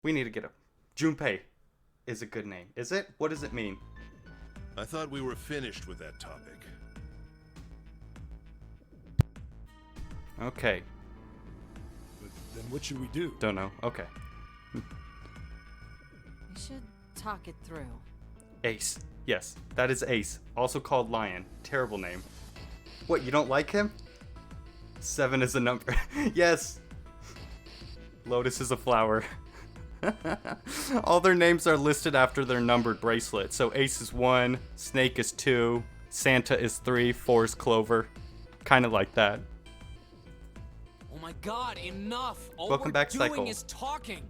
We need to get a... Junpei is a good name. Is it? What does it mean? I thought we were finished with that topic. Okay. But then what should we do? Don't know. Okay. We should talk it through. Ace. Yes, that is Ace. Also called Lion. Terrible name. What, you don't like him? 7 is a number. Yes. Lotus is a flower. All their names are listed after their numbered bracelet. So Ace is 1, Snake is 2, Santa is 3, 4 is Clover. Kind of like that. Oh my god, enough! All Welcome we're back, doing Cycle. is talking!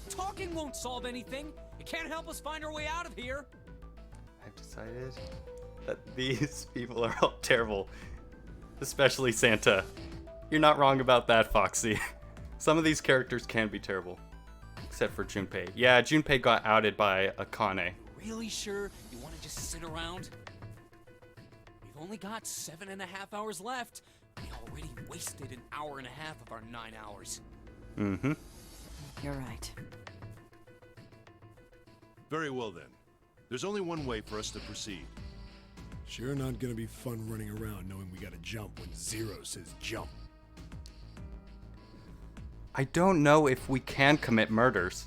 Talking won't solve anything! It can't help us find our way out of here! I've decided that these people are all terrible. Especially Santa. You're not wrong about that, Foxy. Some of these characters can be terrible. Except for Junpei. Yeah, Junpei got outed by Akane. Really sure you want to just sit around? We've only got 7.5 hours left. We already wasted an hour and a half of our 9 hours. Mm-hmm. You're right. Very well then. There's only one way for us to proceed. Sure not gonna be fun running around knowing we gotta jump when Zero says jump. I don't know if we can commit murders.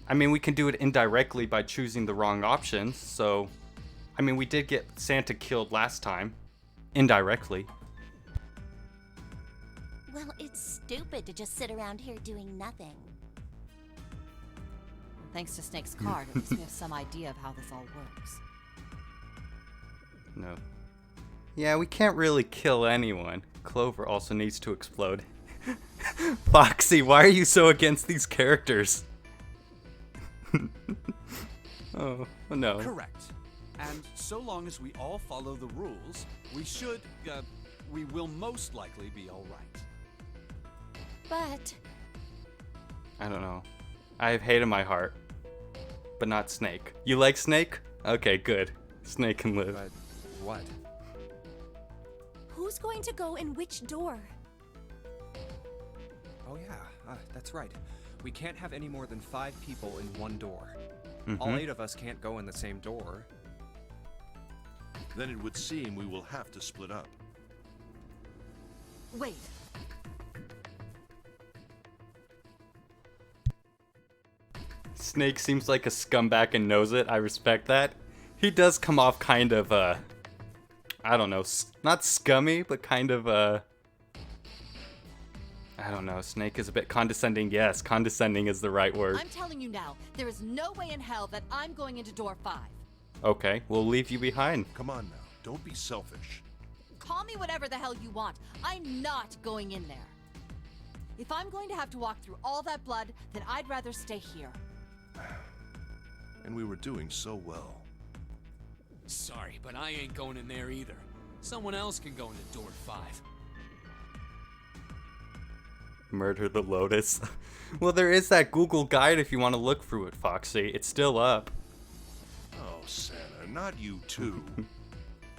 I mean, we can do it indirectly by choosing the wrong options, so... I mean, we did get Santa killed last time. Indirectly. Well, it's stupid to just sit around here doing nothing. Thanks to Snake's card, at least we have some idea of how this all works. No. Yeah, we can't really kill anyone. Clover also needs to explode. Foxy, why are you so against these characters? Oh, no. Correct. And so long as we all follow the rules, we will most likely be all right. But I don't know. I have hate in my heart. But not Snake. You like Snake? Okay, good. Snake can live. But what? who's going to go in which door? Oh yeah, that's right. We can't have any more than 5 people in one door. Mm-hmm. All 8 of us can't go in the same door. Then it would seem we will have to split up. Wait. Snake seems like a scumbag and knows it. I respect that. He does come off kind of, I don't know, not scummy, but kind of, I don't know, Snake is a bit condescending. Yes, condescending is the right word. I'm telling you now, there is no way in hell that I'm going into door 5. Okay, we'll leave you behind. Come on now, don't be selfish. Call me whatever the hell you want. I'm not going in there. If I'm going to have to walk through all that blood, then I'd rather stay here. And we were doing so well. Sorry, but I ain't going in there either. Someone else can go into door 5. Murder the Lotus. Well, there is that Google guide if you want to look through it, Foxy. It's still up. Oh, Santa, not you too.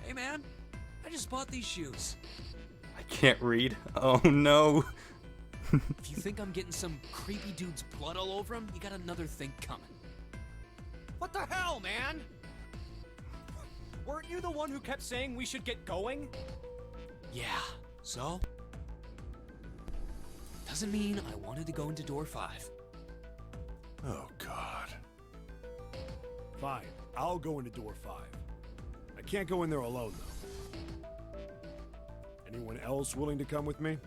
Hey man, I just bought these shoes. I can't read. Oh no. If you think I'm getting some creepy dude's blood all over him, you got another thing coming. What the hell, man? Weren't you the one who kept saying we should get going? Yeah, so? Doesn't mean I wanted to go into door 5. Oh, God. Fine, I'll go into door 5. I can't go in there alone, though. Anyone else willing to come with me?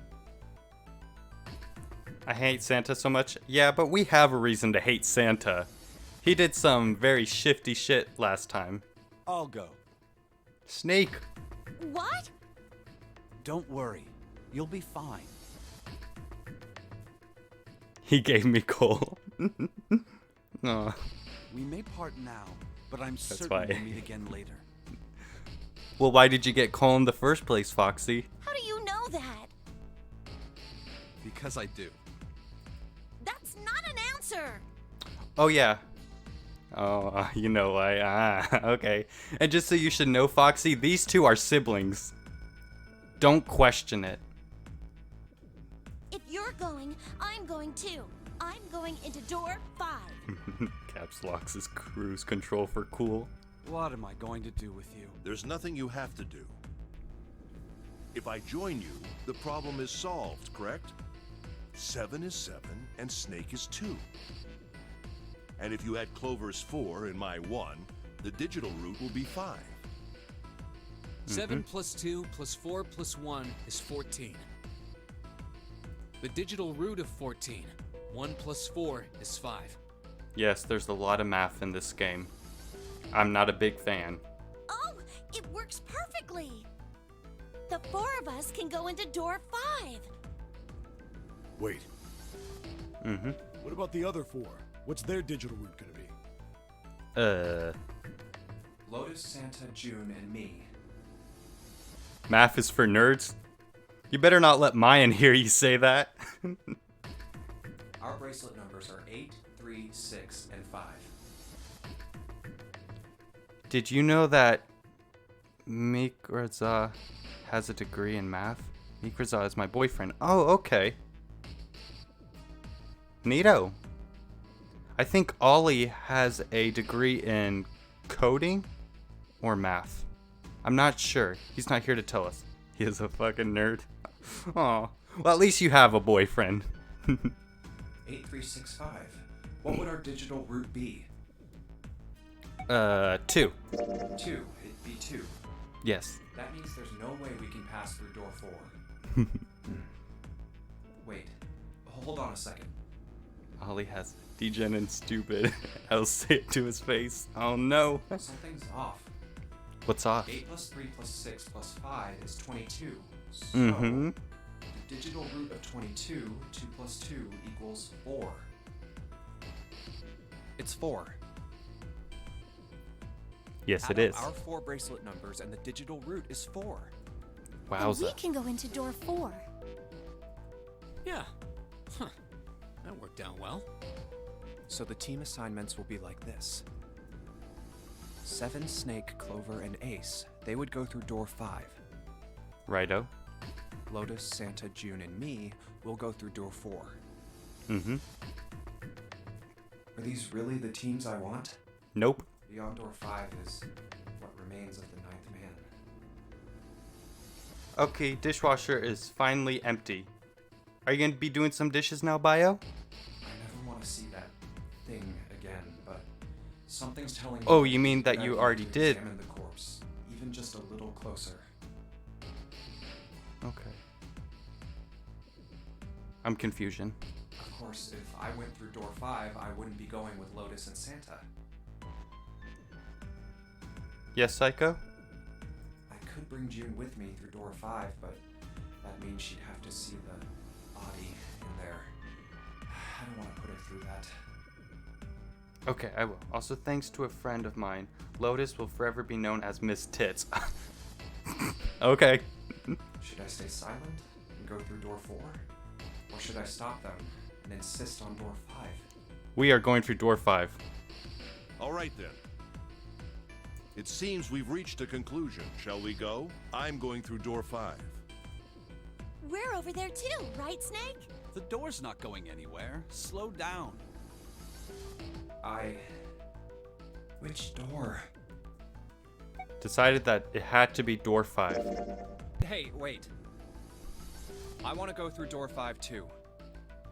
I hate Santa so much. Yeah, but we have a reason to hate Santa. He did some very shifty shit last time. I'll go. Snake. What? Don't worry. You'll be fine. He gave me coal. Aw. We may part now, but I'm certain why. we'll meet again later. Well, why did you get coal in the first place, Foxy? How do you know that? Because I do. That's not an answer. Oh, yeah. Oh, you know why. Okay. And just so you should know, Foxy, these two are siblings. Don't question it. If you're going, I'm going too. I'm going into door 5. Caps locks his cruise control for cool. What am I going to do with you? There's nothing you have to do. If I join you, the problem is solved, correct? 7 is 7, and Snake is 2. And if you add Clover's 4 and my 1, the digital route will be 5. 7 plus 2 plus 4 plus 1 is 14. The digital root of 14. 1 plus 4 is 5. Yes, there's a lot of math in this game. I'm not a big fan. Oh, it works perfectly. The 4 of us can go into door 5. Wait, what about the other 4? What's their digital route gonna be? Lotus, Santa, June, and me. Math is for nerds? You better not let Mayan hear you say that. Our bracelet numbers are 8, 3, 6, and 5. Did you know that Mikraza has a degree in math? Mikraza is my boyfriend. Oh, okay. Neato. I think Ollie has a degree in coding or math. I'm not sure. He's not here to tell us. He is a fucking nerd. Aw. Well, at least you have a boyfriend. 8365. What would our digital route be? 2. 2. It'd be 2. Yes. That means there's no way we can pass through door 4. Wait. Hold on a second. Ollie has degen and stupid. I'll say it to his face. Oh no. Something's off. What's off? 8 plus 3 plus 6 plus 5 is 22. So, Mm-hmm. the digital root of 22, 2 plus 2 equals 4. It's 4. Yes, it Add is. up our 4 bracelet numbers, and the digital route is 4. And we Wowza. can go into door 4. Yeah. Huh. That worked out well. So the team assignments will be like this. 7, Snake, Clover, and Ace. They would go through door 5. Righto. Lotus, Santa, June, and me will go through door 4. Mm-hmm. Are these really the teams I want? Nope. Beyond door 5 is what remains of the 9th man. Okay, dishwasher is finally empty. Are you gonna be doing some dishes now, Bio? I never want to see that thing again, but something's telling me. Oh, you mean it's that a good you idea already to did. Examine the corpse, even just a little closer. Okay. I'm confusion. Of course, if I went through door 5, I wouldn't be going with Lotus and Santa. Yes, Psycho? I could bring June with me through door 5, but that means she'd have to see the body in there. I don't want to put her through that. Okay, I will. Also, thanks to a friend of mine, Lotus will forever be known as Miss Tits. Okay. Should I stay silent and go through door 4? Or should I stop them and insist on door 5? We are going through door 5. All right then. It seems we've reached a conclusion. Shall we go? I'm going through door 5. We're over there too, right, Snake? The door's not going anywhere. Slow down. Which door? Decided that it had to be door 5. Hey, wait. I want to go through door 5 too.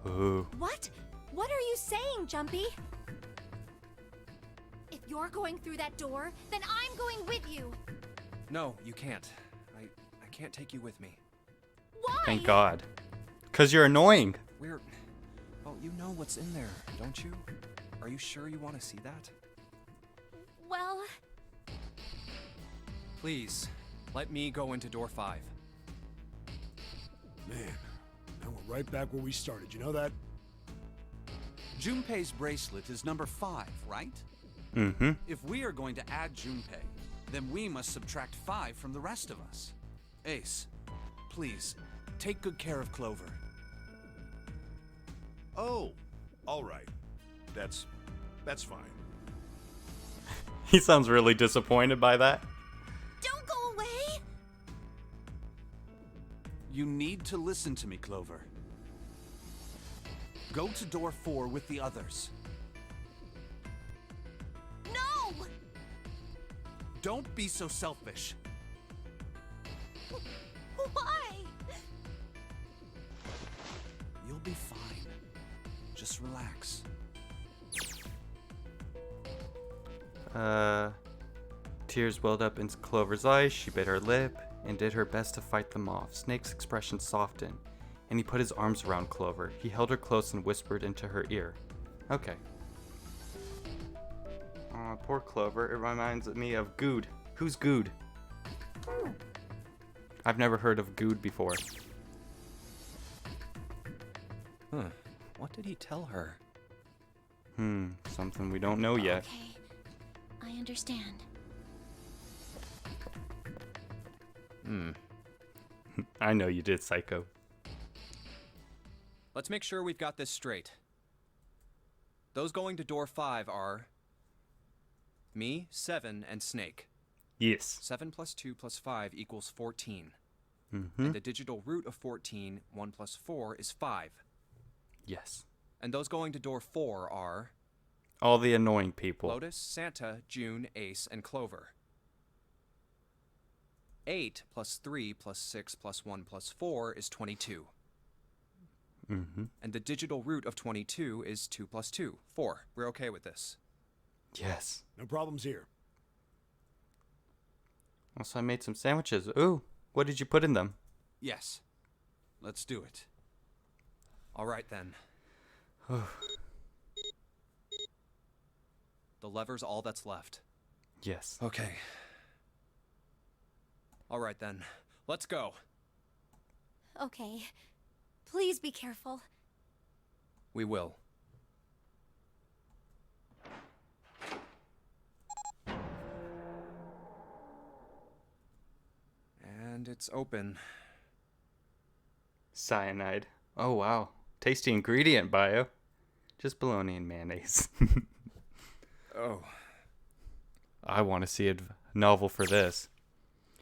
Ooh. What? What are you saying, Jumpy? If you're going through that door, then I'm going with you. No, you can't. I can't take you with me. Why? Thank God. 'Cause you're annoying. Well, you know what's in there, don't you? Are you sure you want to see that? Well, Please, let me go into door 5. Man, now we're right back where we started. You know that? Junpei's bracelet is number 5, right? Mm-hmm. If we are going to add Junpei, then we must subtract 5 from the rest of us. Ace, please, take good care of Clover. Oh, all right. That's fine. He sounds really disappointed by that. don't go away. You need to listen to me, Clover. Go to door 4 with the others. No! Don't be so selfish. Why? You'll be fine. Just relax. Tears welled up into Clover's eyes. She bit her lip and did her best to fight them off. Snake's expression softened, and he put his arms around Clover. He held her close and whispered into her ear. Okay. Aw, poor Clover. It reminds me of Good. Who's Good? I've never heard of Good before. Huh. What did he tell her? Something we don't know yet. Okay. I understand. I know you did, Psycho. Let's make sure we've got this straight. Those going to door 5 are me, 7, and Snake. Yes. 7 plus 2 plus 5 equals 14. Mm-hmm. And the digital root of 14, 1 plus 4, is 5. Yes. And those going to door 4 are All the annoying people. Lotus, Santa, June, Ace, and Clover. 8 plus 3 plus 6 plus 1 plus 4 is 22. Mm-hmm. And the digital root of 22 is 2 plus 2, 4. We're okay with this. Yes. No problems here. Also, I made some sandwiches. Ooh, what did you put in them? Yes. Let's do it. All right then. The lever's all that's left. Yes. Okay. All right then. Let's go. Okay. Please be careful. We will. And it's open. Cyanide. Oh, wow. Tasty ingredient bio. Just bologna and mayonnaise. Oh. I want to see a novel for this.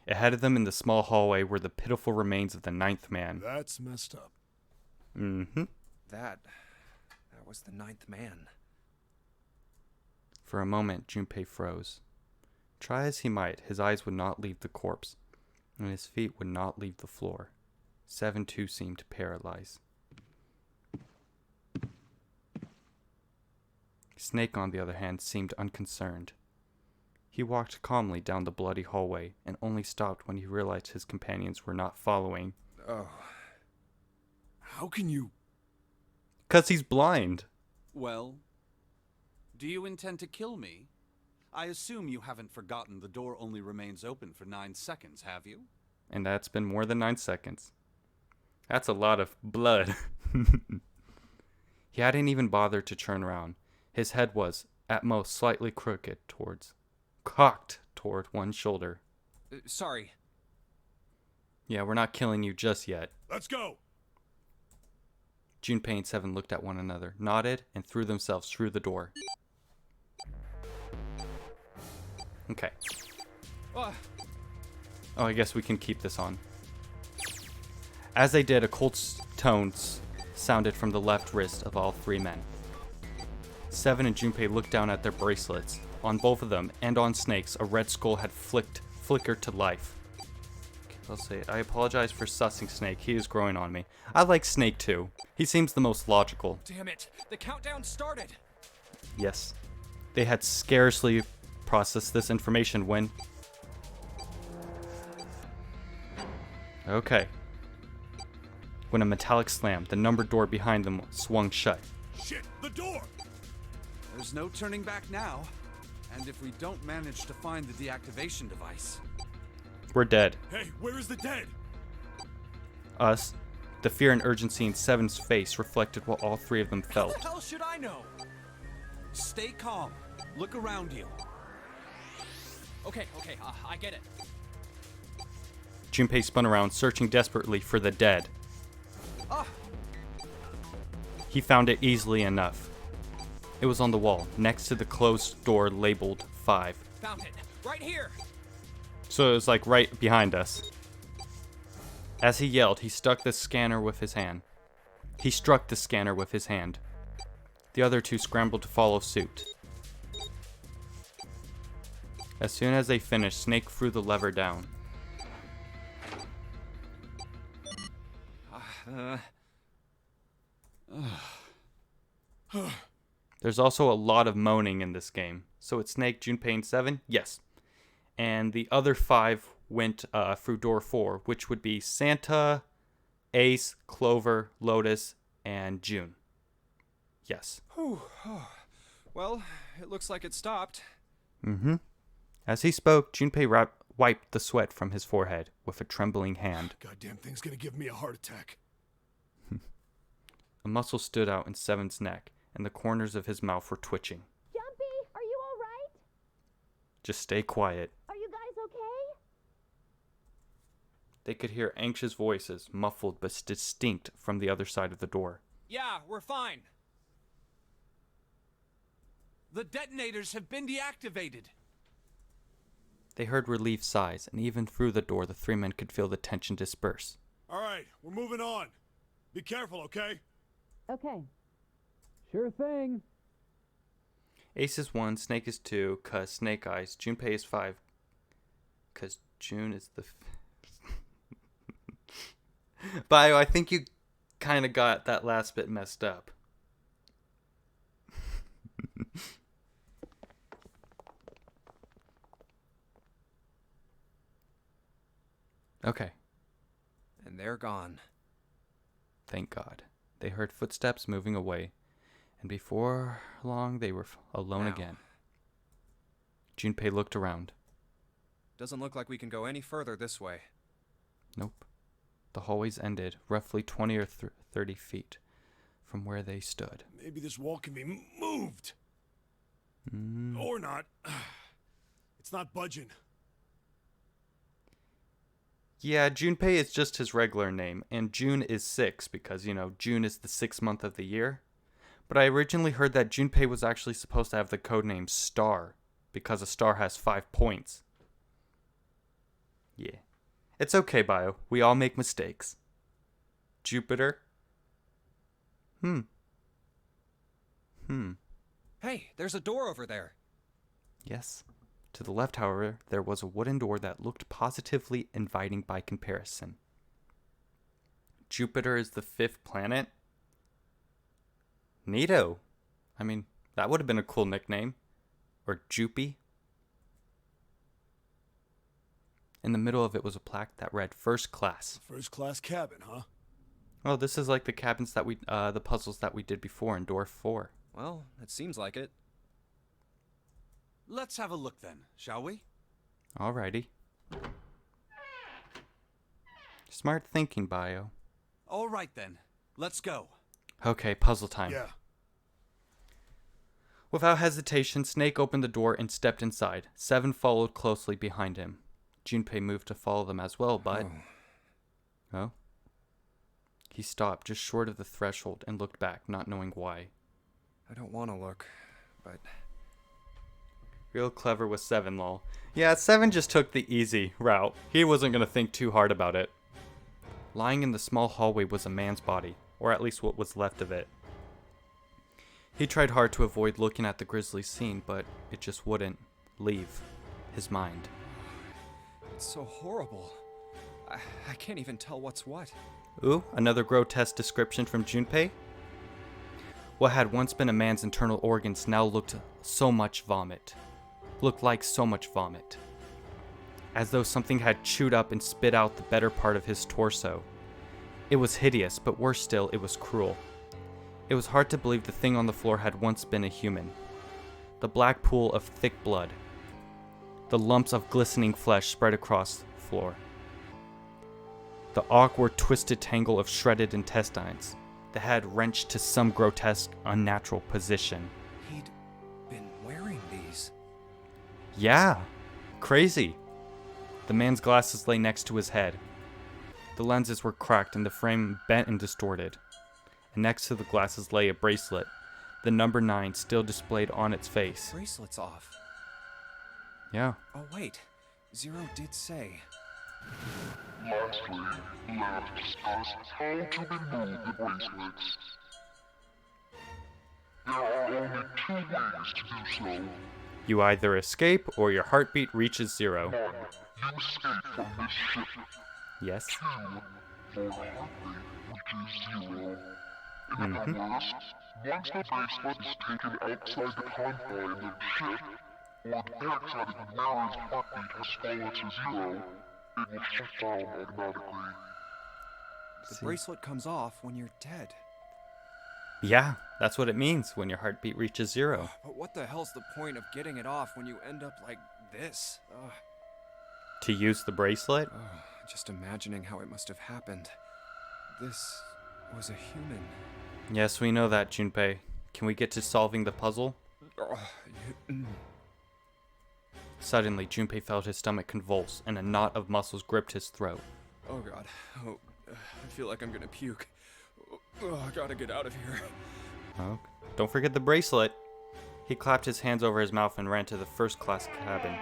Ahead of them in the small hallway were the pitiful remains of the 9th man. That's messed up. Mm-hmm. That was the 9th man. For a moment, Junpei froze. Try as he might, his eyes would not leave the corpse, and his feet would not leave the floor. 7 too seemed paralyzed. Snake, on the other hand, seemed unconcerned. He walked calmly down the bloody hallway and only stopped when he realized his companions were not following. Oh. How can you... 'Cause he's blind. Well, do you intend to kill me? I assume you haven't forgotten the door only remains open for 9 seconds, have you? And that's been more than 9 seconds. That's a lot of blood. He hadn't even bothered to turn around. His head was, at most, slightly cocked toward one shoulder. Sorry. Yeah, we're not killing you just yet. Let's go! Junpei and 7 looked at one another, nodded, and threw themselves through the door. Okay. Oh, I guess we can keep this on. As they did, a cold tone sounded from the left wrist of all 3 men. 7 and Junpei looked down at their bracelets. On both of them, and on Snake's, a red skull had flickered to life. Okay, I'll say, I apologize for sussing Snake. He is growing on me. I like Snake too. He seems the most logical. Damn it! The countdown started! Yes. They had scarcely processed this information when... Okay. When a metallic slam, the numbered door behind them swung shut. Shit, the door! There's no turning back now. And if we don't manage to find the deactivation device... We're dead. Hey, where is the dead? Us. The fear and urgency in 7's face reflected what all 3 of them How felt. the hell should I know? Stay calm. Look around you. Okay, I get it. Junpei spun around, searching desperately for the dead. He found it easily enough. It was on the wall, next to the closed door labeled 5. Found it. Right here! So it was like right behind us. As he yelled, he stuck the scanner with his hand. He struck the scanner with his hand. The other two scrambled to follow suit. As soon as they finished, Snake threw the lever down. There's also a lot of moaning in this game. So it's Snake, Junpei, and 7? Yes. And the other 5 went through door 4, which would be Santa, Ace, Clover, Lotus, and June. Yes. Whew. Well, it looks like it stopped. Mm-hmm. As he spoke, Junpei wiped the sweat from his forehead with a trembling hand. Goddamn thing's gonna give me a heart attack. A muscle stood out in Seven's neck, and the corners of his mouth were twitching. Jumpy, are you all right? Just stay quiet. Are you guys okay? They could hear anxious voices, muffled but distinct, from the other side of the door. Yeah, we're fine. The detonators have been deactivated. They heard relieved sighs, and even through the door the 3 men could feel the tension disperse. All right, we're moving on. Be careful, okay? Okay. Sure thing. Ace is 1, Snake is 2, cause Snake Eyes. Junpei is 5, cause June is the... Bio, I think you kind of got that last bit messed up. Okay. And they're gone. Thank God. They heard footsteps moving away, and before long they were alone Now. again. Junpei looked around. Doesn't look like we can go any further this way. Nope. The hallways ended roughly 20 or 30 feet from where they stood. Maybe this wall can be moved. Or not. It's not budging. Yeah, Junpei is just his regular name, and June is 6 because, June is the 6th month of the year. But I originally heard that Junpei was actually supposed to have the codename Star, because a star has 5 points. Yeah. It's okay, Bio. We all make mistakes. Jupiter? Hey, there's a door over there. Yes. To the left, however, there was a wooden door that looked positively inviting by comparison. Jupiter is the 5th planet? Neato. I mean, that would have been a cool nickname. Or Jupy. In the middle of it was a plaque that read First Class. First class cabin, huh? Oh, this is like the cabins that the puzzles that we did before in door 4. Well, it seems like it. Let's have a look then, shall we? Alrighty. Smart thinking, Bio. All right then, let's go. Okay, puzzle time. Yeah. Without hesitation, Snake opened the door and stepped inside. 7 followed closely behind him. Junpei moved to follow them as well, but... Oh? He stopped just short of the threshold and looked back, not knowing why. I don't want to look, but... Real clever with 7, lol. Yeah, 7 just took the easy route. He wasn't going to think too hard about it. Lying in the small hallway was a man's body, or at least what was left of it. He tried hard to avoid looking at the grisly scene, but it just wouldn't leave his mind. It's so horrible. I can't even tell what's what. Ooh, another grotesque description from Junpei? What had once been a man's internal organs now looked like so much vomit. As though something had chewed up and spit out the better part of his torso. It was hideous, but worse still, it was cruel. It was hard to believe the thing on the floor had once been a human. The black pool of thick blood. The lumps of glistening flesh spread across the floor. The awkward, twisted tangle of shredded intestines. The head wrenched to some grotesque, unnatural position. He'd been wearing these. Yeah, crazy. The man's glasses lay next to his head. The lenses were cracked and the frame bent and distorted. And next to the glasses lay a bracelet, the number 9 still displayed on its face. Bracelet's off. Yeah. Oh wait, Zero did say. Lastly, let us discuss how to remove the bracelets. There are only 2 ways to do so. You either escape or your heartbeat reaches 0. 1. You escape from this ship. Yes. 2. Your heartbeat reaches 0. In other words, once the bracelet is taken outside the confine of the ship, or the backside of the mirror's heartbeat has fallen to 0, it will shut down automatically. The bracelet comes off when you're dead. Yeah, that's what it means when your heartbeat reaches 0. But what the hell's the point of getting it off when you end up like this? To use the bracelet? Just imagining how it must have happened. This was a human. Yes, we know that, Junpei. Can we get to solving the puzzle? Suddenly, Junpei felt his stomach convulse, and a knot of muscles gripped his throat. Oh god. Oh, I feel like I'm gonna puke. Oh, I gotta get out of here. Oh, don't forget the bracelet. He clapped his hands over his mouth and ran to the first-class cabin.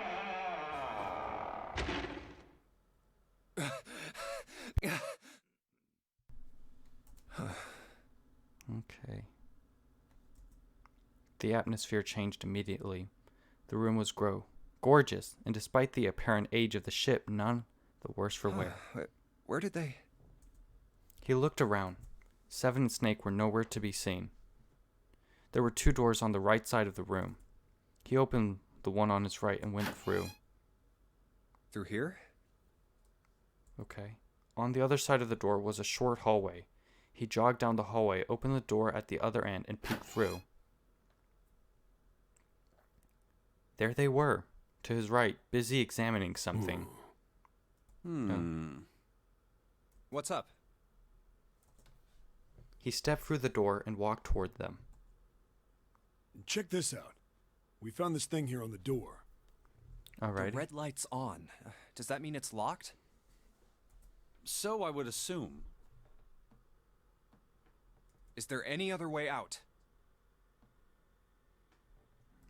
Okay. The atmosphere changed immediately. The room was gorgeous, and despite the apparent age of the ship, none the worse for wear. Where did they... He looked around. Seven and Snake were nowhere to be seen. There were 2 doors on the right side of the room. He opened the one on his right and went through. Through here? Okay. On the other side of the door was a short hallway. He jogged down the hallway, opened the door at the other end, and peeked through. There they were, to his right, busy examining something. What's up? He stepped through the door and walked toward them. Check this out. We found this thing here on the door. Alright. The red light's on. Does that mean it's locked? So I would assume. Is there any other way out?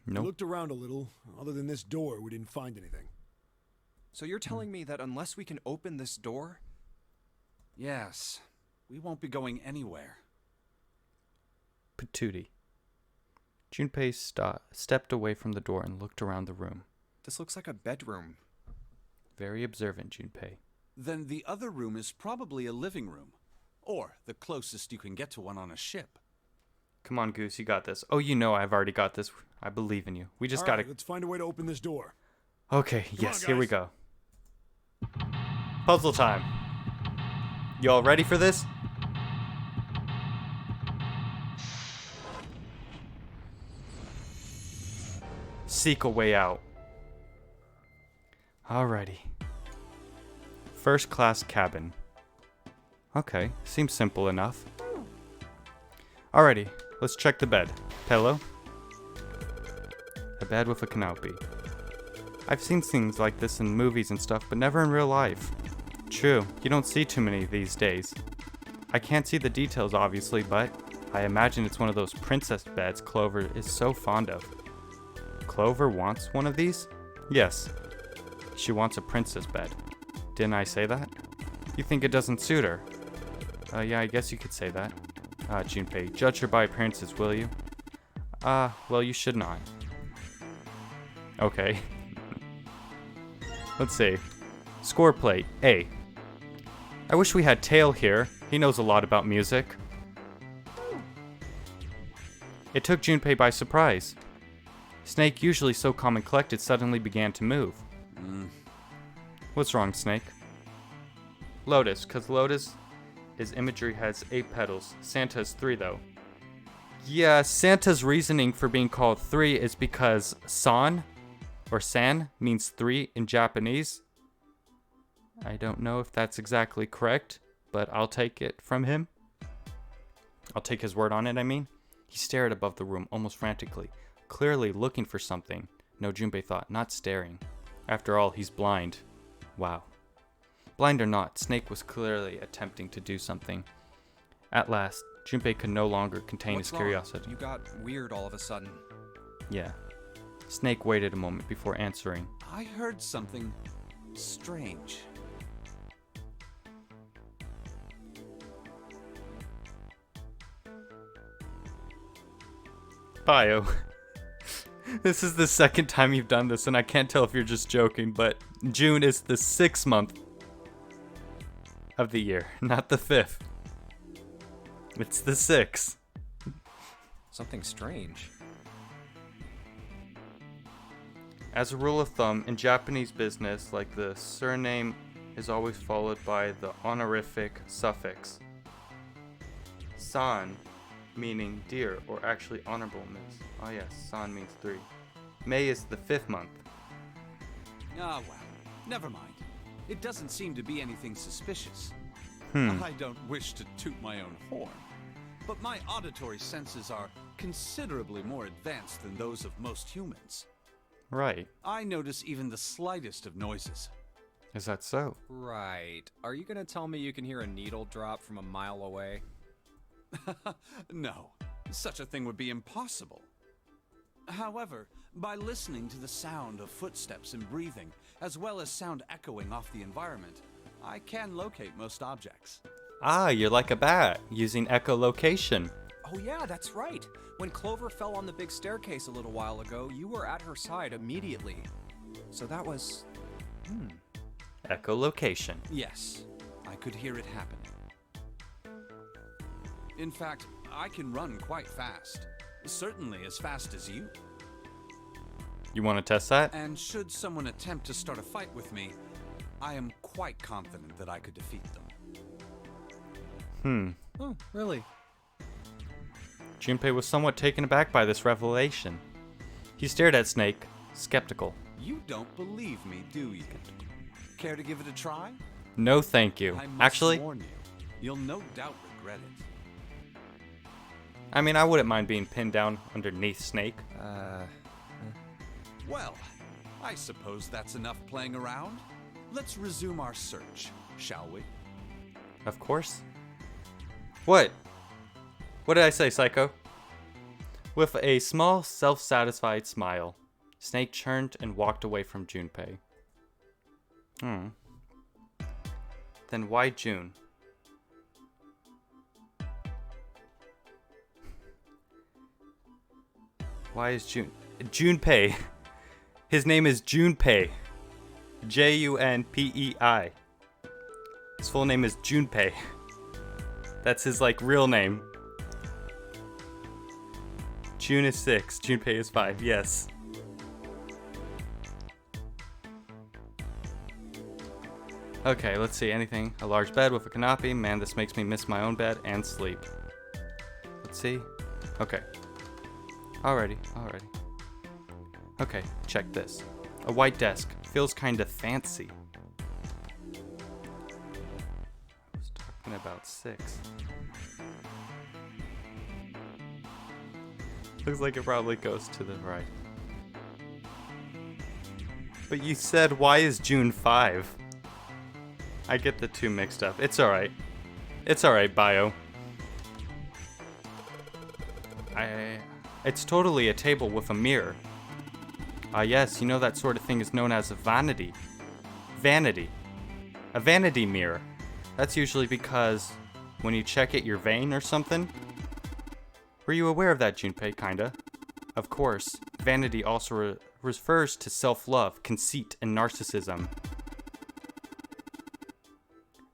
We Nope. looked around a little. Other than this door, we didn't find anything. So you're telling me that unless we can open this door... Yes. We won't be going anywhere. Patootie. Junpei stepped away from the door and looked around the room. This looks like a bedroom. Very observant, Junpei. Then the other room is probably a living room. Or the closest you can get to one on a ship. Come on, Goose, you got this. Oh, you know I've already got this. I believe in you. We just gotta... Let's find a way to open this door. Okay, Come yes, on, here we guys. go. Puzzle time. You all ready for this? Seek a way out. Alrighty. First class cabin. Okay, seems simple enough. Alrighty, let's check the bed. Pillow. A bed with a canopy. I've seen things like this in movies and stuff, but never in real life. True, you don't see too many these days. I can't see the details obviously, but I imagine it's one of those princess beds Clover is so fond of. Clover wants one of these? Yes. She wants a princess bed. Didn't I say that? You think it doesn't suit her? Yeah, I guess you could say that. Junpei, judge her by appearances, will you? Well, you should not. Okay. Let's see. Score plate, A. I wish we had Tail here. He knows a lot about music. It took Junpei by surprise. Snake, usually so calm and collected, suddenly began to move. What's wrong, Snake? Lotus, because Lotus' imagery has 8 petals. Santa has 3, though. Yeah, Santa's reasoning for being called 3 is because San, or San, means 3 in Japanese. I don't know if that's exactly correct, but I'll take it from him. I'll take his word on it, I mean. He stared above the room, almost frantically, clearly looking for something. No, Junpei thought, not staring. After all, he's blind. Wow. Blind or not, Snake was clearly attempting to do something. At last, Junpei could no longer contain What's his wrong? curiosity. You got weird all of a sudden. Yeah. Snake waited a moment before answering. I heard something strange. Bio. This is the second time you've done this, and I can't tell if you're just joking, but June is the 6th month of the year, not the 5th. It's the 6th. Something strange. As a rule of thumb, in Japanese business, like the surname is always followed by the honorific suffix san, meaning dear, or actually honorable miss. Oh yes, san means 3. May is the 5th month. Ah, well, never mind. It doesn't seem to be anything suspicious. Hmm. I don't wish to toot my own horn, but my auditory senses are considerably more advanced than those of most humans. Right. I notice even the slightest of noises. Is that so? Right. Are you gonna tell me you can hear a needle drop from a mile away? No, such a thing would be impossible. However, by listening to the sound of footsteps and breathing, as well as sound echoing off the environment, I can locate most objects. Ah, you're like a bat, using echolocation. Oh yeah, that's right. When Clover fell on the big staircase a little while ago, you were at her side immediately. So that was... Echolocation. Yes, I could hear it happening. In fact, I can run quite fast. Certainly as fast as you. You want to test that? And should someone attempt to start a fight with me, I am quite confident that I could defeat them. Oh, really? Junpei was somewhat taken aback by this revelation. He stared at Snake, skeptical. You don't believe me, do you? Care to give it a try? No thank you. I must Actually, warn you, you'll no doubt regret it. I mean, I wouldn't mind being pinned down underneath Snake. Well, I suppose that's enough playing around. Let's resume our search, shall we? Of course. What? What did I say, Psycho? With a small, self-satisfied smile, Snake turned and walked away from Junpei. Then why June? Why is Junpei? His name is Junpei. Junpei. His full name is Junpei. That's his real name. June is 6, Junpei is 5, yes. Okay, let's see, anything. A large bed with a canopy. Man, this makes me miss my own bed and sleep. Let's see. Okay. Alrighty. Okay, check this. A white desk. Feels kind of fancy. I was talking about 6. Looks like it probably goes to the right. But you said, why is June 5? I get the two mixed up. It's alright. It's alright, Bio. It's totally a table with a mirror. Ah yes, you know that sort of thing is known as a vanity. Vanity. A vanity mirror. That's usually because when you check it, you're vain or something. Were you aware of that, Junpei? Kinda. Of course, vanity also refers to self-love, conceit, and narcissism.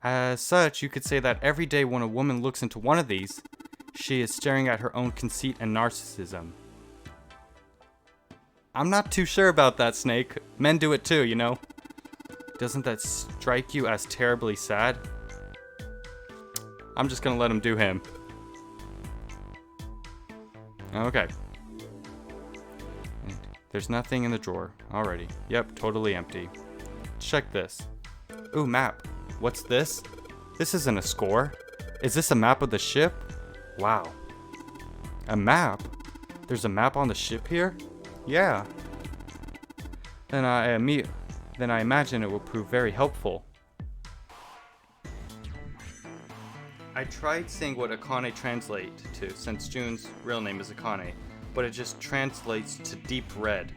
As such, you could say that every day when a woman looks into one of these, she is staring at her own conceit and narcissism. I'm not too sure about that, Snake. Men do it too, you know. Doesn't that strike you as terribly sad? I'm just gonna let him do him. Okay. There's nothing in the drawer. Alrighty. Yep, totally empty. Check this. Ooh, map. What's this? This isn't a score. Is this a map of the ship? Wow. A map? There's a map on the ship here? Yeah. Then I imagine it will prove very helpful. I tried seeing what Akane translate to, since June's real name is Akane, but it just translates to deep red.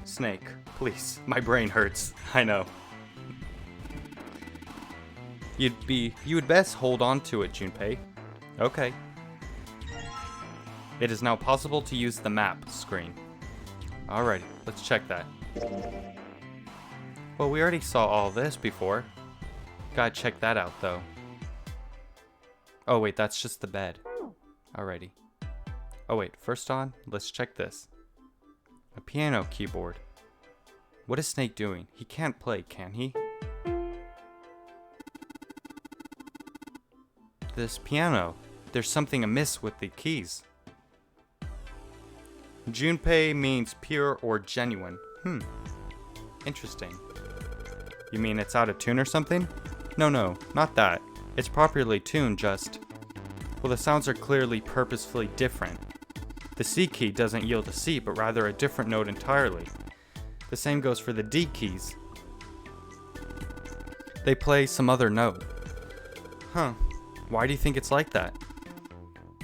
Snake, please, my brain hurts. I know. You would best hold on to it, Junpei. Okay. It is now possible to use the map screen. Alrighty, let's check that. Well, we already saw all this before. Gotta check that out, though. Oh, wait, that's just the bed. Alrighty. Oh, wait, first on, let's check this. A piano keyboard. What is Snake doing? He can't play, can he? This piano. There's something amiss with the keys. Junpei means pure or genuine. Interesting. You mean it's out of tune or something? No, not that. It's properly tuned, just... Well, the sounds are clearly purposefully different. The C key doesn't yield a C, but rather a different note entirely. The same goes for the D keys. They play some other note. Huh. Why do you think it's like that?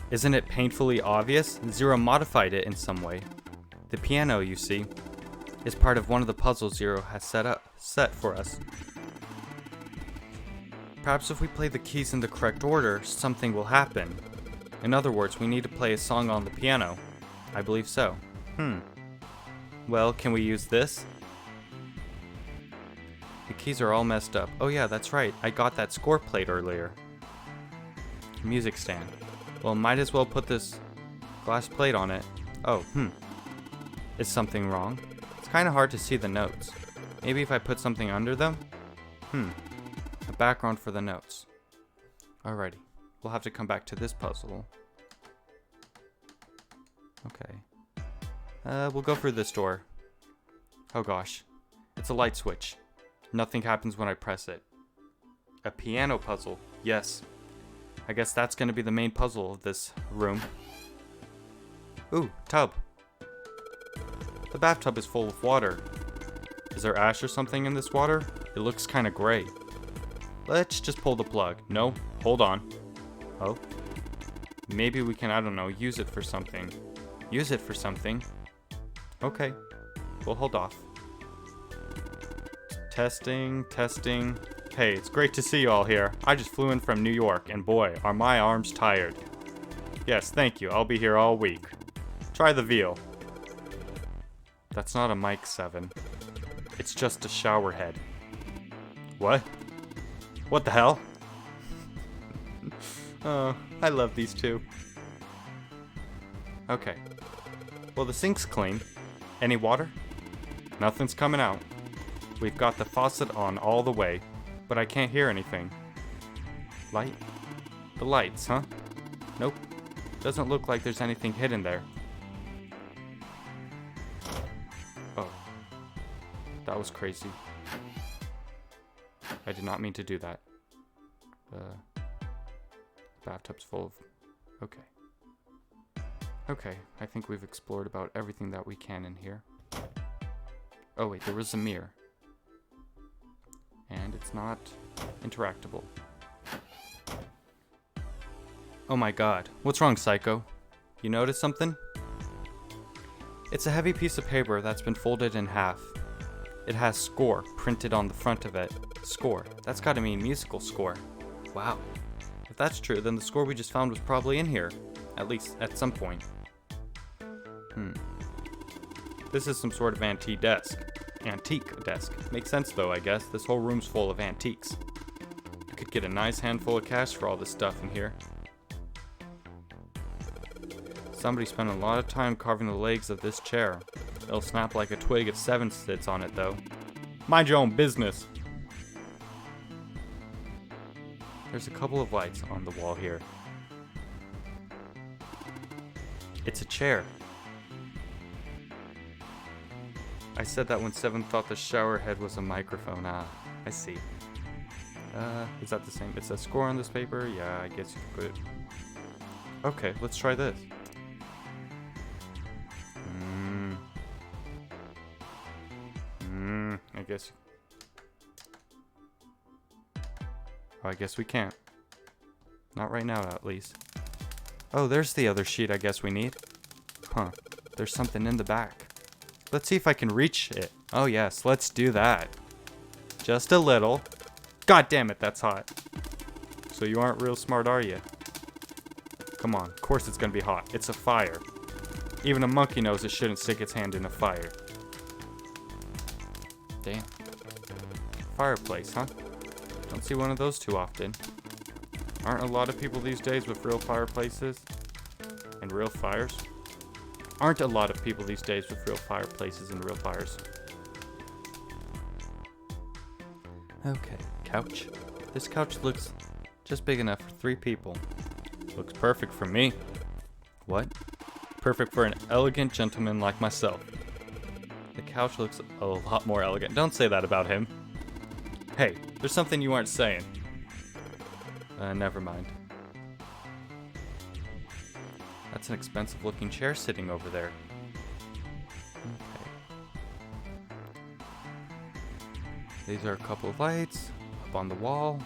Isn't it painfully obvious? Zero modified it in some way. The piano, you see, is part of one of the puzzles Zero has set for us. Perhaps if we play the keys in the correct order, something will happen. In other words, we need to play a song on the piano. I believe so. Well, can we use this? The keys are all messed up. Oh yeah, that's right. I got that score plate earlier. Music stand. Well, might as well put this glass plate on it. Oh, Is something wrong? It's kind of hard to see the notes. Maybe if I put something under them? A background for the notes. Alrighty. We'll have to come back to this puzzle. Okay. We'll go through this door. Oh gosh. It's a light switch. Nothing happens when I press it. A piano puzzle. Yes. I guess that's gonna be the main puzzle of this room. Ooh, tub. The bathtub is full of water. Is there ash or something in this water? It looks kinda gray. Let's just pull the plug. No, hold on. Oh. Maybe we can, I don't know, use it for something. Use it for something. Okay. We'll hold off. Testing. Hey, it's great to see you all here. I just flew in from New York, and boy, are my arms tired. Yes, thank you. I'll be here all week. Try the veal. That's not a mic, 7. It's just a shower head. What? What the hell? Oh, I love these two. Okay. Well, the sink's clean. Any water? Nothing's coming out. We've got the faucet on all the way, but I can't hear anything. Light? The lights, huh? Nope. Doesn't look like there's anything hidden there. Oh. That was crazy. I did not mean to do that. The bathtub's full of... Okay, I think we've explored about everything that we can in here. Oh wait, there was a mirror. And it's not interactable. Oh my god, what's wrong, Psycho? You notice something? It's a heavy piece of paper that's been folded in half. It has score printed on the front of it. Score. That's gotta mean musical score. Wow. If that's true, then the score we just found was probably in here. At least, at some point. This is some sort of antique desk. Makes sense though, I guess. This whole room's full of antiques. I could get a nice handful of cash for all this stuff in here. Somebody spent a lot of time carving the legs of this chair. It'll snap like a twig if 7 sits on it though. Mind your own business! There's a couple of lights on the wall here. It's a chair. I said that when 7 thought the shower head was a microphone. Ah, I see. Is that the same? It says score on this paper? Yeah, I guess you could put it. Okay, let's try this. I guess... Oh, I guess we can't. Not right now, at least. Oh, there's the other sheet I guess we need. Huh. There's something in the back. Let's see if I can reach it. Oh yes, let's do that. Just a little. God damn it, that's hot. So you aren't real smart, are you? Come on, of course it's gonna be hot. It's a fire. Even a monkey knows it shouldn't stick its hand in a fire. Damn. Fireplace, huh? Don't see one of those too often. Aren't a lot of people these days with real fireplaces? And real fires? Aren't a lot of people these days with real fireplaces and real fires? Okay, couch. This couch looks just big enough for 3 people. Looks perfect for me. What? Perfect for an elegant gentleman like myself. The couch looks a lot more elegant. Don't say that about him. Hey, there's something you aren't saying. Never mind. That's an expensive looking chair sitting over there. Okay. These are a couple of lights up on the wall.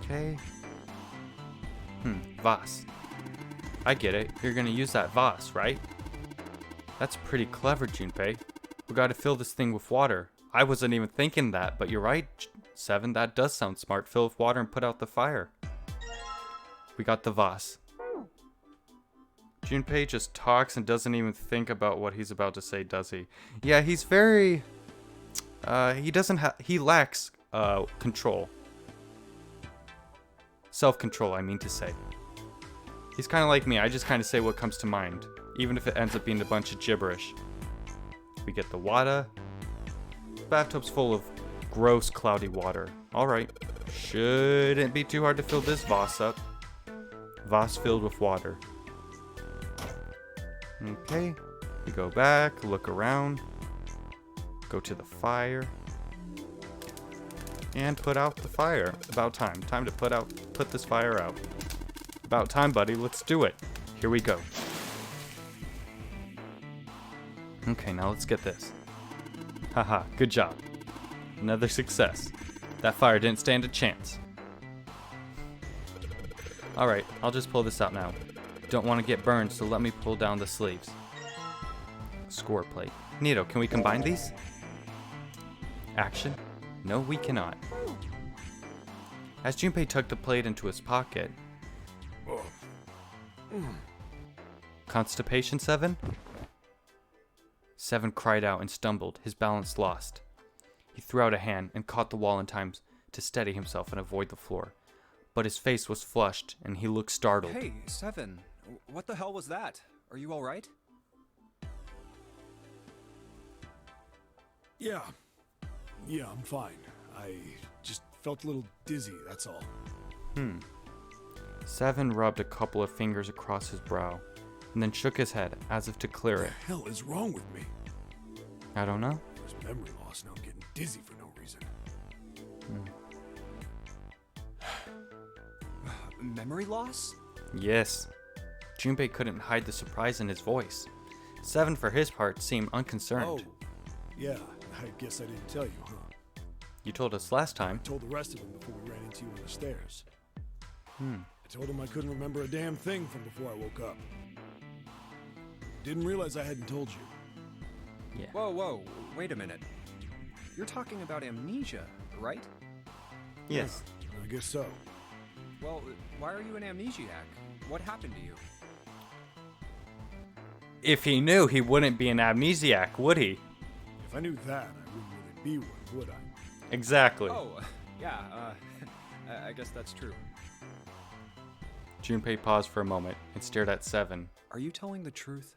Okay. Vase. I get it. You're gonna use that vase, right? That's pretty clever, Junpei. We gotta fill this thing with water. I wasn't even thinking that, but you're right, 7. That does sound smart. Fill with water and put out the fire. We got the vase. Junpei just talks and doesn't even think about what he's about to say, does he? Yeah, he's very... he lacks, control. Self-control, I mean to say. He's kind of like me. I just kind of say what comes to mind, even if it ends up being a bunch of gibberish. We get the water. Bathtub's full of gross, cloudy water. Alright. Shouldn't be too hard to fill this vase up. Vase filled with water. Okay. We go back, look around. Go to the fire. And put out the fire. About time. Time to put this fire out. About time, buddy. Let's do it. Here we go. Okay, now let's get this. Haha, good job. Another success. That fire didn't stand a chance. Alright, I'll just pull this out now. Don't want to get burned, so let me pull down the sleeves. Score plate. Neato, can we combine these? Action? No, we cannot. As Junpei tucked the plate into his pocket... Constipation, 7? 7 cried out and stumbled, his balance lost. He threw out a hand and caught the wall in time to steady himself and avoid the floor. But his face was flushed, and he looked startled. Hey, 7. What the hell was that? Are you alright? Yeah. Yeah, I'm fine. I just felt a little dizzy, that's all. 7 rubbed a couple of fingers across his brow, and then shook his head as if to clear What it. the hell is wrong with me? I don't know. There's memory loss, now I'm getting dizzy for no reason. Memory loss? Yes. Junpei couldn't hide the surprise in his voice. 7, for his part, seemed unconcerned. Oh, yeah, I guess I didn't tell you, huh? You told us last time. I told the rest of them before we ran into you on the stairs. I told them I couldn't remember a damn thing from before I woke up. Didn't realize I hadn't told you. Yeah. Whoa, wait a minute. You're talking about amnesia, right? Yes. I guess so. Well, why are you an amnesiac? What happened to you? If he knew, he wouldn't be an amnesiac, would he? If I knew that, I wouldn't really be one, would I? Exactly. Oh, yeah, I guess that's true. Junpei paused for a moment and stared at 7. Are you telling the truth?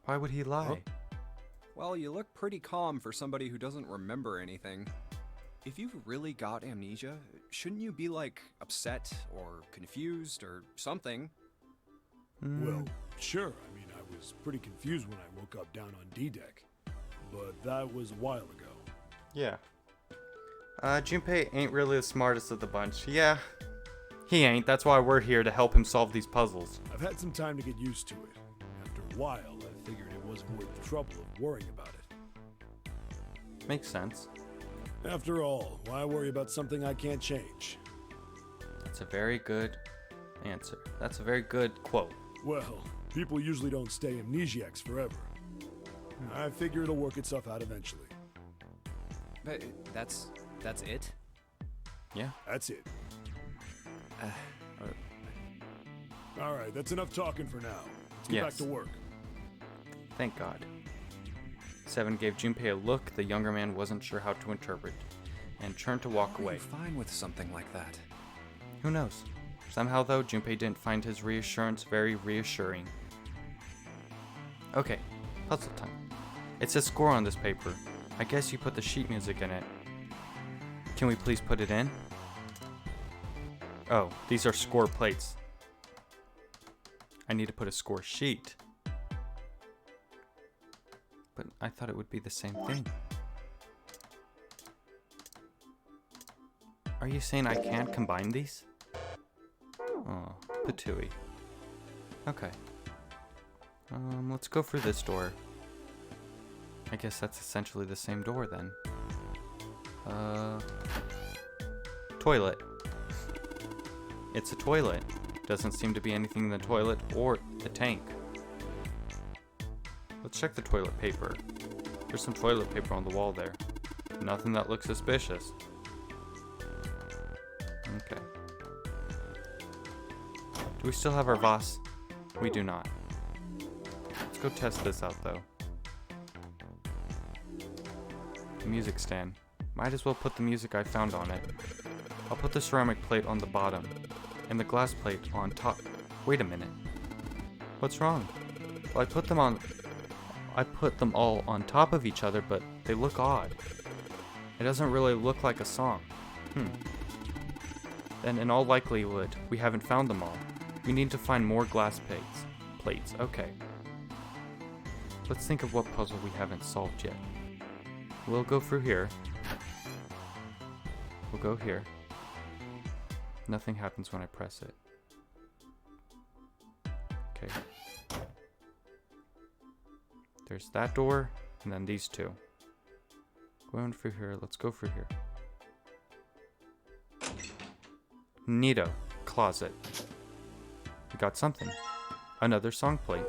Why would he lie? Well, you look pretty calm for somebody who doesn't remember anything. If you've really got amnesia, shouldn't you be, like, upset or confused or something? Well, sure. I mean, I was pretty confused when I woke up down on D-Deck. But that was a while ago. Yeah. Junpei ain't really the smartest of the bunch. Yeah. He ain't. That's why we're here to help him solve these puzzles. I've had some time to get used to it. After a while, I figured it wasn't worth the trouble of worrying about it. Makes sense. After all, why worry about something I can't change? That's a very good answer. That's a very good quote. Well, people usually don't stay amnesiacs forever. I figure it'll work itself out eventually. But that's it? Yeah. That's it. Alright, that's enough talking for now. Let's get back Yes. to work. Thank God. Seven gave Junpei a look the younger man wasn't sure how to interpret, and turned to walk How are away. you fine with something like that? Who knows? Somehow, though, Junpei didn't find his reassurance very reassuring. Okay, puzzle time. It says score on this paper. I guess you put the sheet music in it. Can we please put it in? Oh, these are score plates. I need to put a score sheet. But I thought it would be the same thing. Are you saying I can't combine these? Oh, patooey. Okay. Let's go through this door. I guess that's essentially the same door then. Toilet. It's a toilet. Doesn't seem to be anything in the toilet or the tank. Let's check the toilet paper. There's some toilet paper on the wall there. Nothing that looks suspicious. Okay. Do we still have our Voss? We do not. Let's go test this out though. The music stand. Might as well put the music I found on it. I'll put the ceramic plate on the bottom and the glass plate on top. Wait a minute. What's wrong? Well, I put them all on top of each other, but they look odd. It doesn't really look like a song. Then in all likelihood, we haven't found them all. We need to find more glass plates. Okay. Let's think of what puzzle we haven't solved yet. We'll go through here. We'll go here. Nothing happens when I press it. Okay. There's that door, and then these two. Going through here. Let's go through here. Neato. Closet. We got something. Another song plate.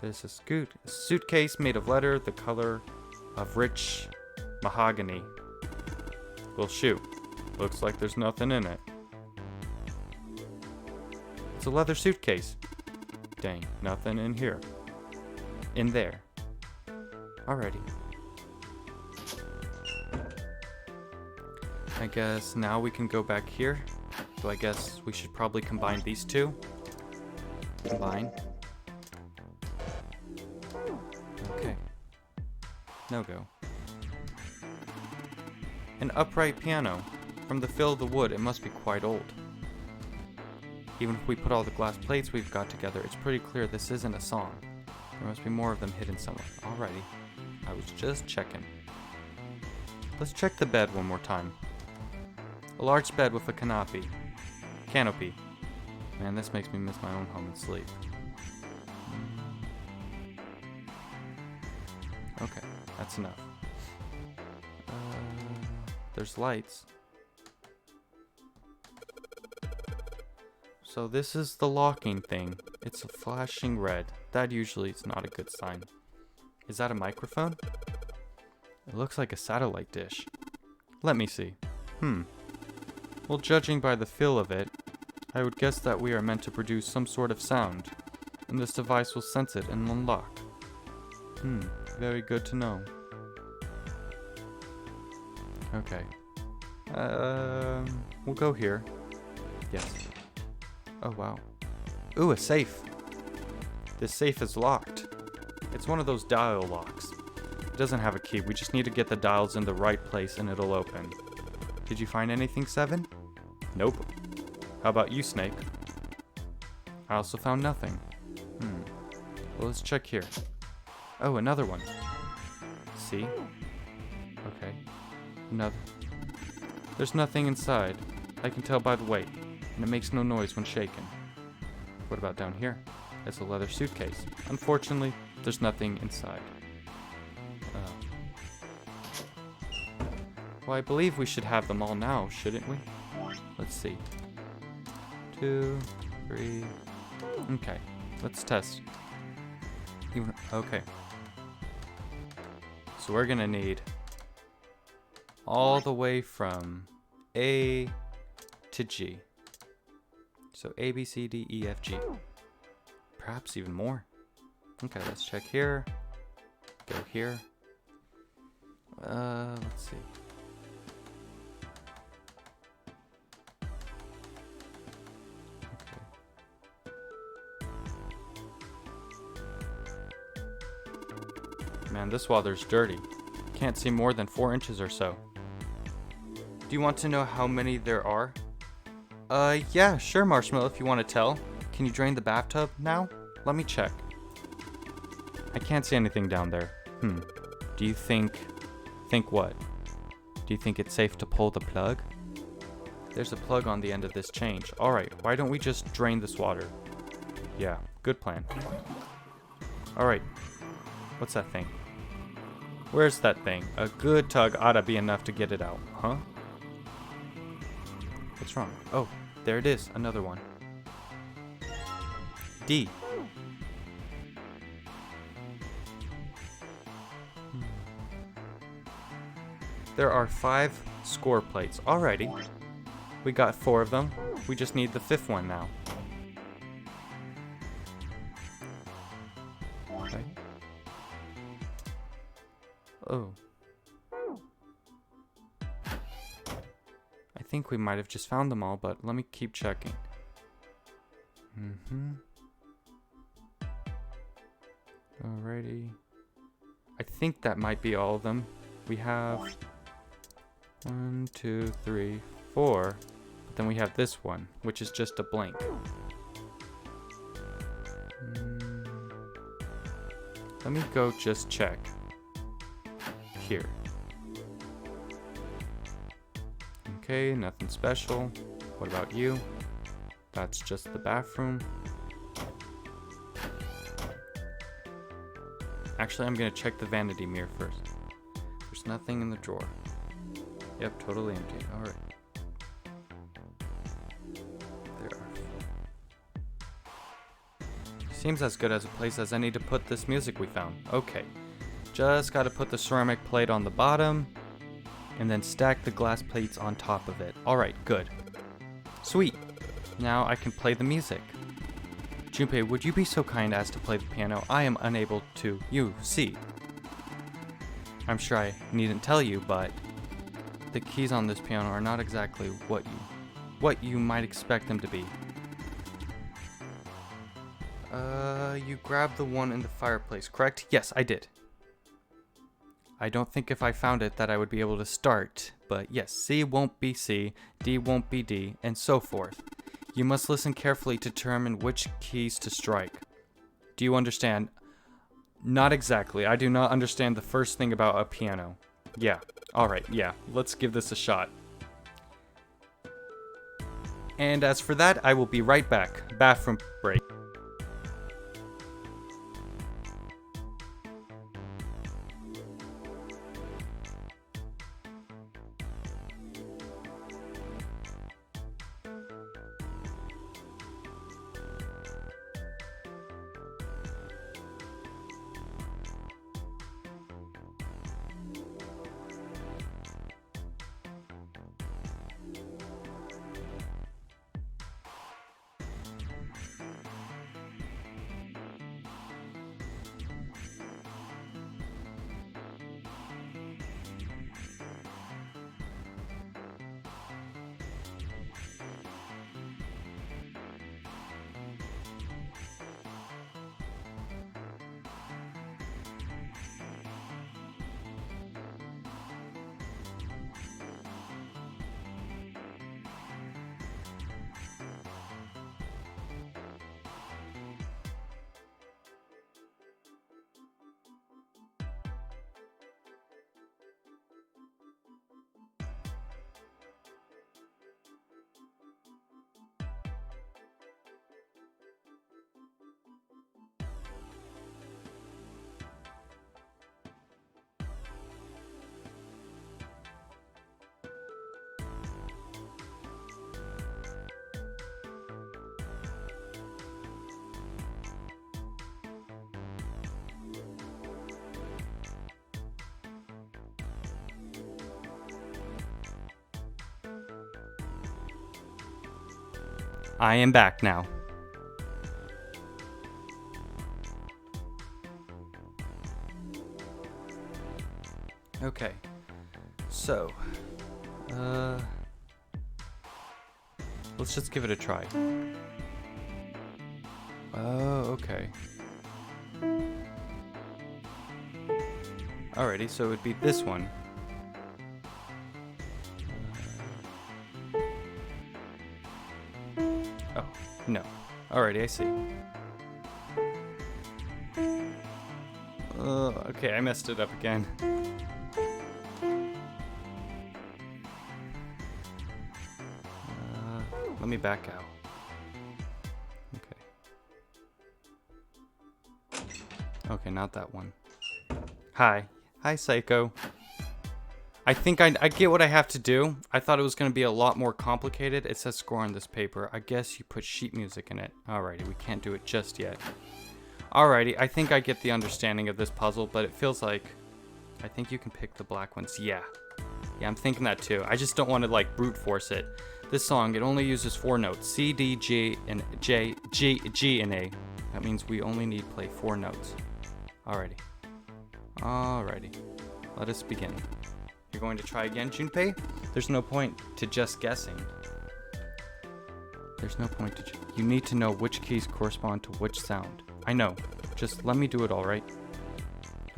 There's a suitcase made of leather, the color of rich mahogany. Well, shoot. Looks like there's nothing in it. It's a leather suitcase. Dang, nothing in here. In there. Alrighty. I guess now we can go back here. So I guess we should probably combine these two. Combine. Okay. No go. An upright piano. From the feel of the wood, it must be quite old. Even if we put all the glass plates we've got together, it's pretty clear this isn't a song. There must be more of them hidden somewhere. Alrighty. I was just checking. Let's check the bed one more time. A large bed with a canopy. Man, this makes me miss my own home and sleep. Okay, that's enough. There's lights. So this is the locking thing. It's a flashing red. That usually is not a good sign. Is that a microphone? It looks like a satellite dish. Let me see. Well, judging by the feel of it, I would guess that we are meant to produce some sort of sound, and this device will sense it and unlock. Very good to know. Okay. We'll go here. Yes. Oh, wow. Ooh, a safe. This safe is locked. It's one of those dial locks. It doesn't have a key. We just need to get the dials in the right place and it'll open. Did you find anything, Seven? Nope. How about you, Snake? I also found nothing. Well, let's check here. Oh, another one. See? Okay. Another. There's nothing inside. I can tell by the weight, and it makes no noise when shaken. What about down here? It's a leather suitcase. Unfortunately, there's nothing inside. Well, I believe we should have them all now, shouldn't we? Let's see. 2, 3. Okay, let's test. Okay. So we're gonna need all the way from A to G. So A, B, C, D, E, F, G. Perhaps even more. Okay, let's check here. Go here. Let's see. Man, this water's dirty. Can't see more than 4 inches or so. Do you want to know how many there are? Yeah, sure, Marshmallow, if you want to tell. Can you drain the bathtub now? Let me check. I can't see anything down there. Do you think... Think what? Do you think it's safe to pull the plug? There's a plug on the end of this change. Alright, why don't we just drain this water? Yeah, good plan. Alright. What's that thing? Where's that thing? A good tug ought to be enough to get it out, huh? What's wrong? Oh, there it is. Another one. D. There are 5 score plates. Alrighty. We got 4 of them. We just need the 5th one now. Okay. Oh. I think we might have just found them all, but let me keep checking. Alrighty. I think that might be all of them. We have 1, 2, 3, 4. But then we have this one, which is just a blank. Let me go just check. Here. Okay, nothing special. What about you? That's just the bathroom. Actually, I'm gonna check the vanity mirror first. There's nothing in the drawer. Yep, totally empty. Alright. There are. Seems as good as a place as any to put this music we found. Okay. Just gotta put the ceramic plate on the bottom, and then stack the glass plates on top of it. Alright, good. Sweet. Now I can play the music. Junpei, would you be so kind as to play the piano? I am unable to, you see. I'm sure I needn't tell you, but the keys on this piano are not exactly what you might expect them to be. You grabbed the one in the fireplace, correct? Yes, I did. I don't think if I found it that I would be able to start, but yes, C won't be C, D won't be D, and so forth. You must listen carefully to determine which keys to strike. Do you understand? Not exactly. I do not understand the first thing about a piano. Yeah. Alright, yeah. Let's give this a shot. And as for that, I will be right back. Bathroom break. I am back now. Okay. So, let's just give it a try. Oh, okay. Alrighty, so it would be this one. Oh, no. Alrighty, I see. Okay, I messed it up again. Let me back out. Okay. Okay, not that one. Hi. Hi, Psycho. I think I get what I have to do. I thought it was going to be a lot more complicated. It says score on this paper. I guess you put sheet music in it. Alrighty, we can't do it just yet. Alrighty, I think I get the understanding of this puzzle, but it feels like... I think you can pick the black ones. Yeah. Yeah, I'm thinking that too. I just don't want to, like, brute force it. This song, it only uses 4 notes. C, D, G, and J, G, and A. That means we only need to play 4 notes. Alrighty. Alrighty. Let us begin. You're going to try again, Junpei? There's no point to just guessing. There's no point to... You need to know which keys correspond to which sound. I know. Just let me do it, alright?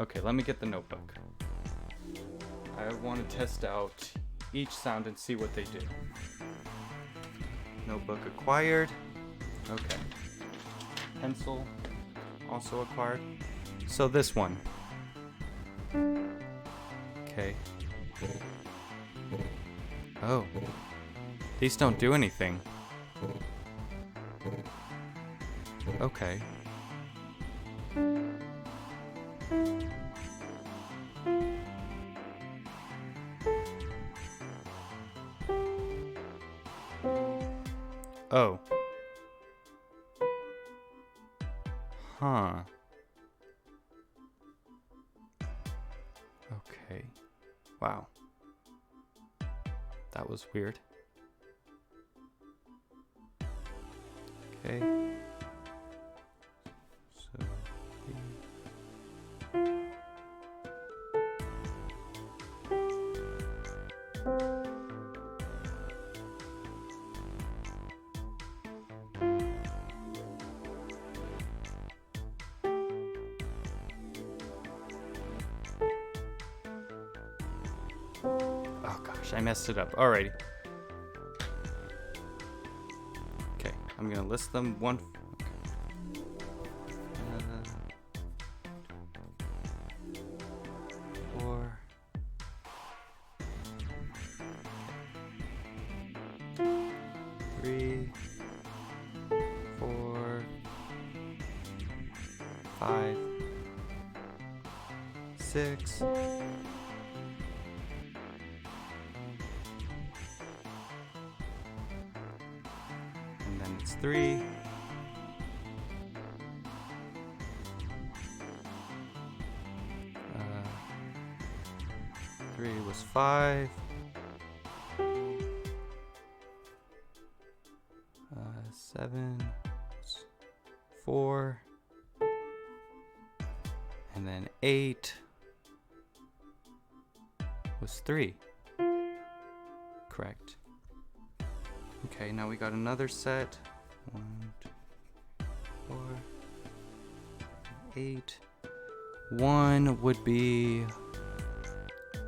Okay, let me get the notebook. I want to test out each sound and see what they do. Notebook acquired. Okay. Pencil also acquired. So this one. Okay. Oh. These don't do anything. Okay. Oh. Huh. Okay. Wow. That was weird. Okay. So... Oh gosh, I messed it up. Alrighty. Okay, I'm gonna list them one. Okay. 4. 3. 4. 5. 6. And then it's 3. Uh, 3 was 5. 7 was 4. And then 8 was 3. Correct. Okay, now we got another set. 1, 2, 4, 8. 1 would be...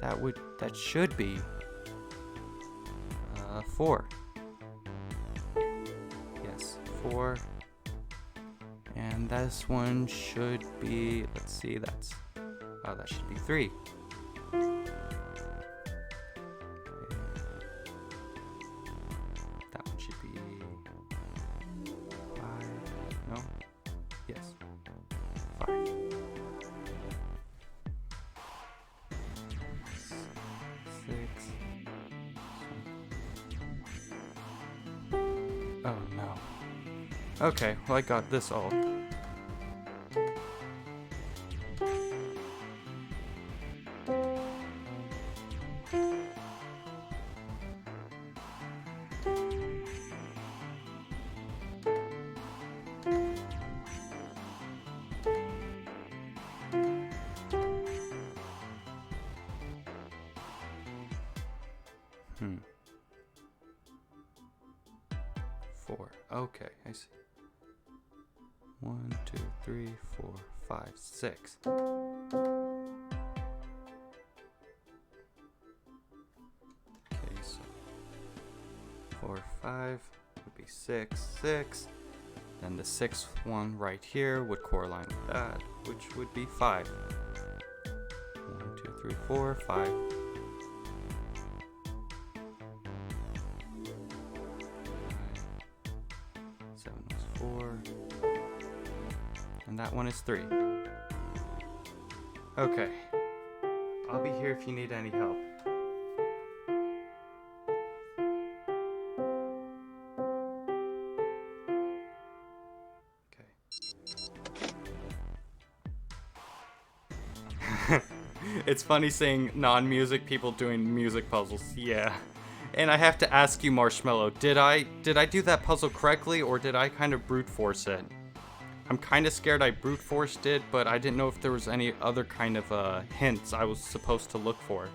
That should be... 4. Yes, 4. And this one should be... Let's see, that's... Oh, that should be 3. That one should be 5. No? Yes. 5. 6. Oh no. Okay, well I got this all. 4. Okay, I see. 1, 2, 3, 4, 5, 6. Okay, so 4, 5 would be 6, 6. Then the 6th one right here would correlate with that, which would be 5. 1, 2, 3, 4, 5. 7 was 4. And that one is 3. Okay. I'll be here if you need any help. It's funny seeing non-music people doing music puzzles. Yeah. And I have to ask you, Marshmallow, did I do that puzzle correctly, or did I kind of brute force it? I'm kind of scared I brute forced it, but I didn't know if there was any other kind of hints I was supposed to look for.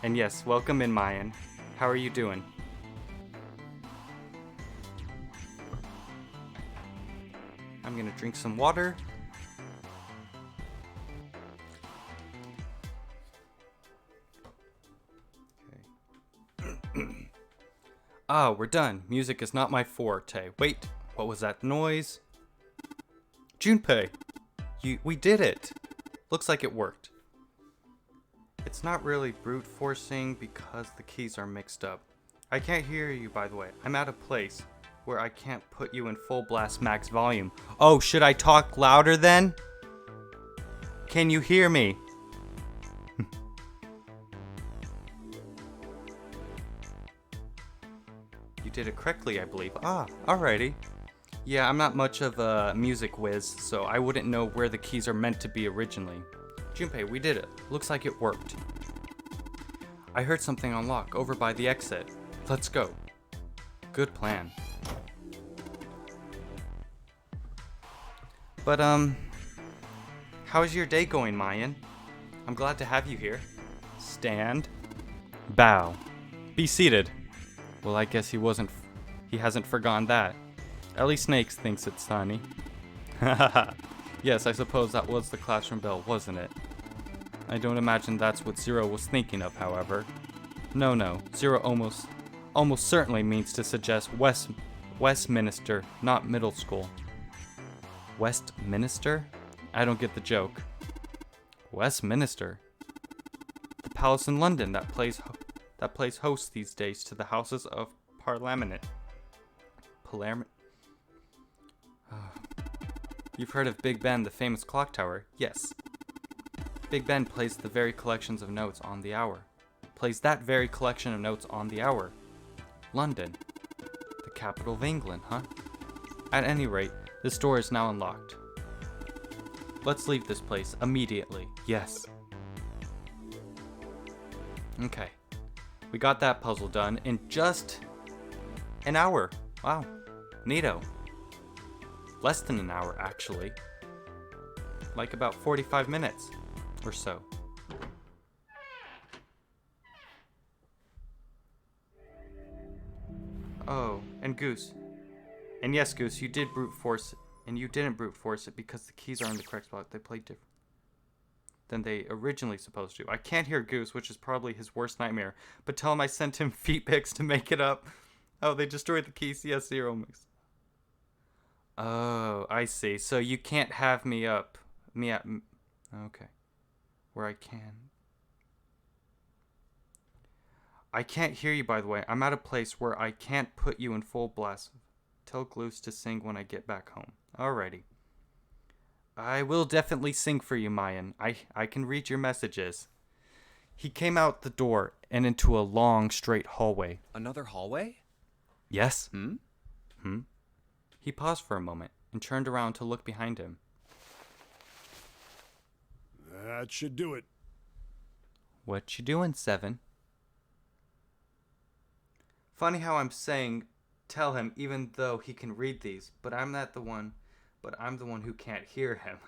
And yes, welcome in, Mayan. How are you doing? I'm gonna drink some water. Ah, we're done. Music is not my forte. Wait, what was that noise? Junpei, we did it. Looks like it worked. It's not really brute forcing because the keys are mixed up. I can't hear you, by the way. I'm at a place where I can't put you in full blast max volume. Oh, should I talk louder then? Can you hear me? You did it correctly, I believe. Ah, alrighty. Yeah, I'm not much of a music whiz, so I wouldn't know where the keys are meant to be originally. Junpei, we did it. Looks like it worked. I heard something unlock over by the exit. Let's go. Good plan. But, how's your day going, Mayan? I'm glad to have you here. Stand. Bow. Be seated. Well, I guess he hasn't forgotten that. At least Snakes thinks it's funny. Yes, I suppose that was the classroom bell, wasn't it? I don't imagine that's what Zero was thinking of, however. No, Zero almost certainly means to suggest Westminster, not middle school. Westminster? I don't get the joke. Westminster? The palace in London that plays host these days to the Houses of Parliament. You've heard of Big Ben, the famous clock tower? Yes. Big Ben plays the very collections of notes on the hour. Plays that very collection of notes on the hour. London. The capital of England, huh? At any rate, this door is now unlocked. Let's leave this place immediately. Yes. Okay. We got that puzzle done in just an hour. Wow. Neato. Less than an hour, actually. Like about 45 minutes or so. Oh, and Goose. And yes, Goose, you did brute force it. And you didn't brute force it because the keys are in the correct spot. They play different than they originally supposed to. I can't hear Goose, which is probably his worst nightmare. But tell him I sent him feet pics to make it up. Oh, they destroyed the keys. Yes, Zero mix. Oh, I see. So you can't have me up. Okay. Where I can. I can't hear you, by the way. I'm at a place where I can't put you in full blast. Tell Gloose to sing when I get back home. Alrighty. I will definitely sing for you, Mayan. I can read your messages. He came out the door and into a long, straight hallway. Another hallway? Yes. He paused for a moment and turned around to look behind him. That should do it. What you doing, Seven? Funny how I'm saying tell him even though he can read these, but I'm the one who can't hear him.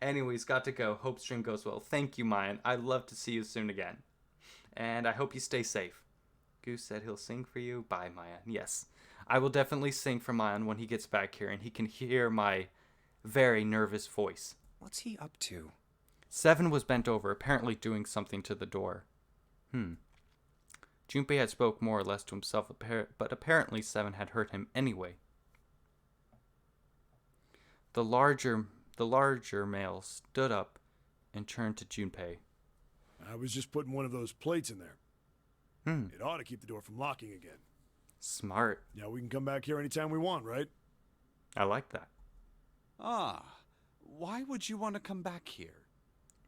Anyways, got to go. Hope stream goes well. Thank you, Mayan. I'd love to see you soon again. And I hope you stay safe. Goose said he'll sing for you. Bye, Mayan. Yes. I will definitely sing for Mayan when he gets back here and he can hear my very nervous voice. What's he up to? 7 was bent over, apparently doing something to the door. Junpei had spoke more or less to himself, but apparently 7 had heard him anyway. The larger male stood up and turned to Junpei. I was just putting one of those plates in there. It ought to keep the door from locking again. Smart. Now we can come back here anytime we want, right? I like that. Ah, why would you want to come back here?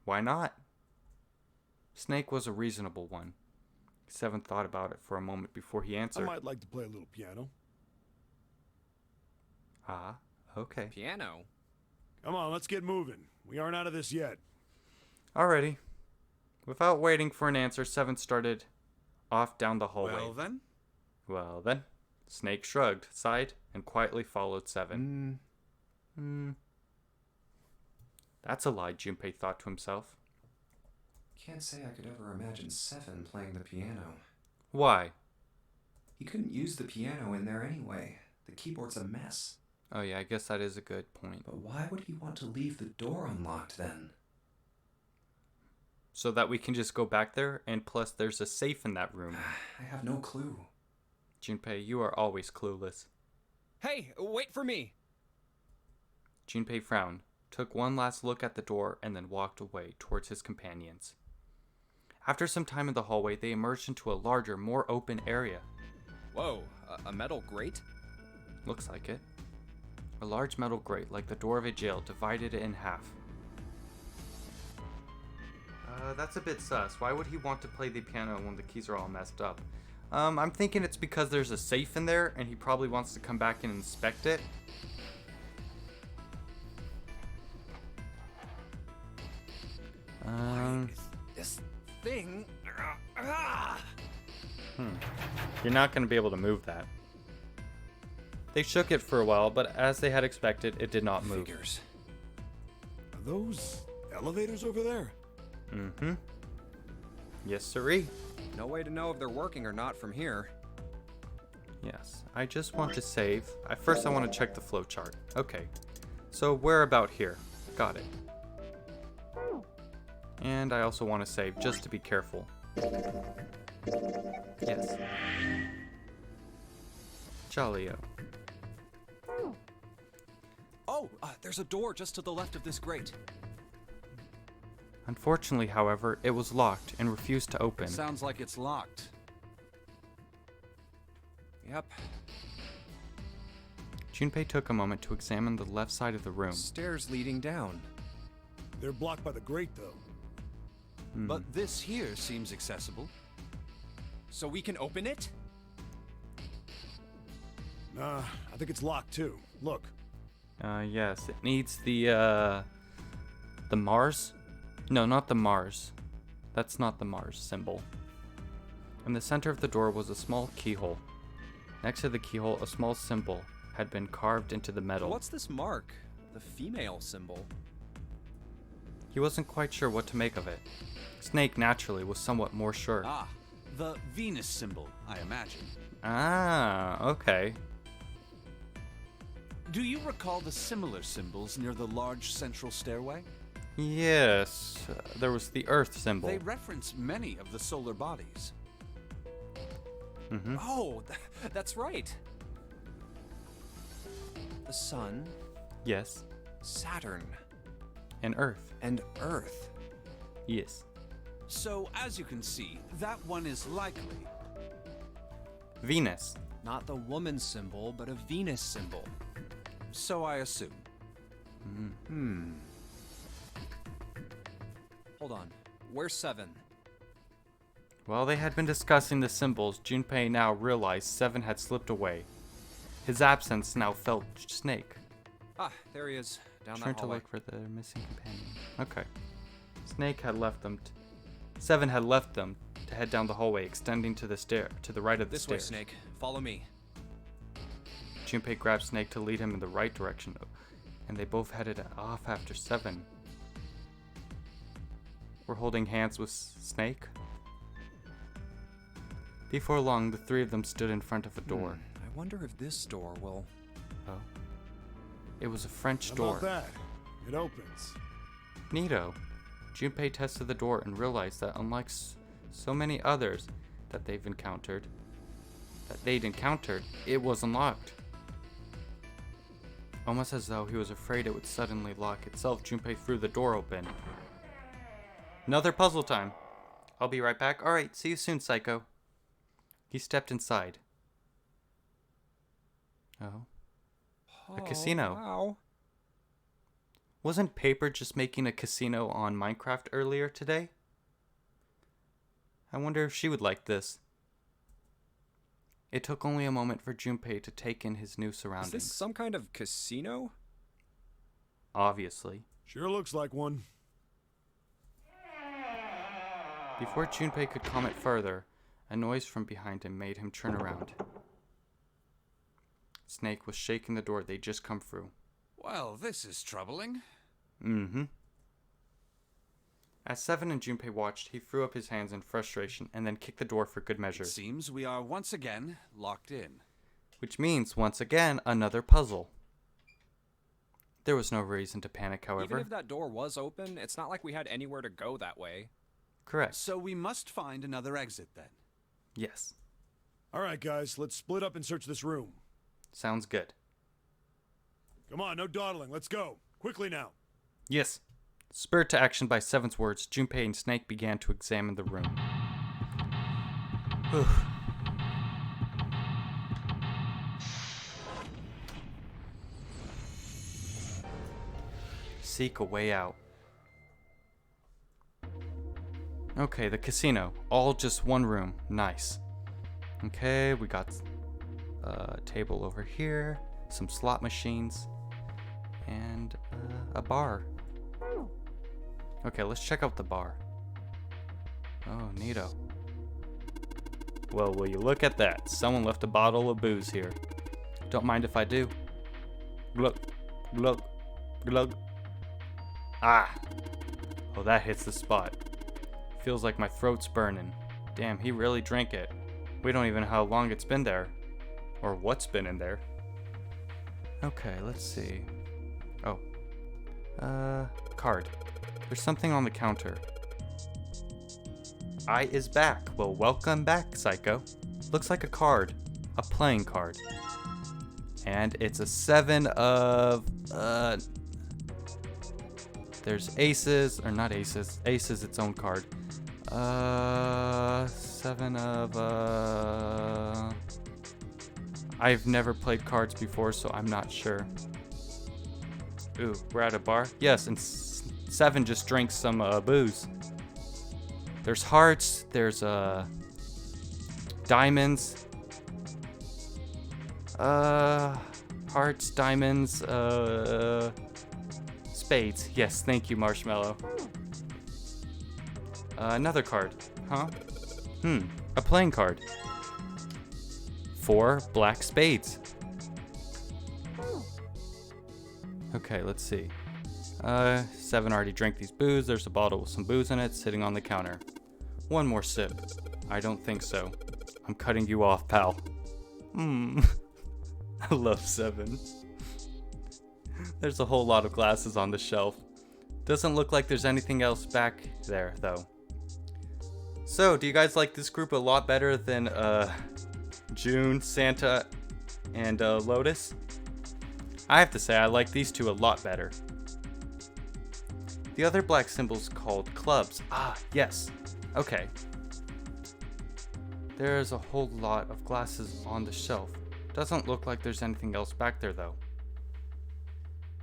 Why not? Snake was a reasonable one. 7 thought about it for a moment before he answered. I might like to play a little piano. Ah, okay. Piano? Come on, let's get moving. We aren't out of this yet. Alrighty. Without waiting for an answer, 7 started off down the hallway. Well then. Snake shrugged, sighed, and quietly followed 7. That's a lie, Junpei thought to himself. Can't say I could ever imagine 7 playing the piano. Why? He couldn't use the piano in there anyway. The keyboard's a mess. Oh yeah, I guess that is a good point. But why would he want to leave the door unlocked then? So that we can just go back there, and plus there's a safe in that room. I have no clue. Junpei, you are always clueless. Hey, wait for me! Junpei frowned, took one last look at the door, and then walked away towards his companions. After some time in the hallway, they emerged into a larger, more open area. Whoa, a metal grate? Looks like it. A large metal grate, like the door of a jail, divided it in half. That's a bit sus. Why would he want to play the piano when the keys are all messed up? I'm thinking it's because there's a safe in there, and he probably wants to come back and inspect it. This thing... You're not going to be able to move that. They shook it for a while, but as they had expected, it did not move. Figures. Are those elevators over there? Mm-hmm. Yes, sirree. No way to know if they're working or not from here. Yes, I just want to save. First, I want to check the flowchart. Okay, so we're about here. Got it. And I also want to save, just to be careful. Yes. Jolly-o. Oh, there's a door just to the left of this grate. Unfortunately, however, it was locked and refused to open. Sounds like it's locked. Yep. Junpei took a moment to examine the left side of the room. Stairs leading down. They're blocked by the grate, though. But this here seems accessible. So we can open it? Nah, I think it's locked too. Look. Yes, it needs the Mars? No, not the Mars. That's not the Mars symbol. In the center of the door was a small keyhole. Next to the keyhole, a small symbol had been carved into the metal. What's this mark? The female symbol. He wasn't quite sure what to make of it. Snake, naturally, was somewhat more sure. Ah, the Venus symbol, I imagine. Ah, okay. Do you recall the similar symbols near the large central stairway? Yes, there was the Earth symbol. They reference many of the solar bodies. Mm-hmm. Oh, that's right. The Sun. Yes. Saturn. And Earth. And Earth. Yes. So, as you can see, that one is likely. Venus. Not the woman symbol, but a Venus symbol. So I assume. Hold on. Where's 7? While they had been discussing the symbols, Junpei now realized 7 had slipped away. His absence now felt Snake. Ah, there he is. Down that Turned to hallway. look for their missing companion. Okay. Snake had left them. 7 had left them to head down the hallway, extending to the stair to the right of the This way, stairs. Snake. Follow me. Junpei grabbed Snake to lead him in the right direction, and they both headed off after 7. We're holding hands with Snake. Before long, the three of them stood in front of a door. I wonder if this door will... Oh. It was a French How door. about that? It opens. Neato. Junpei tested the door and realized that unlike so many others that they'd encountered, it was unlocked. Almost as though he was afraid it would suddenly lock itself, Junpei threw the door open. Another puzzle time. I'll be right back. Alright, see you soon, Psycho. He stepped inside. Oh. A casino. Wow. Wasn't Paper just making a casino on Minecraft earlier today? I wonder if she would like this. It took only a moment for Junpei to take in his new surroundings. Is this some kind of casino? Obviously. Sure looks like one. Before Junpei could comment further, a noise from behind him made him turn around. Snake was shaking the door they'd just come through. Well, this is troubling. Mm-hmm. As Seven and Junpei watched, he threw up his hands in frustration and then kicked the door for good measure. It seems we are once again locked in. Which means, once again, another puzzle. There was no reason to panic, however. Even if that door was open, it's not like we had anywhere to go that way. Correct. So we must find another exit then. Yes. All right, guys, let's split up and search this room. Sounds good. Come on, no dawdling. Let's go. Quickly now. Yes. Spurred to action by Seven's words, Junpei and Snake began to examine the room. Seek a way out. Okay, the casino. All just one room. Nice. Okay, we got a table over here, some slot machines, and a bar. Okay, let's check out the bar. Oh, neato. Well, will you look at that? Someone left a bottle of booze here. Don't mind if I do. Glug, glug, glug. Ah! Oh, that hits the spot. Feels like my throat's burning. Damn, he really drank it. We don't even know how long it's been there. Or what's been in there. Okay, let's see. Oh. Card. There's something on the counter. I is back. Well, welcome back, Psycho. Looks like a card. A playing card. And it's a 7 of, there's aces, or not aces. Ace is its own card. 7 of, I've never played cards before, so I'm not sure. Ooh, we're at a bar? Yes, and 7 just drank some booze. There's hearts, there's diamonds. Hearts, diamonds, spades. Yes, thank you, Marshmallow. Another card. Huh? A playing card. 4 black spades. Okay, let's see. 7 already drank these booze. There's a bottle with some booze in it sitting on the counter. One more sip. I don't think so. I'm cutting you off, pal. I love 7. There's a whole lot of glasses on the shelf. Doesn't look like there's anything else back there, though. So, do you guys like this group a lot better than June, Santa, and Lotus? I have to say I like these two a lot better. The other black symbol's called clubs. Ah, yes. Okay. There's a whole lot of glasses on the shelf. Doesn't look like there's anything else back there though.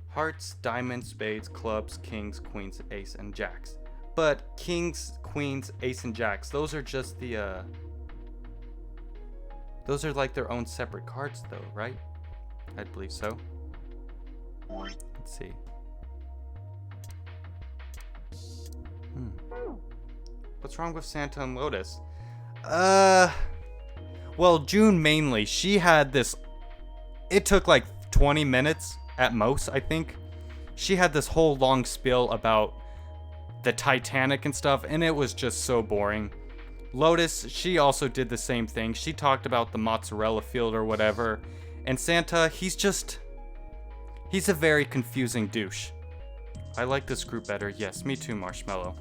Hearts, diamonds, spades, clubs, kings, queens, ace, and jacks. But kings, queens, ace, and jacks, those are just the those are like their own separate cards though, right? I believe so. Let's see. What's wrong with Santa and Lotus? Well, June mainly. She had this... It took like 20 minutes at most, I think. She had this whole long spiel about the Titanic and stuff, and it was just so boring. Lotus, she also did the same thing. She talked about the mozzarella field or whatever. And Santa, he's a very confusing douche. I like this group better. Yes, me too, Marshmallow.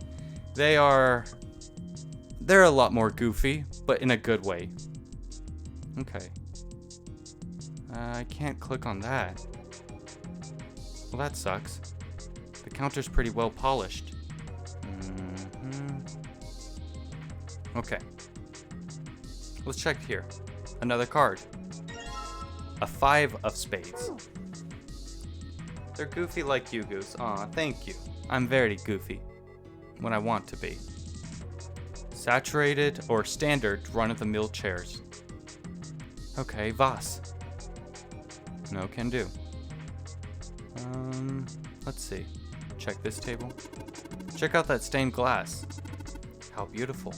They're a lot more goofy, but in a good way. Okay. I can't click on that. Well, that sucks. The counter's pretty well polished. Okay. Let's check here. Another card. A 5 of spades. They're goofy like you, Goose. Aw, thank you. I'm very goofy. When I want to be. Saturated or standard run-of-the-mill chairs. Okay, Vase. No can do. Let's see. Check this table. Check out that stained glass. How beautiful.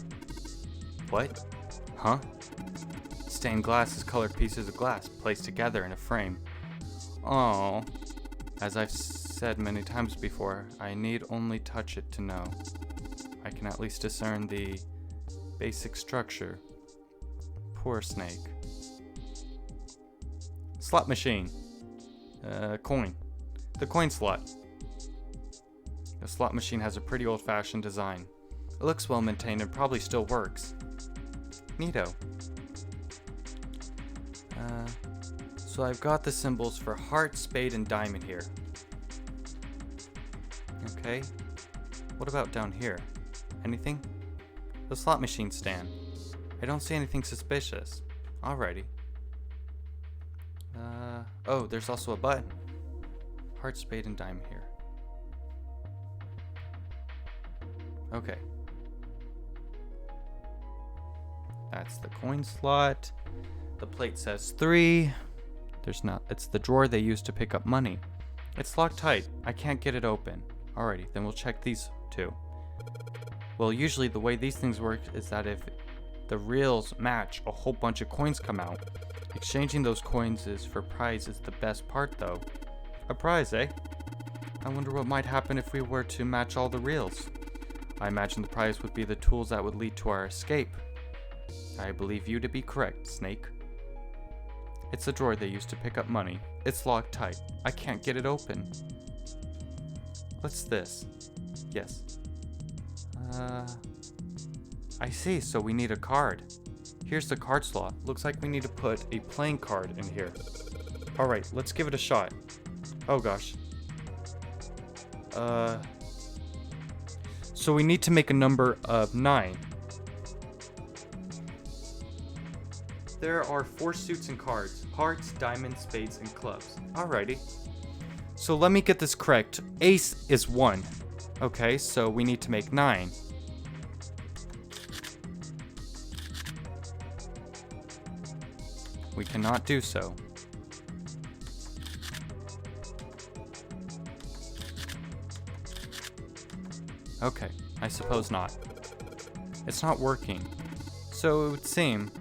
What? Huh? Stained glass is colored pieces of glass placed together in a frame. Oh. As I've said many times before, I need only touch it to know. I can at least discern the basic structure. Poor Snake. Slot machine. Coin. The coin slot. The slot machine has a pretty old-fashioned design. It looks well maintained and probably still works. Neato. So I've got the symbols for heart, spade, and diamond here. Okay. What about down here? Anything? The slot machine stand. I don't see anything suspicious. Alrighty. Oh, there's also a button. Heart, spade, and diamond here. Okay. That's the coin slot. The plate says 3. There's not. It's the drawer they use to pick up money. It's locked tight. I can't get it open. Alrighty, then we'll check these two. Well, usually the way these things work is that if the reels match, a whole bunch of coins come out. Exchanging those coins is for prize is the best part though. A prize, eh? I wonder what might happen if we were to match all the reels. I imagine the prize would be the tools that would lead to our escape. I believe you to be correct, Snake. It's a drawer they use to pick up money. It's locked tight. I can't get it open. What's this? Yes. I see, so we need a card. Here's the card slot. Looks like we need to put a playing card in here. Alright, let's give it a shot. Oh gosh. So we need to make a number of 9. There are 4 suits and cards. Hearts, diamonds, spades, and clubs. Alrighty. So let me get this correct. Ace is 1. Okay, so we need to make 9. We cannot do so. Okay, I suppose not. It's not working. So it would seem,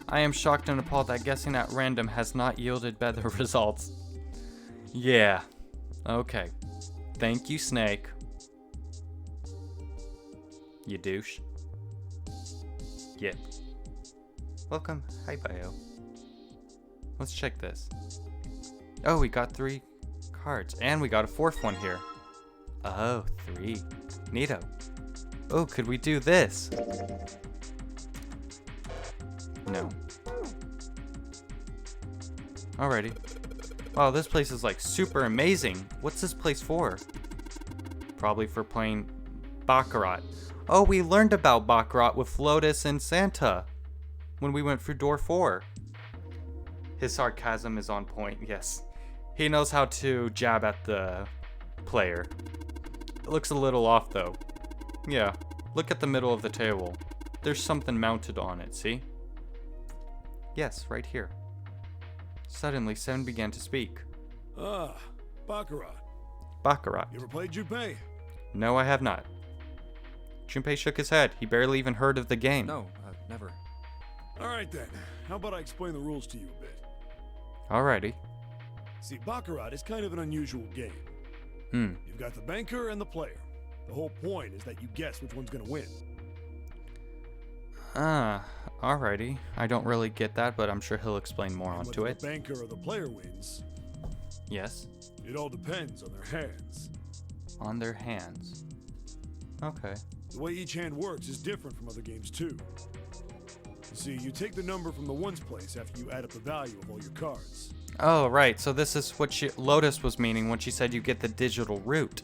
I am shocked and appalled that guessing at random has not yielded better results. Yeah. Okay. Thank you, Snake. You douche. Yep. Welcome. Hi, Bio. Let's check this. Oh, we got 3 cards. And we got a 4th one here. Oh, 3. Neato. Oh, could we do this? No. Alrighty. Wow, this place is like super amazing. What's this place for? Probably for playing Baccarat. Oh, we learned about Baccarat with Lotus and Santa when we went through door 4. His sarcasm is on point, yes. He knows how to jab at the player. It looks a little off though. Yeah, look at the middle of the table. There's something mounted on it, see? Yes, right here. Suddenly, 7 began to speak. Ah, Baccarat. Baccarat. You ever played Junpei? No, I have not. Junpei shook his head. He barely even heard of the game. No, never. Alright then, how about I explain the rules to you a bit? Alrighty. See, Baccarat is kind of an unusual game. You've got the banker and the player. The whole point is that you guess which one's gonna win. Alrighty. I don't really get that, but I'm sure he'll explain more And onto whether it. the banker or the player wins, Yes. it all depends on their hands. On their hands. Okay. The way each hand works is different from other games too. You see, you take the number from the ones place after you add up the value of all your cards. Oh, right. So this is what Lotus was meaning when she said you get the digital root.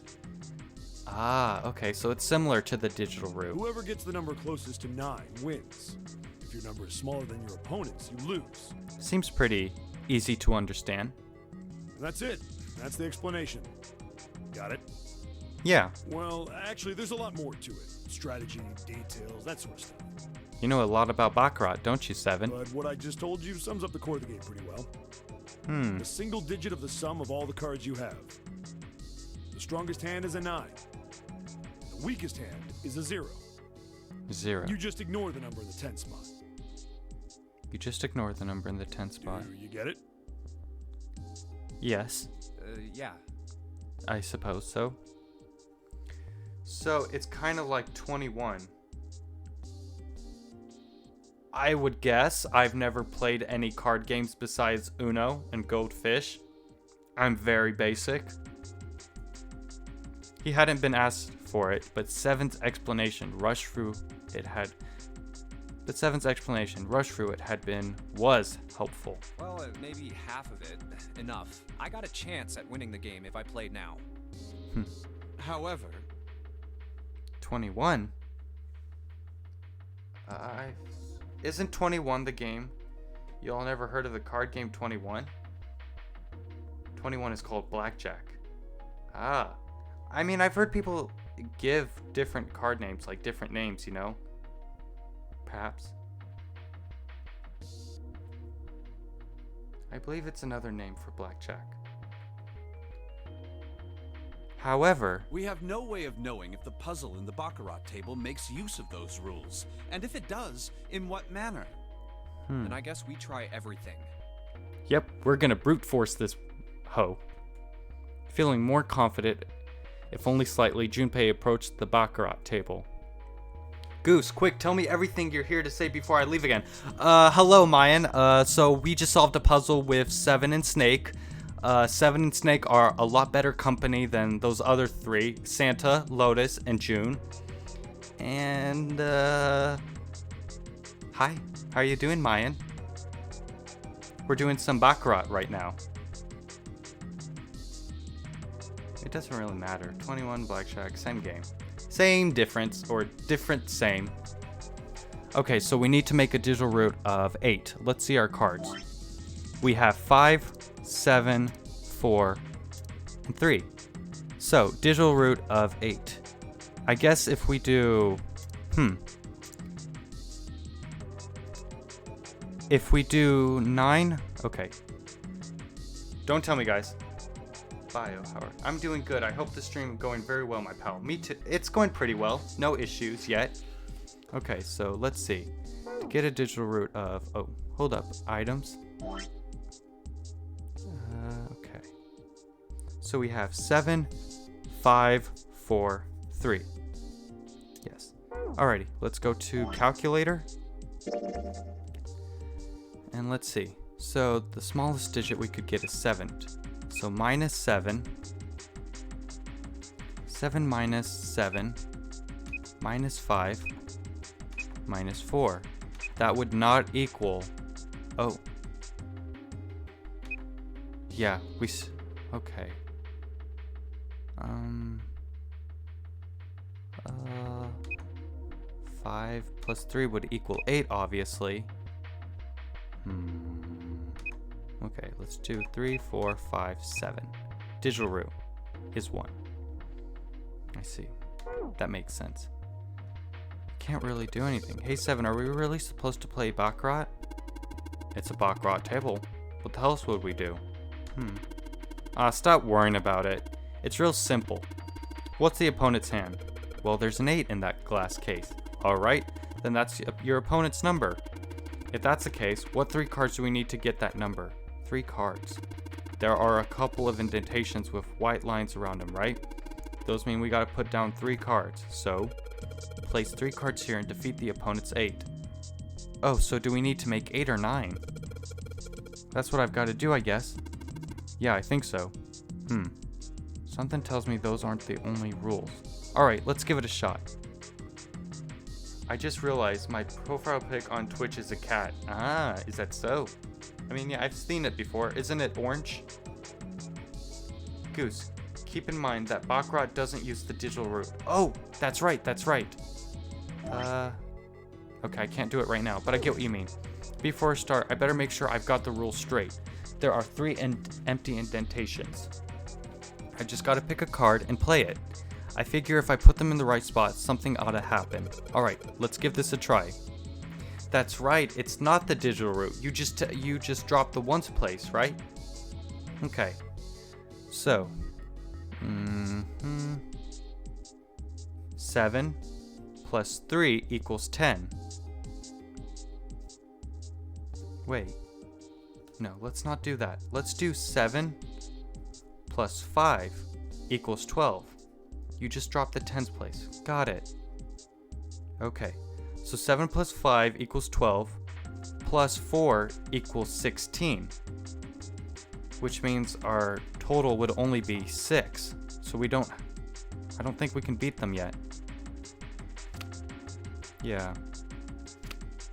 Ah, okay. So it's similar to the digital root. Whoever gets the number closest to 9 wins. If your number is smaller than your opponent's, you lose. Seems pretty easy to understand. And that's it. That's the explanation. Got it? Yeah. Well, actually, there's a lot more to it. Strategy, details, that sort of stuff. You know a lot about Baccarat, don't you, Seven? But what I just told you sums up the core of the game pretty well. The single digit of the sum of all the cards you have. The strongest hand is a 9. The weakest hand is a 0. 0. You just ignore the number in the 10 spot. You just ignore the number in the 10 spot. You get it? Yes. Yeah. I suppose so. So it's kind of like 21. I would guess. I've never played any card games besides Uno and Goldfish. I'm very basic. He hadn't been asked for it, but Seven's explanation rush through it had was helpful. Well, maybe half of it. Enough. I got a chance at winning the game if I played now. However, 21. Isn't 21 the game? You all never heard of the card game 21? 21 is called Blackjack. Ah. I mean, I've heard people give different card names, like different names, you know? Perhaps. I believe it's another name for Blackjack. However, we have no way of knowing if the puzzle in the Baccarat table makes use of those rules, and if it does, in what manner. Then I guess we try everything. Yep, we're gonna brute force this hoe. Feeling more confident, if only slightly, Junpei approached the Baccarat table. Goose, quick, tell me everything you're here to say before I leave again. Hello, Mayan. So we just solved a puzzle with Seven and Snake. Seven and Snake are a lot better company than those other 3, Santa, Lotus, and June. And, hi, how are you doing, Mayan? We're doing some Baccarat right now. It doesn't really matter. 21, Blackjack, same game. Same difference, or different same. Okay, so we need to make a digital root of 8. Let's see our cards. We have 5, 7, 4, and 3. So, digital root of 8. I guess if we do... If we do 9... Okay. Don't tell me, guys. Biohoward. I'm doing good. I hope the stream is going very well, my pal. Me too. It's going pretty well. No issues yet. Okay, so let's see. Get a digital root of... Oh, hold up. Items. Okay. So we have 7, 5, 4, 3. Yes. Alrighty, let's go to calculator. And let's see. So the smallest digit we could get is 7. So minus 7. 7 minus 7. Minus 5. Minus 4. That would not equal... Oh. Yeah, okay. 5 plus 3 would equal 8, obviously. Okay, let's do 3, 4, 5, 7. Digital root is 1. I see. That makes sense. Can't really do anything. Hey, 7, are we really supposed to play Baccarat? It's a Baccarat table. What else would we do? Stop worrying about it. It's real simple. What's the opponent's hand? Well, there's an 8 in that glass case. Alright, then that's your opponent's number. If that's the case, what 3 cards do we need to get that number? 3 cards. There are a couple of indentations with white lines around them, right? Those mean we gotta put down 3 cards. So, place 3 cards here and defeat the opponent's 8. Oh, so do we need to make 8 or 9? That's what I've got to do, I guess. Yeah, I think so. Something tells me those aren't the only rules. Alright, let's give it a shot. I just realized my profile pic on Twitch is a cat. Ah, is that so? I mean, yeah, I've seen it before. Isn't it orange? Goose, keep in mind that Baccarat doesn't use the digital route. Oh, that's right, that's right. Okay, I can't do it right now, but I get what you mean. Before I start, I better make sure I've got the rules straight. There are 3 empty indentations. I just gotta pick a card and play it. I figure if I put them in the right spot, something ought to happen. Alright, let's give this a try. That's right, it's not the digital route. You just drop the ones place, right? Okay. So. 7 plus 3 equals 10. Wait. No, let's not do that. Let's do 7 plus 5 equals 12. You just drop the tens place. Got it. Okay. So 7 plus 5 equals 12. Plus 4 equals 16. Which means our total would only be 6. So I don't think we can beat them yet. Yeah.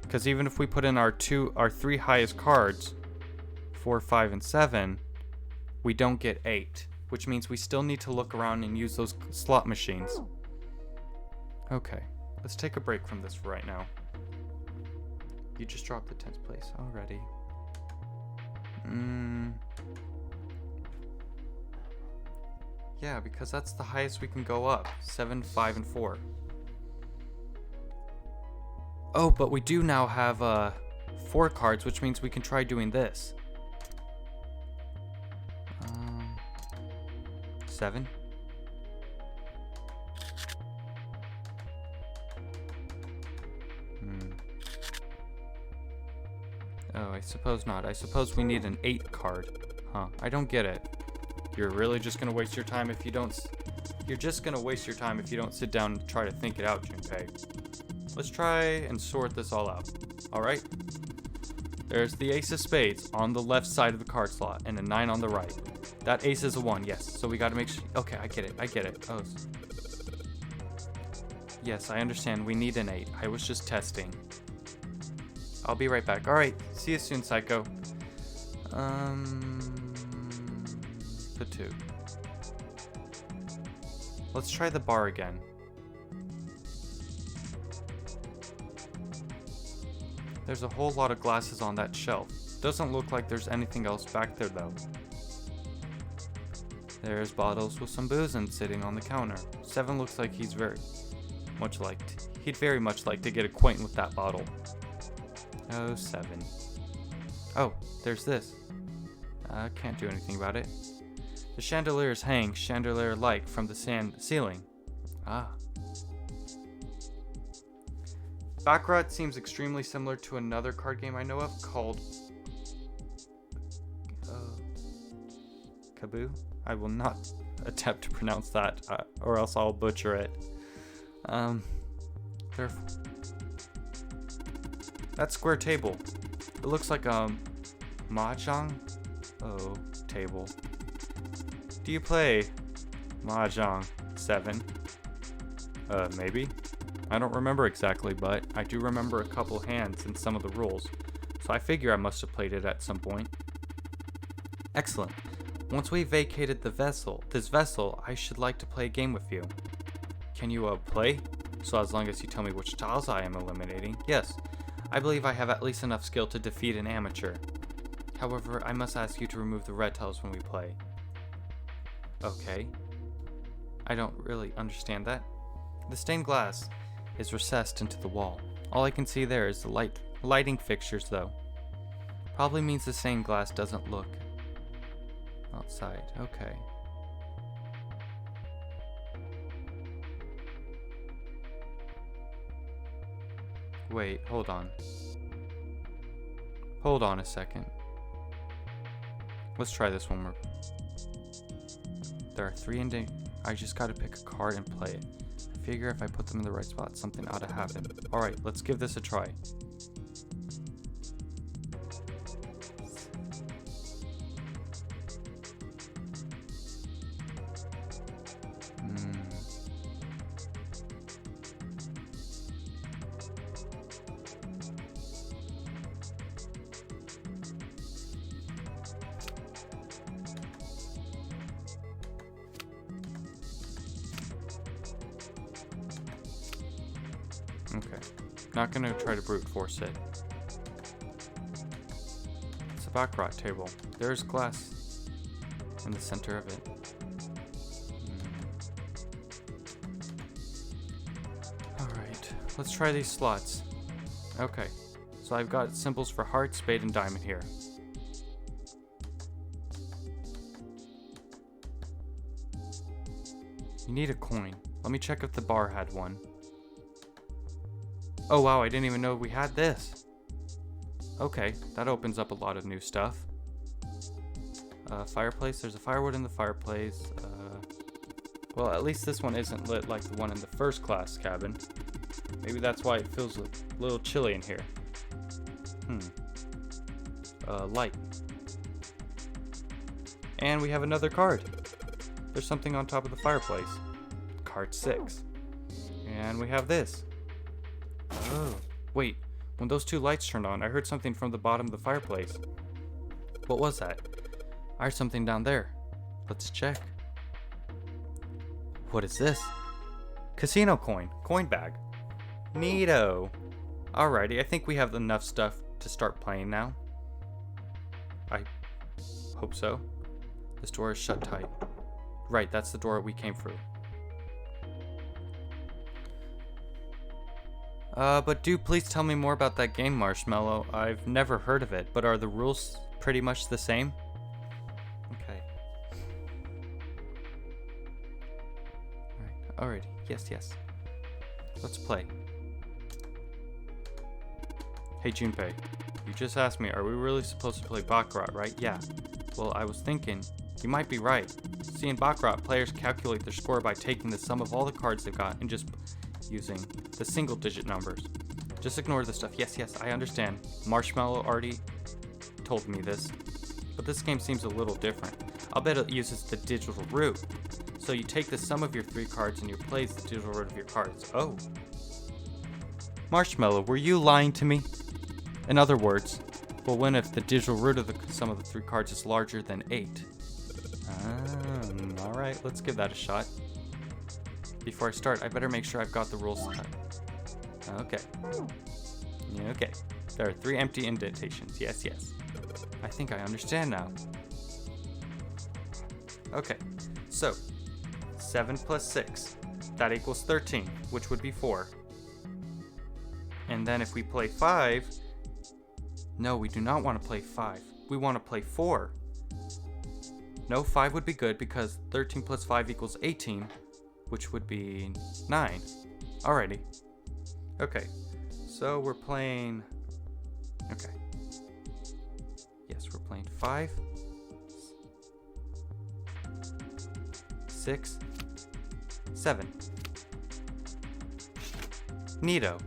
Because even if we put in our 3 highest cards, 4, 5, and 7, we don't get 8. Which means we still need to look around and use those slot machines. Okay, let's take a break from this for right now. You just dropped the 10th place already. Yeah, because that's the highest we can go up. 7, 5, and 4. Oh, but we do now have 4 cards, which means we can try doing this. 7. Oh, I suppose not. I suppose we need an 8 card. Huh, I don't get it. You're really just gonna waste your time if you don't... You're just gonna waste your time if you don't sit down and try to think it out, Junpei. Let's try and sort this all out. Alright? There's the ace of spades on the left side of the card slot and a 9 on the right. That ace is a 1, yes. So we gotta make sure... Okay, I get it. Oh. Yes, I understand. We need an 8. I was just testing. I'll be right back. Alright, see you soon, Psycho. The 2. Let's try the bar again. There's a whole lot of glasses on that shelf. Doesn't look like there's anything else back there though. There's bottles with some booze in sitting on the counter. 7 looks like he'd very much like to get acquainted with that bottle. Oh, 7. Oh, there's this. Can't do anything about it. The chandeliers hang chandelier-like from the ceiling. Ah. Baccarat seems extremely similar to another card game I know of called Kaboo? I will not attempt to pronounce that, or else I'll butcher it. That square table. It looks like a mahjong. Oh, table. Do you play mahjong 7? Maybe. I don't remember exactly, but I do remember a couple hands in some of the rules, so I figure I must have played it at some point. Excellent. Once we've vacated this vessel, I should like to play a game with you. Can you, play? So as long as you tell me which tiles I am eliminating. Yes, I believe I have at least enough skill to defeat an amateur. However, I must ask you to remove the red tiles when we play. Okay. I don't really understand that. The stained glass is recessed into the wall. All I can see there is the lighting fixtures though. Probably means the stained glass doesn't look outside. Okay. Wait, hold on. Hold on a second. Let's try this one more. There are 3 I just gotta pick a card and play it. I figure if I put them in the right spot, something ought to happen. Alright, let's give this a try. Okay. Not gonna try to brute force it. It's a baccarat table. There's glass in the center of it. Alright, let's try these slots. Okay, so I've got symbols for heart, spade, and diamond here. You need a coin. Let me check if the bar had one. Oh wow, I didn't even know we had this. Okay, that opens up a lot of new stuff. Fireplace, there's a firewood in the fireplace. Well, at least this one isn't lit like the one in the first class cabin. Maybe that's why it feels a little chilly in here. Light. And we have another card. There's something on top of the fireplace. Card 6. And we have this. Oh, wait. When those two lights turned on, I heard something from the bottom of the fireplace. What was that? I heard something down there. Let's check. What is this? Casino coin. Coin bag. Neato. Alrighty, I think we have enough stuff to start playing now. I hope so. This door is shut tight. Right, that's the door we came through. But do please tell me more about that game, Marshmallow. I've never heard of it, but are the rules pretty much the same? Okay. Alrighty. Yes. Let's play. Hey Junpei, you just asked me, are we really supposed to play Baccarat, right? Yeah. Well, I was thinking, you might be right. See, in Baccarat, players calculate their score by taking the sum of all the cards they've got and just using the single-digit numbers. Just ignore the stuff. Yes, I understand. Marshmallow already told me this. But this game seems a little different. I'll bet it uses the digital root. So you take the sum of your 3 cards and you place the digital root of your cards. Oh. Marshmallow, were you lying to me? In other words, we'll win if the digital root of the sum of the 3 cards is larger than 8. Alright, let's give that a shot. Before I start, I better make sure I've got the rules. Okay. Okay. There are 3 empty indentations. Yes. I think I understand now. Okay. So, 7 plus 6. That equals 13, which would be 4. And then if we play 5... No, we do not want to play 5. We want to play 4. No, 5 would be good because 13 plus 5 equals 18, which would be 9. Alrighty. Okay. So we're playing... Okay. Yes, we're playing 5, 6, 7. Neato.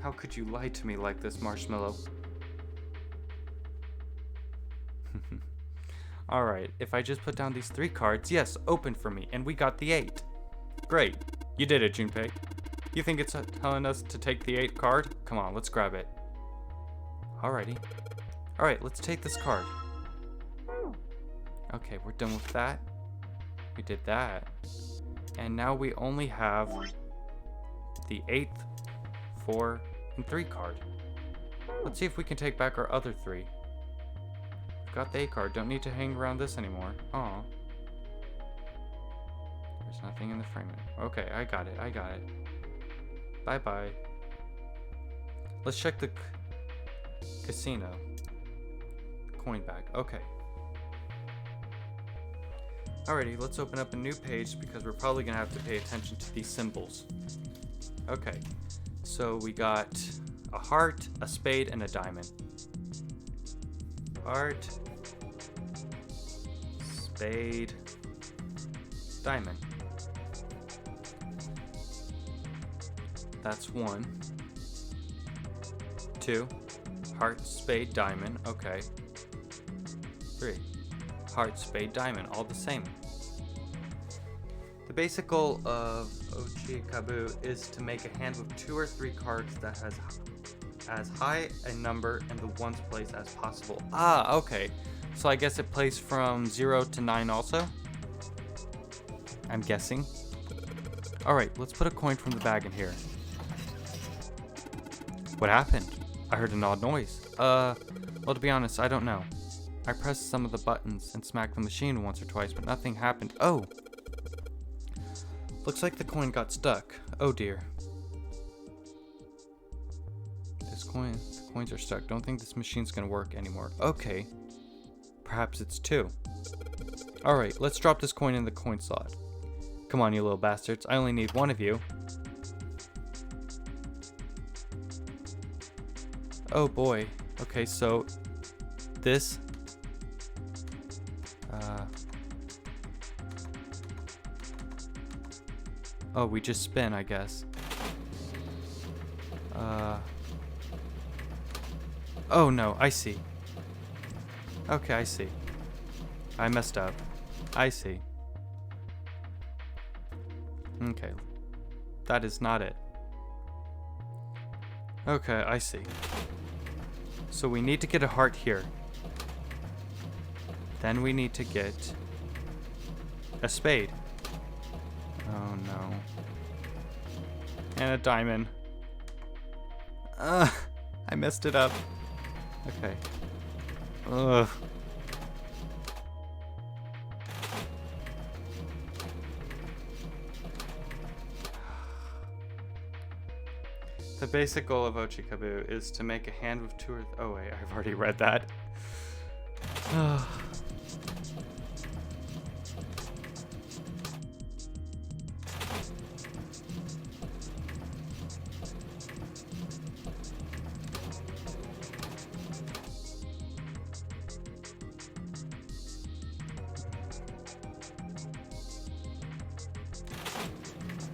How could you lie to me like this, Marshmallow? Alright, if I just put down these 3 cards, yes, open for me, and we got the 8. Great. You did it, Junpei. You think it's telling us to take the 8 card? Come on, let's grab it. Alrighty. Alright, let's take this card. Okay, we're done with that. We did that. And now we only have the 8th, 4, and 3 card. Let's see if we can take back our other 3. We've got the 8 card. Don't need to hang around this anymore. Aw. There's nothing in the frame. Okay, I got it. Bye-bye. Let's check the casino. Coin bag. Okay. Alrighty, let's open up a new page because we're probably going to have to pay attention to these symbols. Okay. So we got a heart, a spade, and a diamond. Heart, spade, diamond. That's 1. 2. Heart, spade, diamond. Okay. 3. Heart, spade, diamond. All the same. The basic goal of Ochikabu is to make a hand with 2 or 3 cards that has as high a number in the ones place as possible. Ah, okay. So I guess it plays from 0 to 9 also? I'm guessing. Alright, let's put a coin from the bag in here. What happened? I heard an odd noise. Well, to be honest, I don't know. I pressed some of the buttons and smacked the machine once or twice, but nothing happened. Oh! Looks like the coin got stuck. Oh dear. The coins are stuck. Don't think this machine's gonna work anymore. Okay. Perhaps it's 2. Alright, let's drop this coin in the coin slot. Come on, you little bastards. I only need 1 of you. Oh boy. Okay, so this oh, we just spin, I guess. Oh no, I see. Okay, I see. I messed up. I see. Okay. That is not it. Okay, I see. So we need to get a heart here. Then we need to get a spade. Oh no. And a diamond. I messed it up. Okay. Ugh. The basic goal of Ochikabu is to make a hand with 2 or... Oh wait, I've already read that.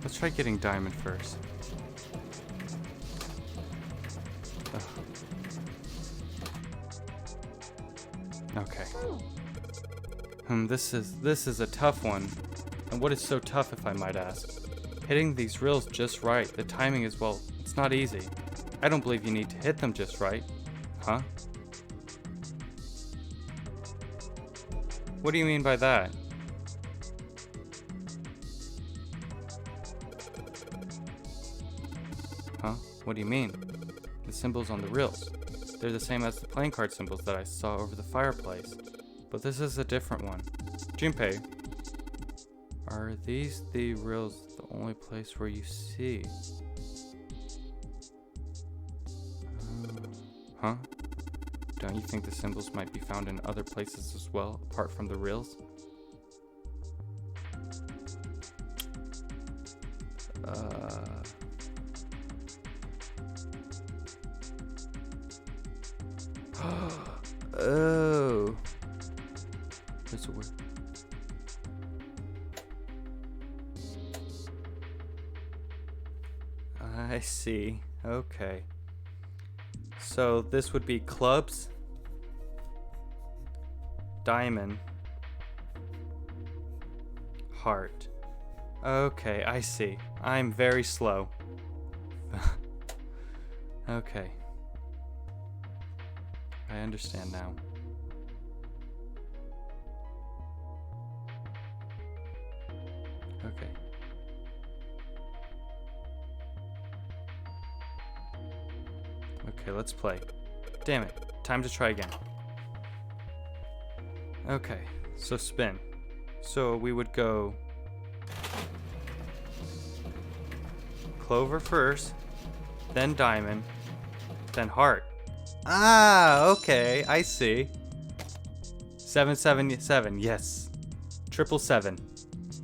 Let's try getting diamond first. Okay. This is a tough one. And what is so tough, if I might ask? Hitting these reels just right. The timing is, well, it's not easy. I don't believe you need to hit them just right. Huh? What do you mean by that? Huh? What do you mean? The symbols on the reels. They're the same as the playing card symbols that I saw over the fireplace. But this is a different one. Junpei, are these the reels the only place where you see? Huh? Don't you think the symbols might be found in other places as well, apart from the reels? Oh. That's a word. I see. Okay. So this would be clubs, diamond, heart. Okay, I see. I'm very slow. Okay. I understand now. Okay. Okay, let's play. Damn it. Time to try again. Okay, so spin. So we would go clover first, then diamond, then heart. Ah, okay, I see. 777, yes. 777.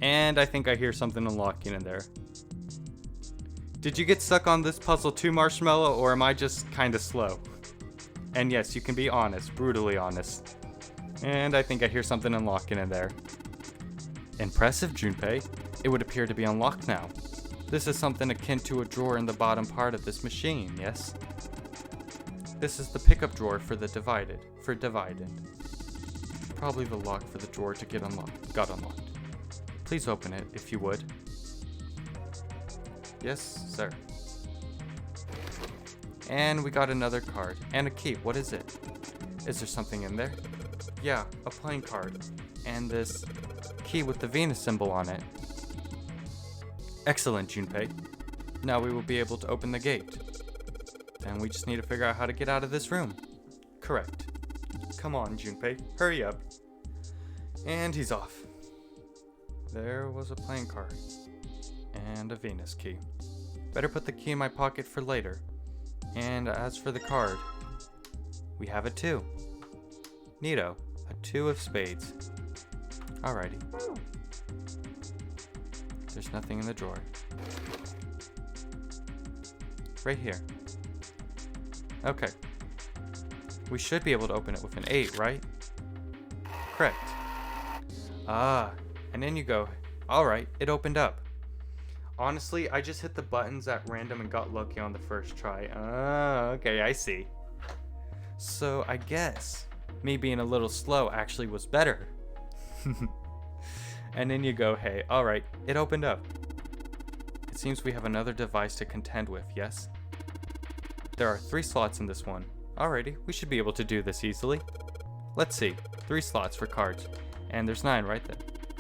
And I think I hear something unlocking in there. Did you get stuck on this puzzle too, Marshmallow, or am I just kinda slow? And yes, you can be honest, brutally honest. And I think I hear something unlocking in there. Impressive, Junpei. It would appear to be unlocked now. This is something akin to a drawer in the bottom part of this machine, yes? This is the pickup drawer for the divided. Probably the lock for the drawer to get unlocked. Got unlocked. Please open it, if you would. Yes, sir. And we got another card. And a key. What is it? Is there something in there? Yeah, a playing card. And this key with the Venus symbol on it. Excellent, Junpei. Now we will be able to open the gate. And we just need to figure out how to get out of this room. Correct. Come on, Junpei. Hurry up. And he's off. There was a playing card. And a Venus key. Better put the key in my pocket for later. And as for the card, we have a 2. Neato. A 2 of spades. Alrighty. There's nothing in the drawer. Right here. Okay. We should be able to open it with an 8, right? Correct. Ah, and then you go. Alright, it opened up. Honestly, I just hit the buttons at random and got lucky on the first try. Okay, I see. So I guess me being a little slow actually was better. And then you go, hey, alright, it opened up. It seems we have another device to contend with, yes? There are 3 slots in this one. Alrighty, we should be able to do this easily. Let's see, 3 slots for cards. And there's 9 right there.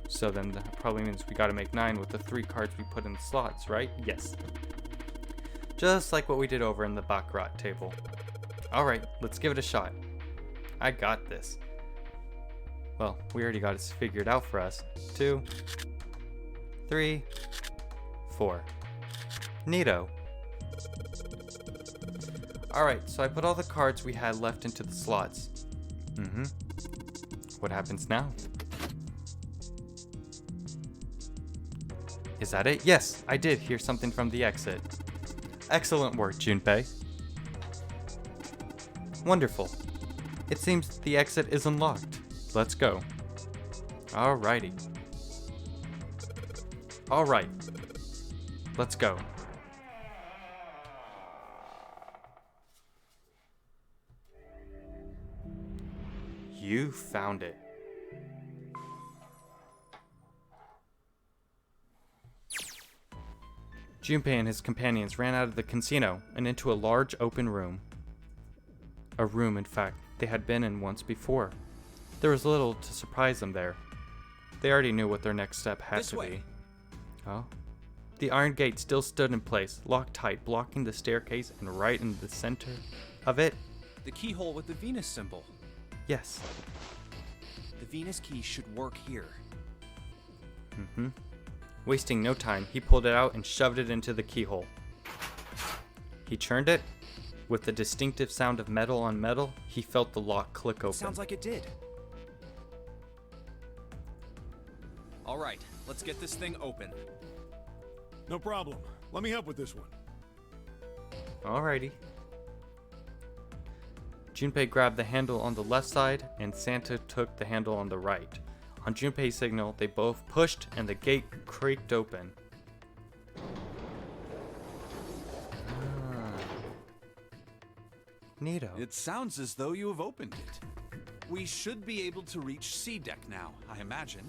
So then that probably means we gotta make 9 with the 3 cards we put in the slots, right? Yes. Just like what we did over in the Baccarat table. Alright, let's give it a shot. I got this. Well, we already got it figured out for us. 2, 3, 4. Neato. Alright, so I put all the cards we had left into the slots. What happens now? Is that it? Yes, I did hear something from the exit. Excellent work, Junpei. Wonderful. It seems the exit is unlocked. Let's go. Alrighty. Alright. Let's go. You found it. Junpei and his companions ran out of the casino and into a large open room. A room, in fact, they had been in once before. There was little to surprise them there. They already knew what their next step had to be. Oh? The iron gate still stood in place, locked tight, blocking the staircase, and right in the center of it. The keyhole with the Venus symbol. Yes. The Venus key should work here. Wasting no time, he pulled it out and shoved it into the keyhole. He turned it. With the distinctive sound of metal on metal, he felt the lock click open. Sounds like it did. All right, let's get this thing open. No problem. Let me help with this one. Alrighty. Junpei grabbed the handle on the left side, and Santa took the handle on the right. On Junpei's signal, they both pushed, and the gate creaked open. Neato. It sounds as though you have opened it. We should be able to reach C deck now, I imagine.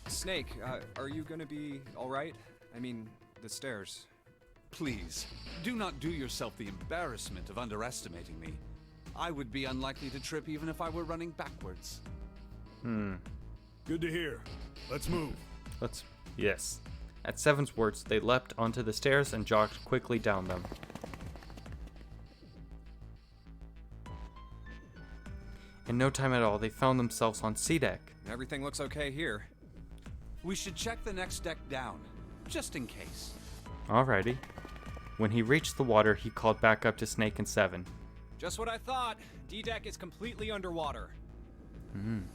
Snake, are you gonna be alright? I mean, the stairs. Please, do not do yourself the embarrassment of underestimating me. I would be unlikely to trip even if I were running backwards. Good to hear. Let's move. Yes. At Seven's words, they leapt onto the stairs and jogged quickly down them. In no time at all, they found themselves on C deck. Everything looks okay here. We should check the next deck down, just in case. Alrighty. When he reached the water, he called back up to Snake and Seven. Just what I thought. D-Deck is completely underwater.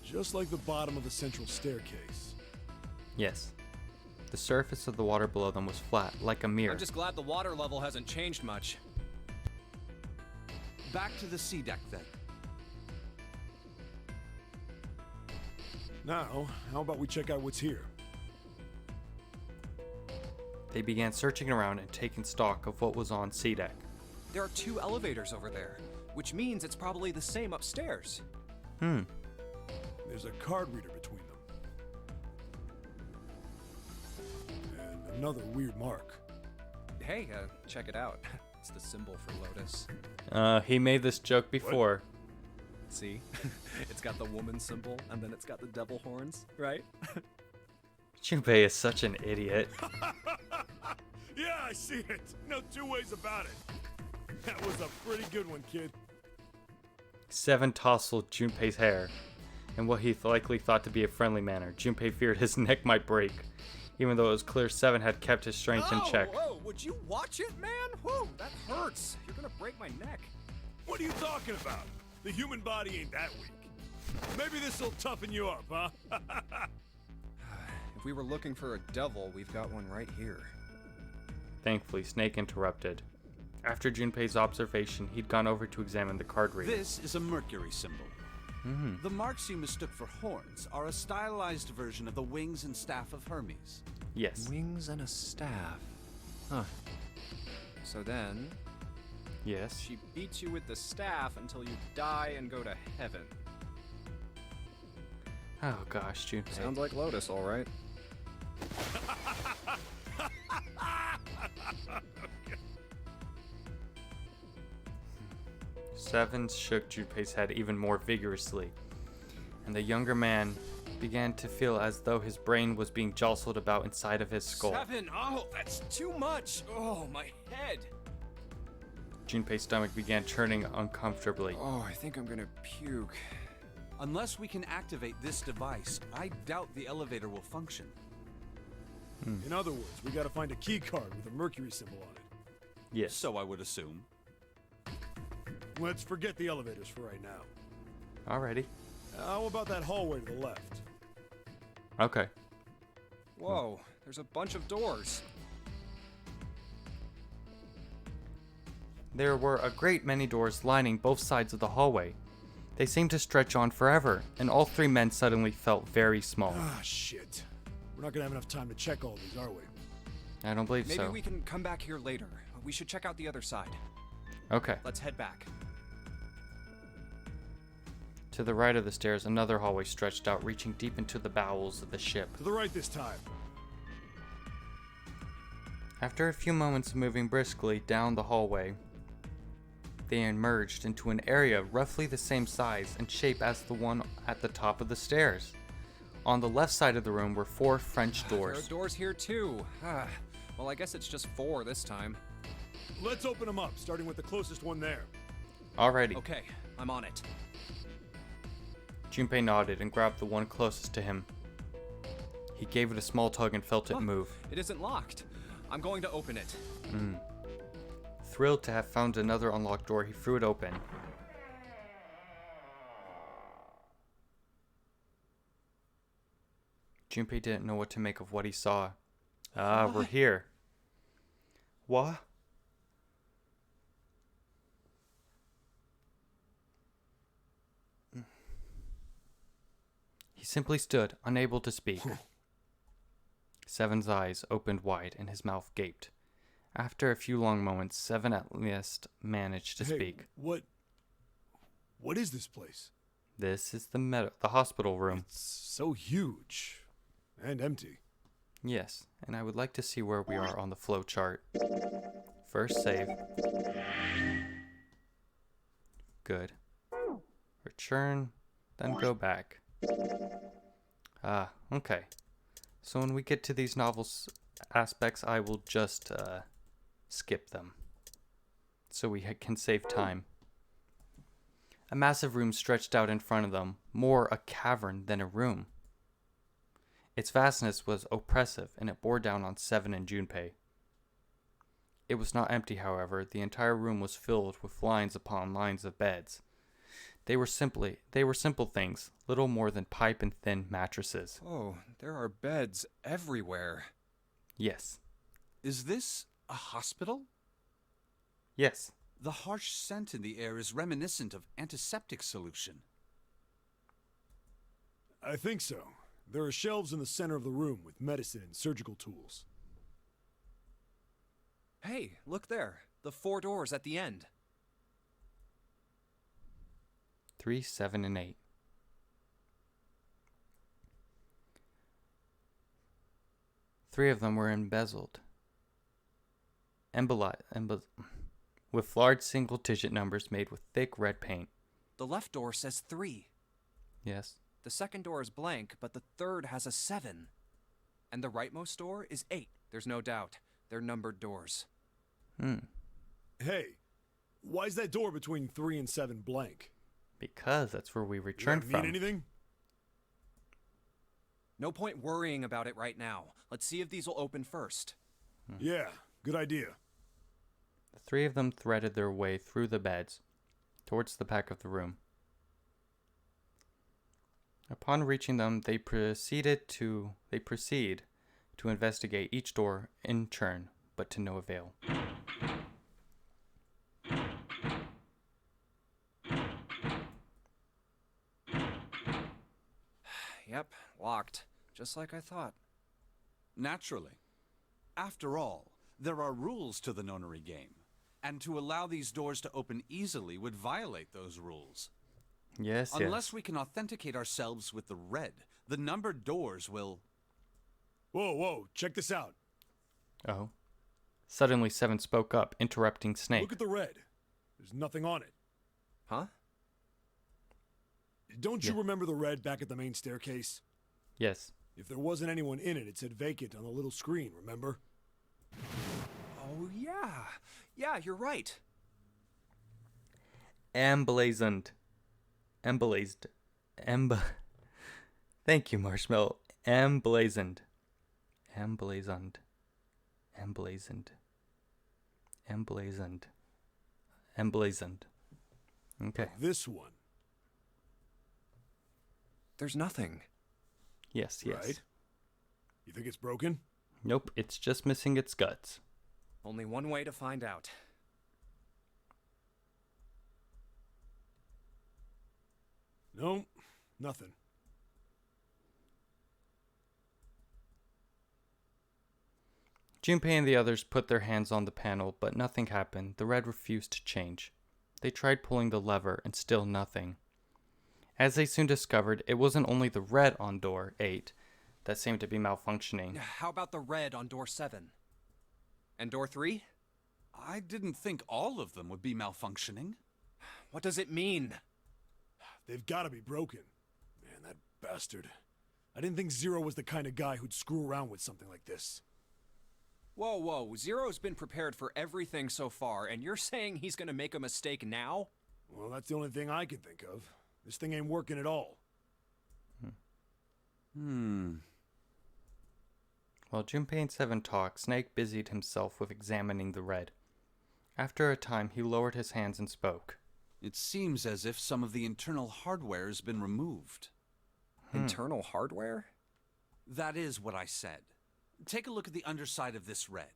Just like the bottom of the central staircase. Yes. The surface of the water below them was flat, like a mirror. I'm just glad the water level hasn't changed much. Back to the C deck then. Now, how about we check out what's here? They began searching around and taking stock of what was on C deck. There are 2 elevators over there, which means it's probably the same upstairs. There's a card reader between them. And another weird mark. Hey, check it out. It's the symbol for Lotus. He made this joke before. See? It's got the woman symbol, and then it's got the devil horns, right? Junpei is such an idiot. Yeah, I see it. No two ways about it. That was a pretty good one, kid. Seven tousled Junpei's hair. In what he likely thought to be a friendly manner, Junpei feared his neck might break, even though it was clear Seven had kept his strength in check. Whoa, would you watch it, man? Whoa, that hurts. You're gonna break my neck. What are you talking about? The human body ain't that weak. Maybe this'll toughen you up, huh? If we were looking for a devil, we've got one right here. Thankfully, Snake interrupted. After Junpei's observation, he'd gone over to examine the card reader. This is a Mercury symbol. The marks you mistook for horns are a stylized version of the wings and staff of Hermes. Yes. Wings and a staff. Huh. So then, Yes. she beats you with the staff until you die and go to heaven. Oh gosh, Junpei. Sounds like Lotus, all right. Seven shook Junpei's head even more vigorously, and the younger man began to feel as though his brain was being jostled about inside of his skull. Seven! Oh, that's too much! Oh, my head! Junpei's stomach began churning uncomfortably. Oh, I think I'm gonna puke. Unless we can activate this device, I doubt the elevator will function. In other words, we gotta find a key card with a Mercury symbol on it. Yes. So I would assume. Let's forget the elevators for right now. Alrighty. How about that hallway to the left? Okay. Whoa, there's a bunch of doors. There were a great many doors lining both sides of the hallway. They seemed to stretch on forever, and all three men suddenly felt very small. Ah, shit. We're not gonna have enough time to check all these, are we? I don't believe Maybe so. we can come back here later. We should check out the other side. Okay. Let's head back. To the right of the stairs, another hallway stretched out, reaching deep into the bowels of the ship. To the right this time. After a few moments of moving briskly down the hallway, they emerged into an area roughly the same size and shape as the one at the top of the stairs. On the left side of the room were 4 French There doors. are doors here too. Well, I guess it's just 4 this time. Let's open them up, starting with the closest one there. Alrighty. Okay, I'm on it. Junpei nodded and grabbed the one closest to him. He gave it a small tug and felt it move. It isn't locked. I'm going to open it. Thrilled to have found another unlocked door, he threw it open. Junpei didn't know what to make of what he saw. We're here. What? He simply stood, unable to speak. Seven's eyes opened wide and his mouth gaped. After a few long moments, Seven at last managed to speak. What is this place? This is the hospital room. It's so huge and empty. Yes, and I would like to see where we are on the flow chart. First save. Good. Return, then go back. Okay. So when we get to these novels aspects, I will just skip them, so we can save time. A massive room stretched out in front of them, more a cavern than a room. Its vastness was oppressive, and it bore down on Seven and Junpei. It was not empty, however. The entire room was filled with lines upon lines of beds. They were simple things, little more than pipe and thin mattresses. Oh, there are beds everywhere. Yes. Is this a hospital? Yes. The harsh scent in the air is reminiscent of antiseptic solution. I think so. There are shelves in the center of the room with medicine and surgical tools. Hey, look there. The 4 doors at the end. 3, 7, and 8. Three of them were embezzled. With large single-digit numbers made with thick red paint. The left door says 3. Yes. The second door is blank, but the third has a 7. And the rightmost door is 8. There's no doubt. They're numbered doors. Hey, why is that door between 3 and 7 blank? Because that's where we Does returned that mean from. anything? No point worrying about it right now. Let's see if these will open first. Yeah, good idea. The three of them threaded their way through the beds, towards the back of the room. Upon reaching them, they proceed to investigate each door in turn, but to no avail. Yep, locked. Just like I thought. Naturally. After all, there are rules to the nonary game, and to allow these doors to open easily would violate those rules. Yes, Unless we can authenticate ourselves with the red, the numbered doors will... Whoa, check this out. Oh. Suddenly, Seven spoke up, interrupting Snake. Look at the red. There's nothing on it. Huh? Don't you remember the red back at the main staircase? Yes. If there wasn't anyone in it, it said vacant on the little screen, remember? Oh, yeah. Yeah, you're right. Emblazoned. Thank you, Marshmallow. Emblazoned. Okay. This one. There's nothing. Yes. Right? You think it's broken? Nope, it's just missing its guts. Only one way to find out. No, nothing. Junpei and the others put their hands on the panel, but nothing happened. The red refused to change. They tried pulling the lever, and still nothing. As they soon discovered, it wasn't only the red on door 8 that seemed to be malfunctioning. How about the red on door 7? And door 3? I didn't think all of them would be malfunctioning. What does it mean? They've got to be broken. Man, that bastard. I didn't think Zero was the kind of guy who'd screw around with something like this. Whoa. Zero's been prepared for everything so far, and you're saying he's gonna make a mistake now? Well, that's the only thing I can think of. This thing ain't working at all. While Junpei and Seven talked, Snake busied himself with examining the red. After a time, he lowered his hands and spoke. It seems as if some of the internal hardware has been removed. Internal hardware? That is what I said. Take a look at the underside of this red,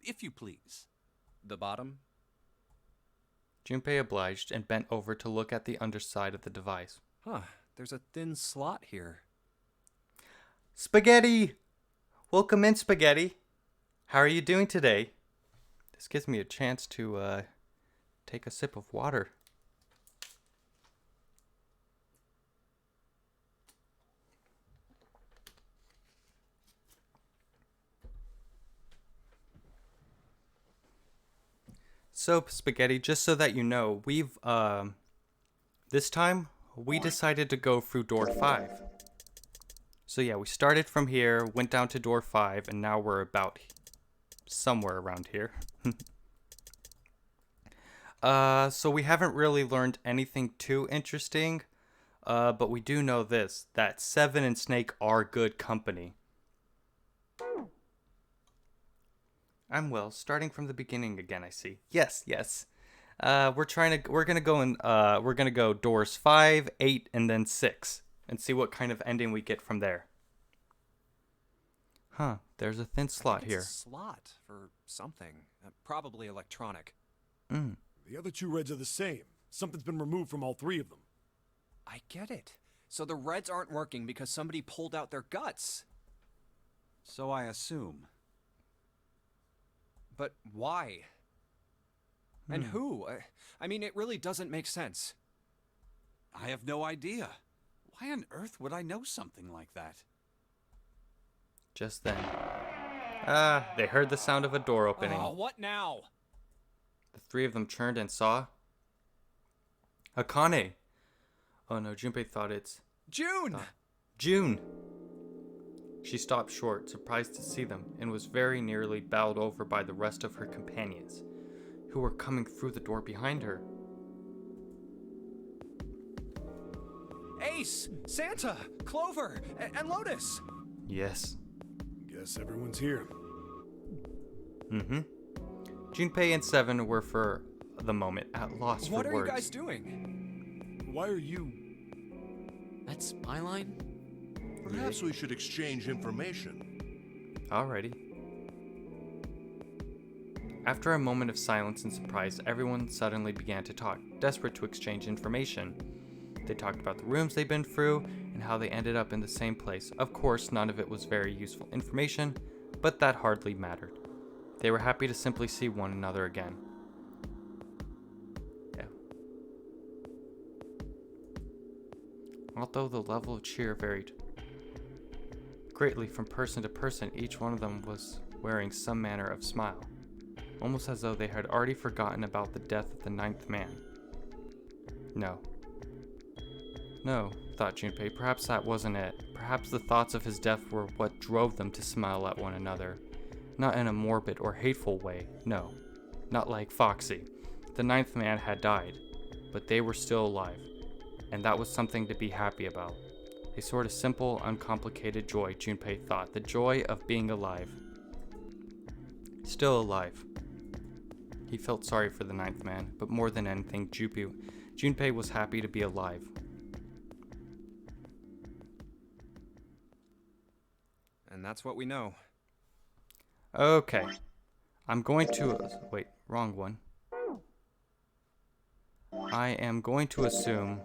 if you please. The bottom? Junpei obliged and bent over to look at the underside of the device. Huh, there's a thin slot here. Spaghetti! Welcome in, Spaghetti. How are you doing today? This gives me a chance to take a sip of water. So, Spaghetti, just so that you know, we've, this time, we decided to go through door 5. So yeah, we started from here, went down to door 5, and now we're about somewhere around here. So we haven't really learned anything too interesting, but we do know this, that Seven and Snake are good company. I'm well, starting from the beginning again, I see. Yes. We're gonna go doors 5, 8, and then 6, and see what kind of ending we get from there. Huh, there's a thin slot here. A slot for something. Probably electronic. The other two reds are the same. Something's been removed from all three of them. I get it. So the reds aren't working because somebody pulled out their guts. So I assume. But why? And who? I mean, it really doesn't make sense. I have no idea. Why on earth would I know something like that? Just then. They heard the sound of a door opening. Oh, what now? The three of them turned and saw Akane, Oh no, Junpei thought it's... June! June! She stopped short, surprised to see them, and was very nearly bowed over by the rest of her companions, who were coming through the door behind her. Ace! Santa! Clover! And Lotus! Yes. Guess everyone's here. Mm-hmm. Junpei and Seven were, for the moment, at loss for words. What are you guys doing? Why are you... That's my line? Perhaps we should exchange information. Alrighty. After a moment of silence and surprise, everyone suddenly began to talk, desperate to exchange information. They talked about the rooms they'd been through and how they ended up in the same place. Of course, none of it was very useful information, but that hardly mattered. They were happy to simply see one another again. Yeah. Although the level of cheer varied greatly from person to person, each one of them was wearing some manner of smile, almost as though they had already forgotten about the death of the ninth man. No, thought Junpei, perhaps that wasn't it. Perhaps the thoughts of his death were what drove them to smile at one another. Not in a morbid or hateful way, no. Not like Foxy. The ninth man had died, but they were still alive, and that was something to be happy about. A sort of simple, uncomplicated joy, Junpei thought. The joy of being alive. Still alive. He felt sorry for the ninth man, but more than anything, Junpei was happy to be alive. And that's what we know. Okay. I'm going to... wait, wrong one. I am going to assume...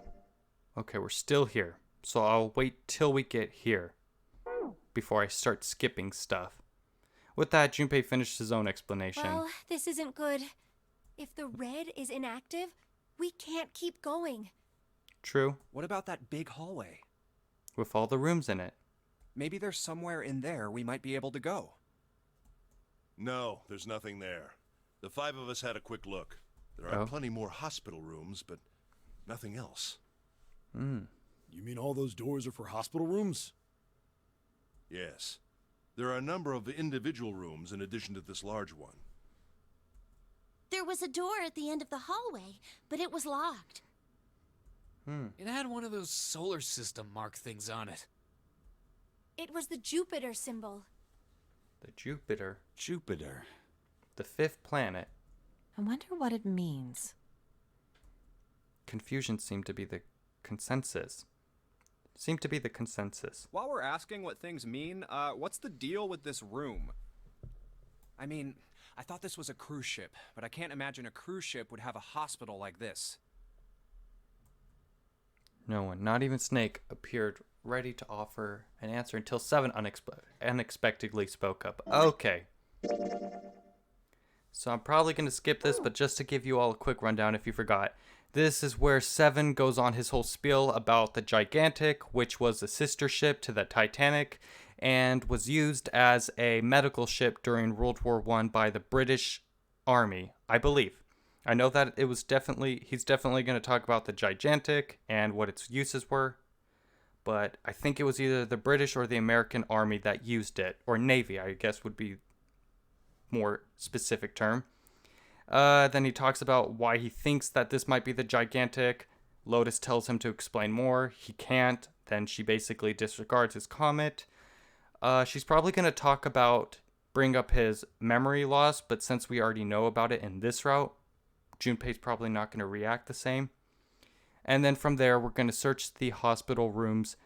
Okay, we're still here. So I'll wait till we get here before I start skipping stuff. With that, Junpei finished his own explanation. Well, this isn't good. If the red is inactive, we can't keep going. True. What about that big hallway? With all the rooms in it. Maybe there's somewhere in there we might be able to go. No, there's nothing there. The 5 of us had a quick look. There are plenty more hospital rooms, but nothing else. You mean all those doors are for hospital rooms? Yes. There are a number of individual rooms in addition to this large one. There was a door at the end of the hallway, but it was locked. It had one of those solar system mark things on it. It was the Jupiter symbol. The Jupiter. Jupiter. The 5th planet. I wonder what it means. Confusion seemed to be the consensus. While we're asking what things mean, what's the deal with this room? I mean, I thought this was a cruise ship, but I can't imagine a cruise ship would have a hospital like this. No one, not even Snake, appeared ready to offer an answer until Seven unexpectedly spoke up. Okay. So I'm probably going to skip this, but just to give you all a quick rundown if you forgot. This is where Seven goes on his whole spiel about the Gigantic, which was a sister ship to the Titanic, and was used as a medical ship during World War I by the British Army, I believe. I know that he's definitely going to talk about the Gigantic and what its uses were, but I think it was either the British or the American Army that used it, or Navy, I guess would be more specific term. Then he talks about why he thinks that this might be the Gigantic. Lotus tells him to explain more. He can't. Then she basically disregards his comment. She's probably going to bring up his memory loss, but since we already know about it in this route, Junpei's probably not going to react the same. And then from there, we're going to search the hospital rooms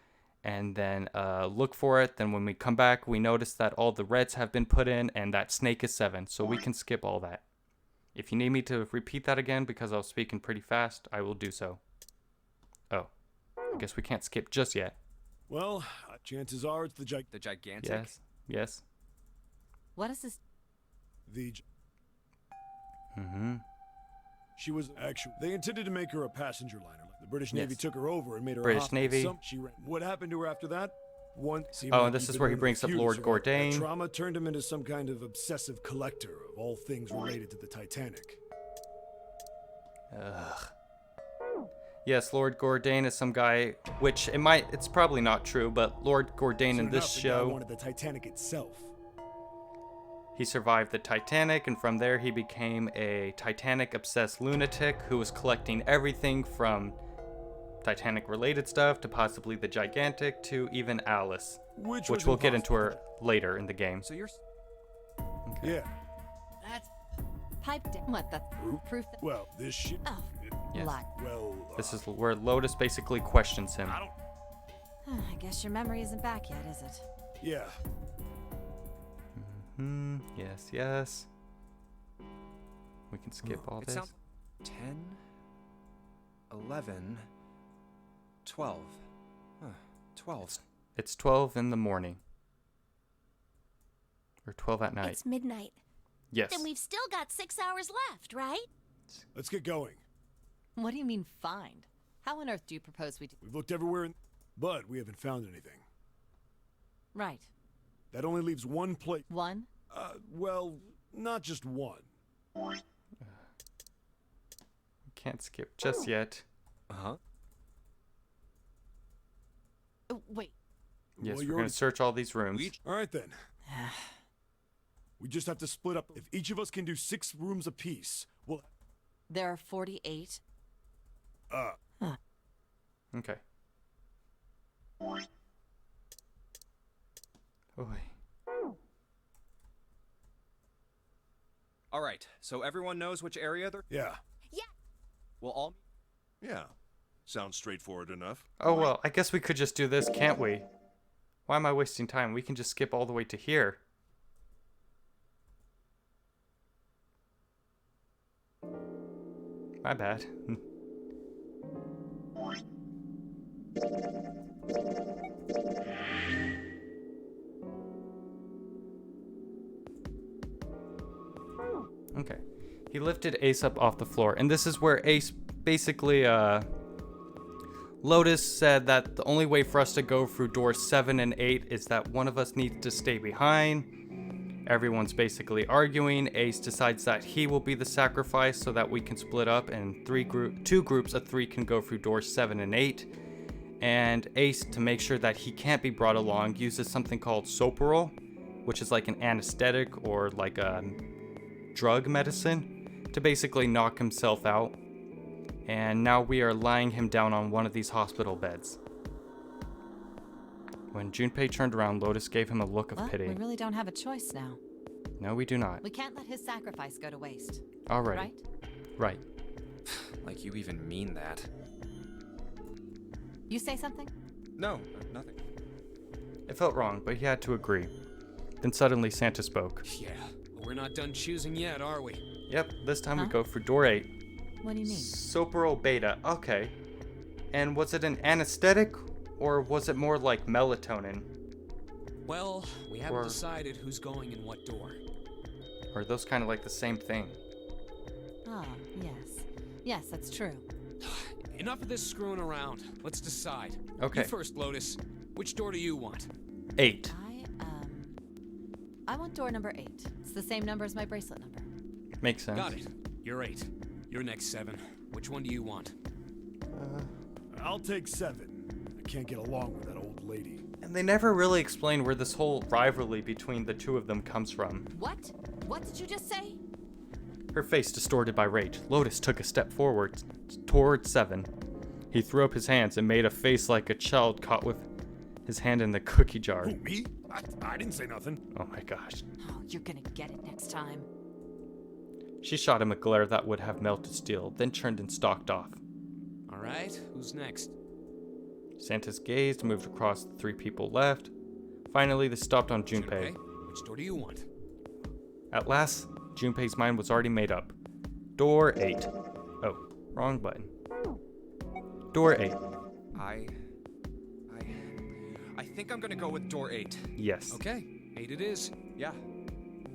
and then look for it. Then when we come back, we notice that all the reds have been put in and that Snake is 7, so we can skip all that. If you need me to repeat that again because I was speaking pretty fast, I will do so. Oh, I guess we can't skip just yet. Well, chances are it's the Gigantic? Yes. What is this? She was actually... They intended to make her a passenger liner. The British Navy Yes. took her over and made her British a Navy. What happened to her after that? And this is where he brings up Lord Gordain. Trauma turned him into some kind of obsessive collector of all things related to the Titanic. Ugh. Yes, Lord Gordain is some guy, which it's probably not true, but Lord Gordain in this The guy show, wanted the Titanic itself. he survived the Titanic, and from there he became a Titanic-obsessed lunatic who was collecting everything from Titanic-related stuff to possibly the Gigantic to even Alice, which we'll get into her later in the game. So you're... Yeah. That's pipe down. What? That's proof that. Well, this shit. Oh, Yes. lie. Well, This is where Lotus basically questions him. I guess your memory isn't back yet, is it? yeah. Yes, yes. We can skip all It this. sounds 10, 11, 12. Huh, 12. It's 12 in the morning. Or 12 at night. It's midnight. Yes. Then we've still got 6 hours left, right? Let's get going. What do you mean find? How on earth do you propose we do? We've looked everywhere, but we haven't found anything. Right. That only leaves one place. One? Well, not just one. Can't skip just yet. Uh-huh. Oh, wait. Yes, Well, we're going to search all these rooms. All right, then. We just have to split up. If each of us can do 6 rooms apiece, well... There are 48. Okay. Oy. All right, so everyone knows which area they're... Yeah. Yeah. We'll all... Yeah. Sounds straightforward enough. Oh, well, I guess we could just do this, can't we? Why am I wasting time? We can just skip all the way to here. My bad. Okay. He lifted Ace up off the floor, and this is where Ace basically, Lotus said that the only way for us to go through doors 7 and 8 is that one of us needs to stay behind. Everyone's basically arguing. Ace decides that he will be the sacrifice so that we can split up and two groups of 3 can go through doors 7 and 8. And Ace, to make sure that he can't be brought along, uses something called Soporol, which is like an anesthetic or like a drug medicine to basically knock himself out. And now we are lying him down on one of these hospital beds. When Junpei turned around, Lotus gave him a look of Well, pity. we really don't have a choice now. No, we do not. We can't let his sacrifice go to waste. Alrighty. Right? Right. Like you even mean that. You say something? No, nothing. It felt wrong, but he had to agree. Then suddenly Santa spoke. Yeah, but we're not done choosing yet, are we? Yep, this time we Huh? go for door 8. What do you mean? Soporol beta. Okay. And was it an anesthetic or was it more like melatonin? Well, we haven't Or- decided who's going in what door. Or are those kind of like the same thing? Ah, yes. Yes, that's true. Enough of this screwing around. Let's decide. Okay. You first, Lotus. Which door do you want? 8. I want door number 8. It's the same number as my bracelet number. Makes sense. Got it. You're 8. You're next 7. Which one do you want? I'll take 7. I can't get along with that old lady. And they never really explain where this whole rivalry between the two of them comes from. What? What did you just say? Her face distorted by rage, Lotus took a step forward toward 7. He threw up his hands and made a face like a child caught with his hand in the cookie jar. Who, me? I didn't say nothing. Oh my gosh. Oh, you're gonna get it next time. She shot him a glare that would have melted steel, then turned and stalked off. All right. Who's next? Santa's gaze moved across the 3 people left. Finally, they stopped on Junpei. Which door do you want? At last, Junpei's mind was already made up. Door 8. Oh, wrong button. Door 8. I think I'm gonna go with door 8. Yes. Okay. 8 it is. Yeah.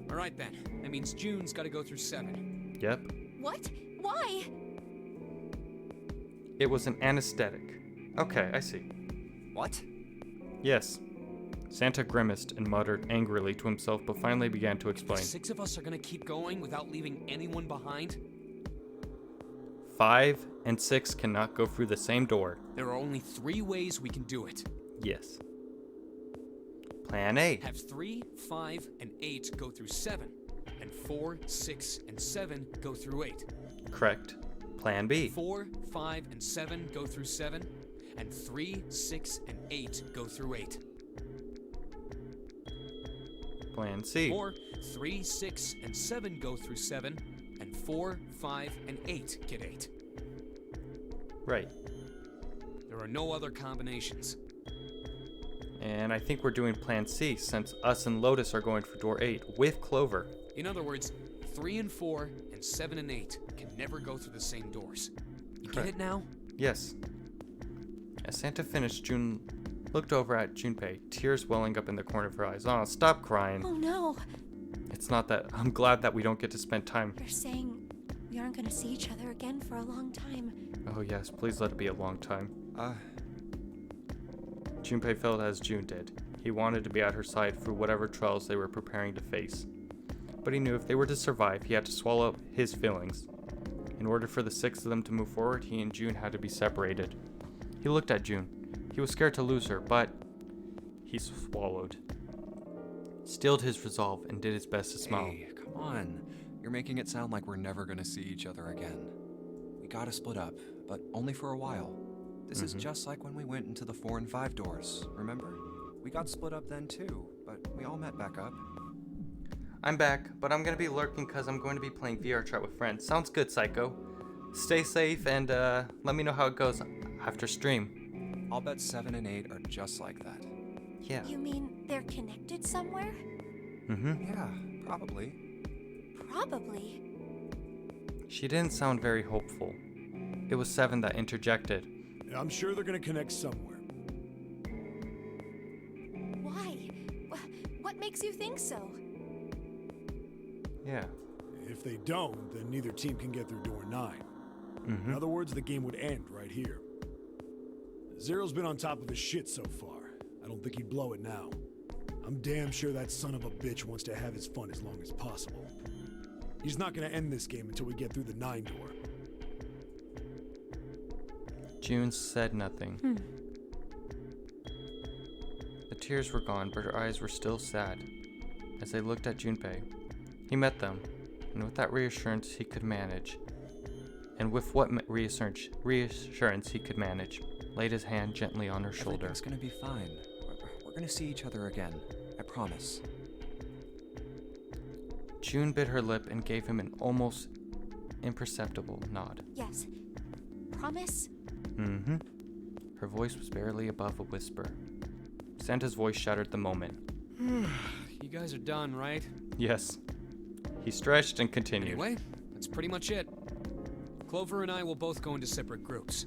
All right then. That means June's got to go through 7. Yep. What? Why? It was an anesthetic. Okay, I see. What? Yes. Santa grimaced and muttered angrily to himself, but finally began to explain. The 6 of us are gonna keep going without leaving anyone behind? 5 and 6 cannot go through the same door. There are only 3 ways we can do it. Yes. Plan A. Have 3, 5, and 8 go through 7, and 4, 6, and 7 go through 8. Correct. Plan B. 4, 5, and 7 go through 7, and 3, 6, and 8 go through 8. Plan C. Or 3, 6, and 7 go through 7, and 4, 5, and 8 get 8. Right. There are no other combinations. And I think we're doing Plan C since us and Lotus are going for door 8 with Clover. In other words, 3 and 4 and 7 and 8 can never go through the same doors. You get it now? Yes. As Santa finished, June looked over at Junpei, tears welling up in the corner of her eyes. Oh, stop crying. Oh no. It's not that. I'm glad that we don't get to spend time. You're saying we aren't gonna see each other again for a long time. Oh yes, please let it be a long time. Junpei felt as June did. He wanted to be at her side through whatever trials they were preparing to face. But he knew if they were to survive, he had to swallow up his feelings. In order for the 6 of them to move forward, he and June had to be separated. He looked at June. He was scared to lose her, but he swallowed. Stilled his resolve and did his best to smile. Hey, come on. You're making it sound like we're never gonna see each other again. We gotta split up, but only for a while. This is just like when we went into the 4 and 5 doors, remember? We got split up then too, but we all met back up. I'm back, but I'm gonna be lurking because I'm going to be playing VR chat with friends. Sounds good, Psycho. Stay safe and let me know how it goes after stream. I'll bet 7 and 8 are just like that. Yeah. You mean they're connected somewhere? Yeah, probably. Probably. She didn't sound very hopeful. It was 7 that interjected. I'm sure they're gonna connect somewhere. Why? What makes you think so? Yeah. If they don't, then neither team can get through door 9. In other words, the game would end right here. Zero's been on top of his shit so far. I don't think he'd blow it now. I'm damn sure that son of a bitch wants to have his fun as long as possible. He's not gonna end this game until we get through the 9 door. June said nothing. The tears were gone, but her eyes were still sad as they looked at Junpei. He met them, and with that reassurance he could manage. And with what reassurance he could manage, laid his hand gently on her shoulder. Everything's gonna be fine. We're gonna see each other again. I promise. June bit her lip and gave him an almost imperceptible nod. Yes. Promise? Her voice was barely above a whisper. Santa's voice shattered the moment. You guys are done, right? Yes. He stretched and continued. Anyway, that's pretty much it. Clover and I will both go into separate groups.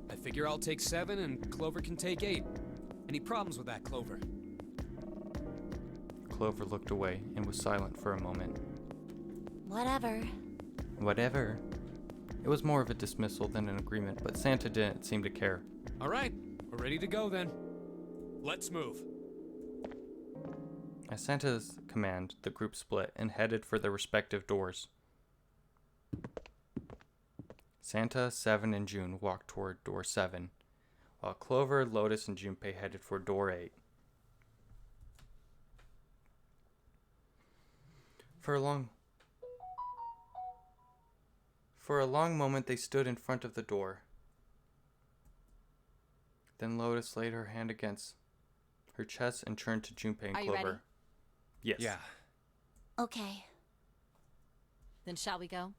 I figure I'll take 7 and Clover can take 8. Any problems with that, Clover? Clover looked away and was silent for a moment. Whatever. Whatever. It was more of a dismissal than an agreement, but Santa didn't seem to care. All right, we're ready to go then. Let's move. At Santa's command, the group split and headed for their respective doors. Santa, 7, and June walked toward door 7, while Clover, Lotus, and Junpei headed for door 8. For a long moment they stood in front of the door. Then Lotus laid her hand against her chest and turned to Junpei and Are you Clover. ready? Yes. Yeah. Okay. Then shall we go?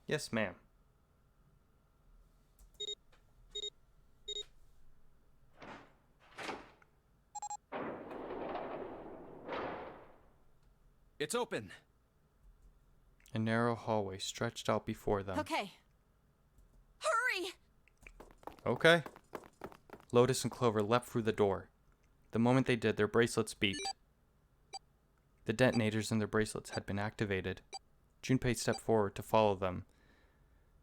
Yes, ma'am. It's open. A narrow hallway stretched out before them. Okay. Hurry! Okay. Lotus and Clover leapt through the door. The moment they did, their bracelets beeped. The detonators in their bracelets had been activated. Junpei stepped forward to follow them,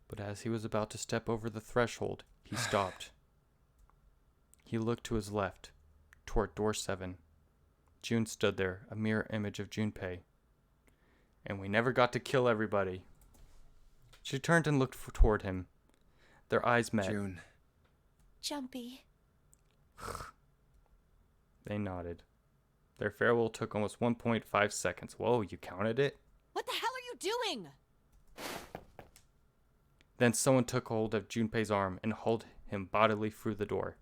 but as he was about to step over the threshold, he stopped. He looked to his left, toward door 7. June stood there, a mirror image of Junpei. And we never got to kill everybody. She turned and looked toward him. Their eyes met. June. Jumpy. They nodded. Their farewell took almost 1.5 seconds. Whoa, you counted it? What the hell are you doing? Then someone took hold of Junpei's arm and hauled him bodily through the door.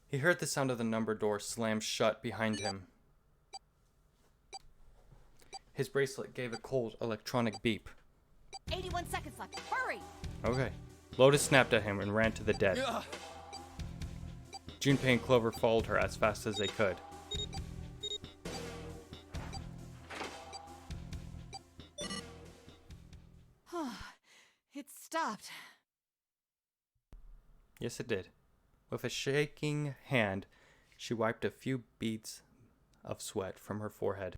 He heard the sound of the number door slam shut behind him. His bracelet gave a cold electronic beep. 81 seconds left. Hurry! Okay. Lotus snapped at him and ran to the dead. Junpei and Clover followed her as fast as they could. It stopped. Yes, it did. With a shaking hand, she wiped a few beads of sweat from her forehead.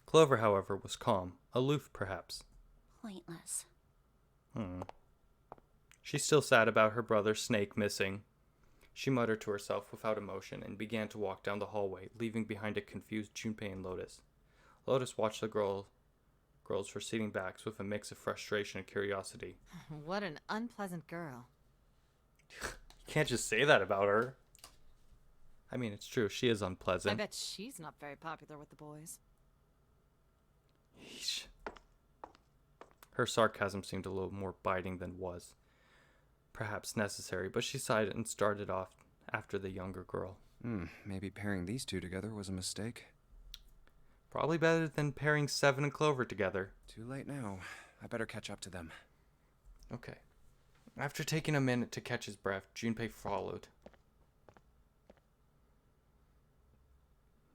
Clover, however, was calm, aloof perhaps. Pointless. She still sad about her brother Snake missing. She muttered to herself without emotion and began to walk down the hallway, leaving behind a confused Junpei and Lotus. Lotus watched the girls' receding backs with a mix of frustration and curiosity. What an unpleasant girl. You can't just say that about her. I mean, it's true, she is unpleasant. I bet she's not very popular with the boys. Yeesh. Her sarcasm seemed a little more biting than was perhaps necessary, but she sighed and started off after the younger girl. Maybe pairing these two together was a mistake. Probably better than pairing Seven and Clover together. Too late now. I better catch up to them. Okay. After taking a minute to catch his breath, Junpei followed.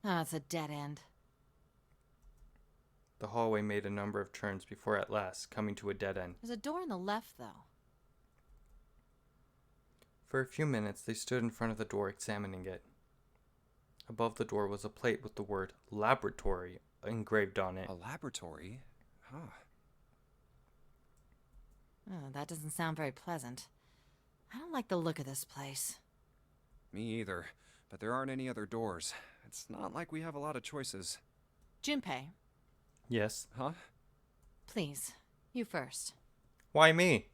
Ah, it's a dead end. The hallway made a number of turns before at last coming to a dead end. There's a door on the left, though. For a few minutes, they stood in front of the door examining it. Above the door was a plate with the word laboratory engraved on it. A laboratory? Huh. Oh, that doesn't sound very pleasant. I don't like the look of this place. Me either. But there aren't any other doors. It's not like we have a lot of choices. Junpei. Yes? Huh? Please, you first. Why me?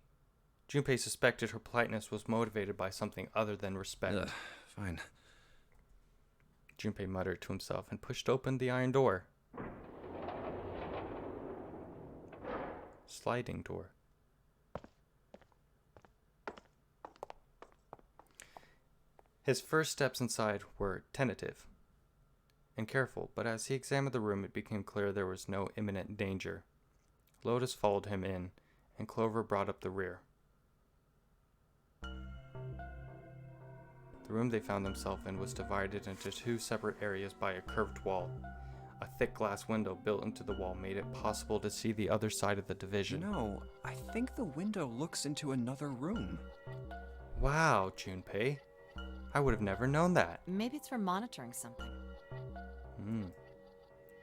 Junpei suspected her politeness was motivated by something other than respect. Ugh, fine. Junpei muttered to himself and pushed open the iron door. Sliding door. His first steps inside were tentative and careful, but as he examined the room, it became clear there was no imminent danger. Lotus followed him in, and Clover brought up the rear. The room they found themselves in was divided into two separate areas by a curved wall. A thick glass window built into the wall made it possible to see the other side of the division. No, I think the window looks into another room. Wow, Junpei. I would have never known that. Maybe it's for monitoring something.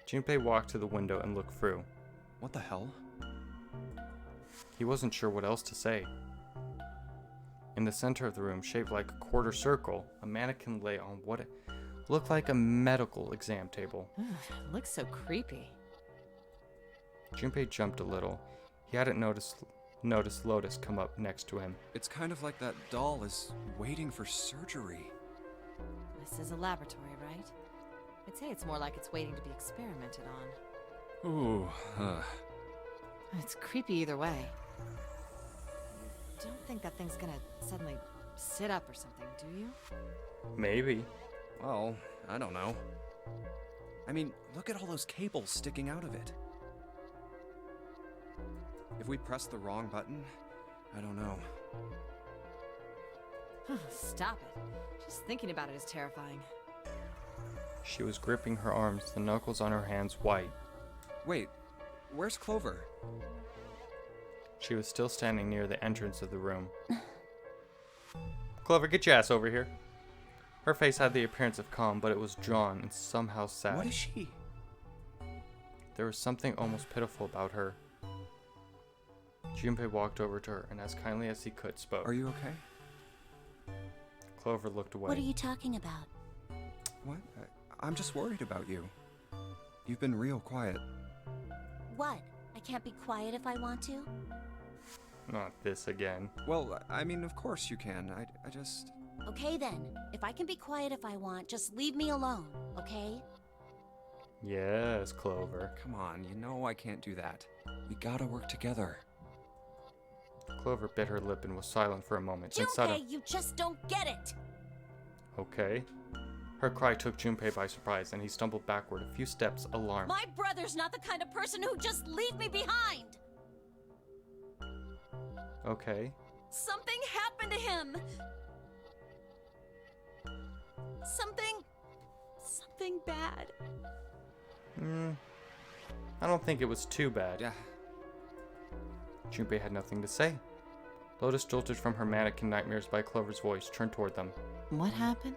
Junpei walked to the window and looked through. What the hell? He wasn't sure what else to say. In the center of the room, shaped like a quarter circle, a mannequin lay on what looked like a medical exam table. It looks so creepy. Junpei jumped a little. He hadn't noticed Lotus come up next to him. It's kind of like that doll is waiting for surgery. This is a laboratory, right? I'd say it's more like it's waiting to be experimented on. Ooh, It's creepy either way. Don't think that thing's gonna suddenly sit up or something, do you? Maybe. Well, I don't know. I mean, look at all those cables sticking out of it. If we press the wrong button, I don't know. Stop it. Just thinking about it is terrifying. She was gripping her arms, the knuckles on her hands white. Wait, where's Clover? She was still standing near the entrance of the room. Clover, get your ass over here. Her face had the appearance of calm, but it was drawn and somehow sad. What is she? There was something almost pitiful about her. Junpei walked over to her and as kindly as he could spoke. Are you okay? Clover looked away. What are you talking about? What? I'm just worried about you. You've been real quiet. What? I can't be quiet if I want to? Not this again. Well, I mean, of course you can. I just... Okay then. If I can be quiet if I want, just leave me alone, okay? Yes, Clover. Come on, you know I can't do that. We gotta work together. Clover bit her lip and was silent for a moment. Then Junpei, you just don't get it! Okay. Her cry took Junpei by surprise, and he stumbled backward a few steps, alarmed. My brother's not the kind of person who'd just leave me behind! Okay. Something happened to him! Something bad. I don't think it was too bad. Yeah. Junpei had nothing to say. Lotus, jolted from her mannequin nightmares by Clover's voice, turned toward them. What happened?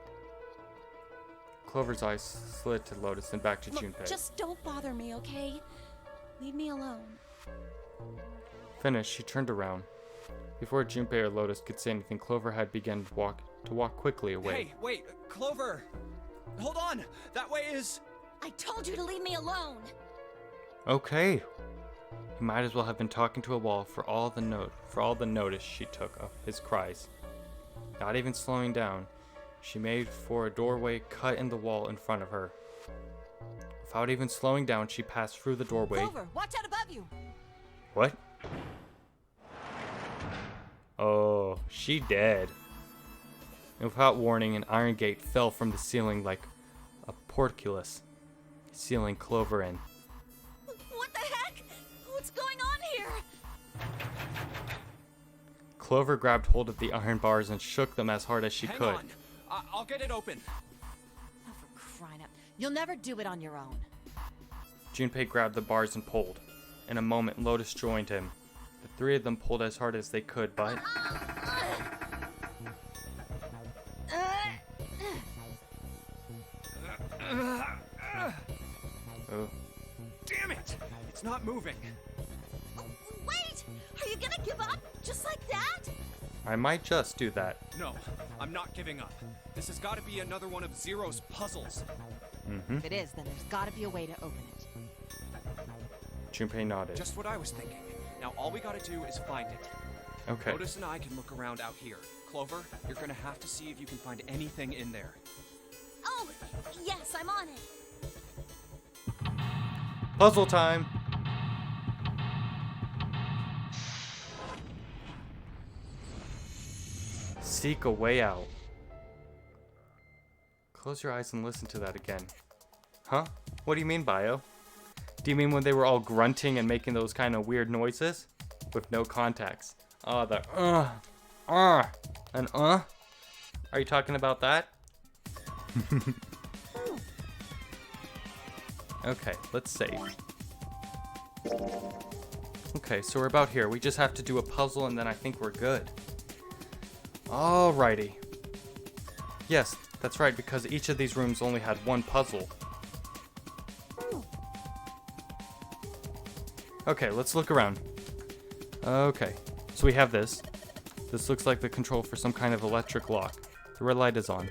Clover's eyes slid to Lotus and back to Look, Junpei. just don't bother me, okay? Leave me alone. Finished, she turned around. Before Junpei or Lotus could say anything, Clover had begun to walk quickly away. Hey, wait, Clover! Hold on! That way is... I told you to leave me alone! Okay. He might as well have been talking to a wall for all the notice she took of his cries. Not even slowing down, she made for a doorway cut in the wall in front of her. Without even slowing down, she passed through the doorway. Clover, watch out above you! What? Oh, she dead. And without warning, an iron gate fell from the ceiling like a portcullis, sealing Clover in. What the heck? What's going on here? Clover grabbed hold of the iron bars and shook them as hard as she Hang could. on. I'll get it open. Oh, for crying out. You'll never do it on your own. Junpei grabbed the bars and pulled. In a moment, Lotus joined him. The three of them pulled as hard as they could, but... Oh. Damn it! It's not moving. Wait! Are you gonna give up? Just like that? I might just do that. No, I'm not giving up. This has got to be another one of Zero's puzzles. If it is, then there's gotta be a way to open it. Junpei nodded. Just what I was thinking. Now all we gotta do is find it. Okay. Lotus and I can look around out here. Clover, you're gonna have to see if you can find anything in there. Oh, yes, I'm on it. Puzzle time! Seek a way out. Close your eyes and listen to that again. Huh? What do you mean, Bio? Do you mean when they were all grunting and making those kind of weird noises? With no contacts. Oh, the and Are you talking about that? Okay, let's save. Okay, so we're about here. We just have to do a puzzle and then I think we're good. Alrighty. Yes, that's right, because each of these rooms only had one puzzle. Okay, let's look around. Okay, so we have this. This looks like the control for some kind of electric lock. The red light is on.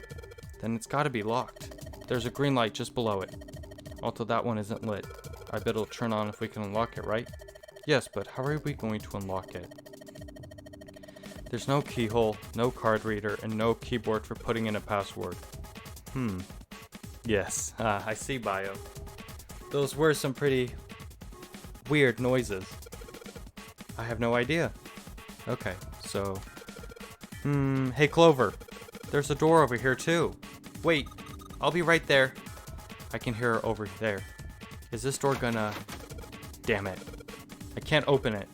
Then it's gotta be locked. There's a green light just below it. Although that one isn't lit. I bet it'll turn on if we can unlock it, right? Yes, but how are we going to unlock it? There's no keyhole, no card reader, and no keyboard for putting in a password. Yes, I see, Bio. Those were some pretty weird noises. I have no idea. Okay, so... hey Clover, there's a door over here too. Wait, I'll be right there. I can hear her over there. Is this door gonna... Damn it. I can't open it.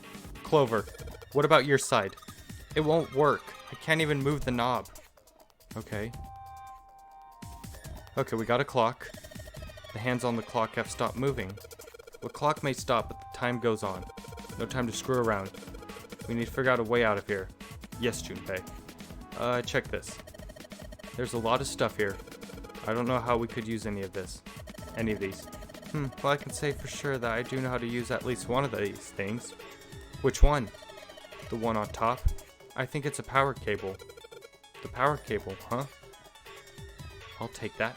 Clover, what about your side? It won't work. I can't even move the knob. Okay. Okay, we got a clock. The hands on the clock have stopped moving. The clock may stop, but the time goes on. No time to screw around. We need to figure out a way out of here. Yes, Junpei. Check this. There's a lot of stuff here. I don't know how we could use any of this. Any of these. Well, I can say for sure that I do know how to use at least one of these things. Which one? The one on top? I think it's a power cable. The power cable, huh? I'll take that.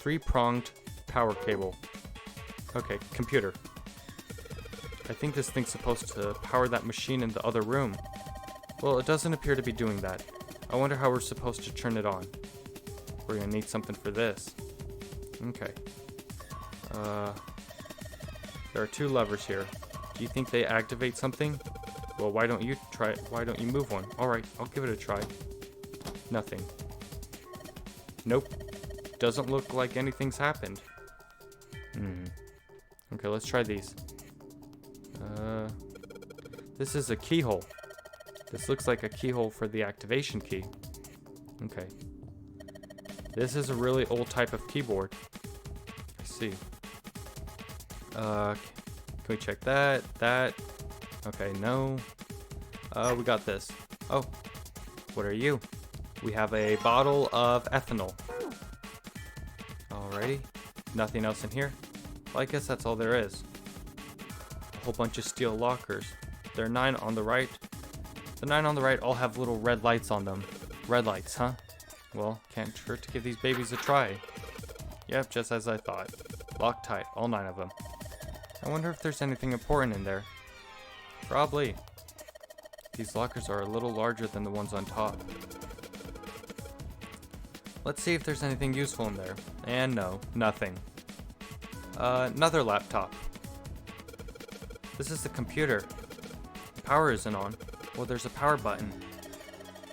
3-pronged power cable. Okay, computer. I think this thing's supposed to power that machine in the other room. Well, it doesn't appear to be doing that. I wonder how we're supposed to turn it on. We're gonna need something for this. Okay. There are 2 levers here. Do you think they activate something? Well, why don't you try it? Why don't you move one? Alright, I'll give it a try. Nothing. Nope. Doesn't look like anything's happened. Okay, let's try these. This is a keyhole. This looks like a keyhole for the activation key. Okay. This is a really old type of keyboard. I see. Can we check that? That? Okay, no. We got this. Oh, what are you? We have a bottle of ethanol. Alrighty. Nothing else in here. Well, I guess that's all there is. A whole bunch of steel lockers. There are 9 on the right. The 9 on the right all have little red lights on them. Red lights, huh? Well, can't hurt to give these babies a try. Yep, just as I thought. Locked tight, all 9 of them. I wonder if there's anything important in there. Probably. These lockers are a little larger than the ones on top. Let's see if there's anything useful in there. And no, nothing. Another laptop. This is the computer. The power isn't on. Well, there's a power button.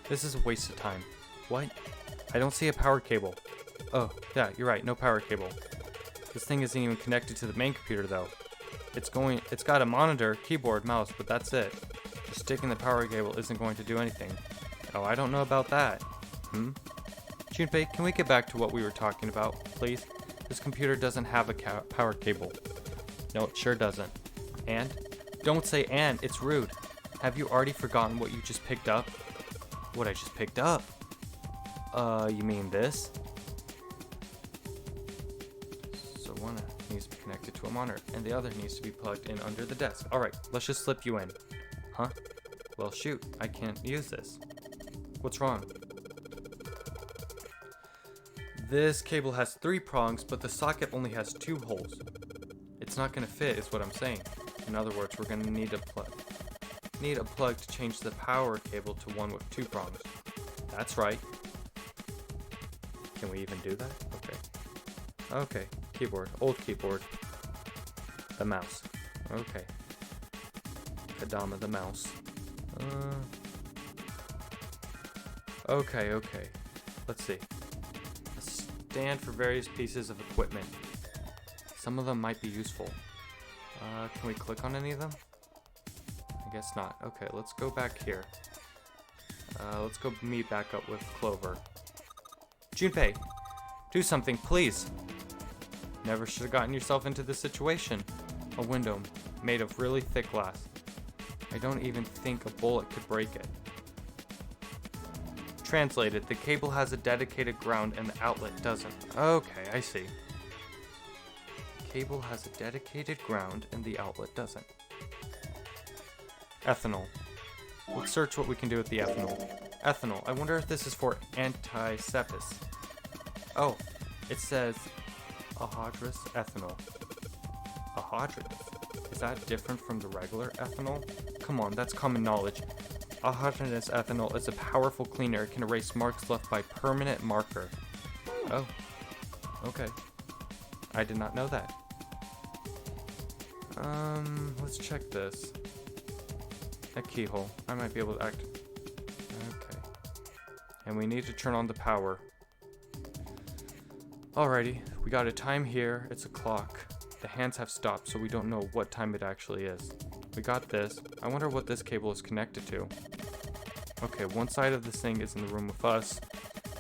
This is a waste of time. What? I don't see a power cable. Oh, yeah, you're right, no power cable. This thing isn't even connected to the main computer though. It's got a monitor, keyboard, mouse, but that's it. Just sticking the power cable isn't going to do anything. Oh, I don't know about that. Junpei, can we get back to what we were talking about, please? This computer doesn't have a power cable. No, it sure doesn't. And? Don't say and, it's rude. Have you already forgotten what you just picked up? What I just picked up? You mean this? So one needs to be connected to a monitor, and the other needs to be plugged in under the desk. Alright, let's just slip you in. Huh? Well, shoot, I can't use this. What's wrong? This cable has 3 prongs, but the socket only has 2 holes. It's not gonna fit, is what I'm saying. In other words, we're gonna need a plug to change the power cable to one with 2 prongs. That's right. Can we even do that? Okay. Okay, keyboard, old keyboard. The mouse. Okay. Kadama the mouse. Okay. Let's see. A stand for various pieces of equipment. Some of them might be useful. Can we click on any of them? I guess not. Okay, let's go back here. Let's go meet back up with Clover. Junpei, do something, please. Never should have gotten yourself into this situation. A window made of really thick glass. I don't even think a bullet could break it. Translated, the cable has a dedicated ground and the outlet doesn't. Okay, I see. The cable has a dedicated ground and the outlet doesn't. Ethanol. Let's search what we can do with the ethanol. Ethanol. I wonder if this is for antisepsis. Oh, it says anhydrous ethanol. Anhydrous? Is that different from the regular ethanol? Come on, that's common knowledge. Anhydrous ethanol is a powerful cleaner. It can erase marks left by permanent marker. Oh, okay. I did not know that. Let's check this. A keyhole. I might be able to act. Okay. And we need to turn on the power. Alrighty, we got a time here. It's a clock. The hands have stopped, so we don't know what time it actually is. We got this. I wonder what this cable is connected to. Okay, one side of this thing is in the room with us.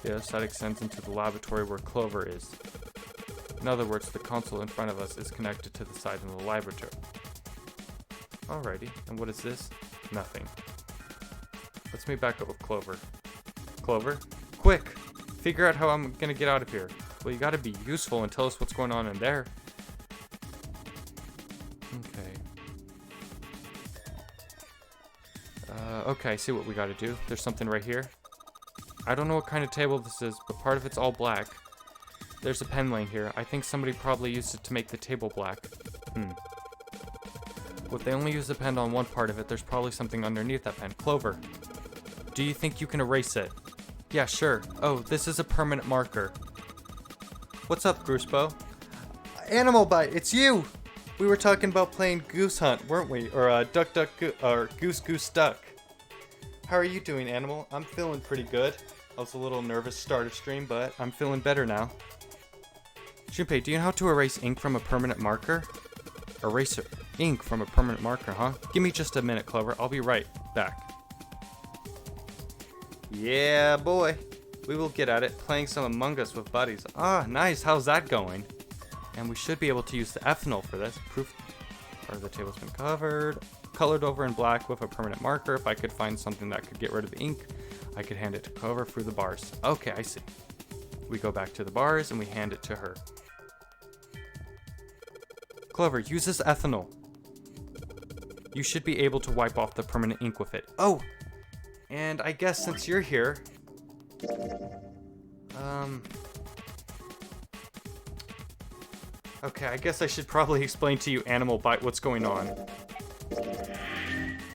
The other side extends into the laboratory where Clover is. In other words, the console in front of us is connected to the side in the laboratory. Alrighty, and what is this? Nothing. Let's meet back up with Clover. Clover? Quick! Figure out how I'm gonna get out of here. Well, you gotta be useful and tell us what's going on in there. Okay. Okay, I see what we gotta do. There's something right here. I don't know what kind of table this is, but part of it's all black. There's a pen laying here. I think somebody probably used it to make the table black. If they only use the pen on one part of it, there's probably something underneath that pen. Clover, do you think you can erase it? Yeah, sure. Oh, this is a permanent marker. What's up, Gruspo? Animal Bite, it's you! We were talking about playing Goose Hunt, weren't we? Or Goose Goose Duck. How are you doing, Animal? I'm feeling pretty good. I was a little nervous start of stream, but I'm feeling better now. Junpei, do you know how to erase ink from a permanent marker? Eraser ink from a permanent marker, huh? Give me just a minute, Clover. I'll be right back. Yeah, boy. We will get at it, playing some Among Us with buddies. Ah, nice. How's that going? And we should be able to use the ethanol for this. Proof part of the table's been colored over in black with a permanent marker. If I could find something that could get rid of the ink, I could hand it to Clover through the bars. Okay, I see. We go back to the bars and we hand it to her. Clover, use this ethanol. You should be able to wipe off the permanent ink with it. Oh! And I guess since you're here... Okay, I guess I should probably explain to you, Animal Bite, what's going on.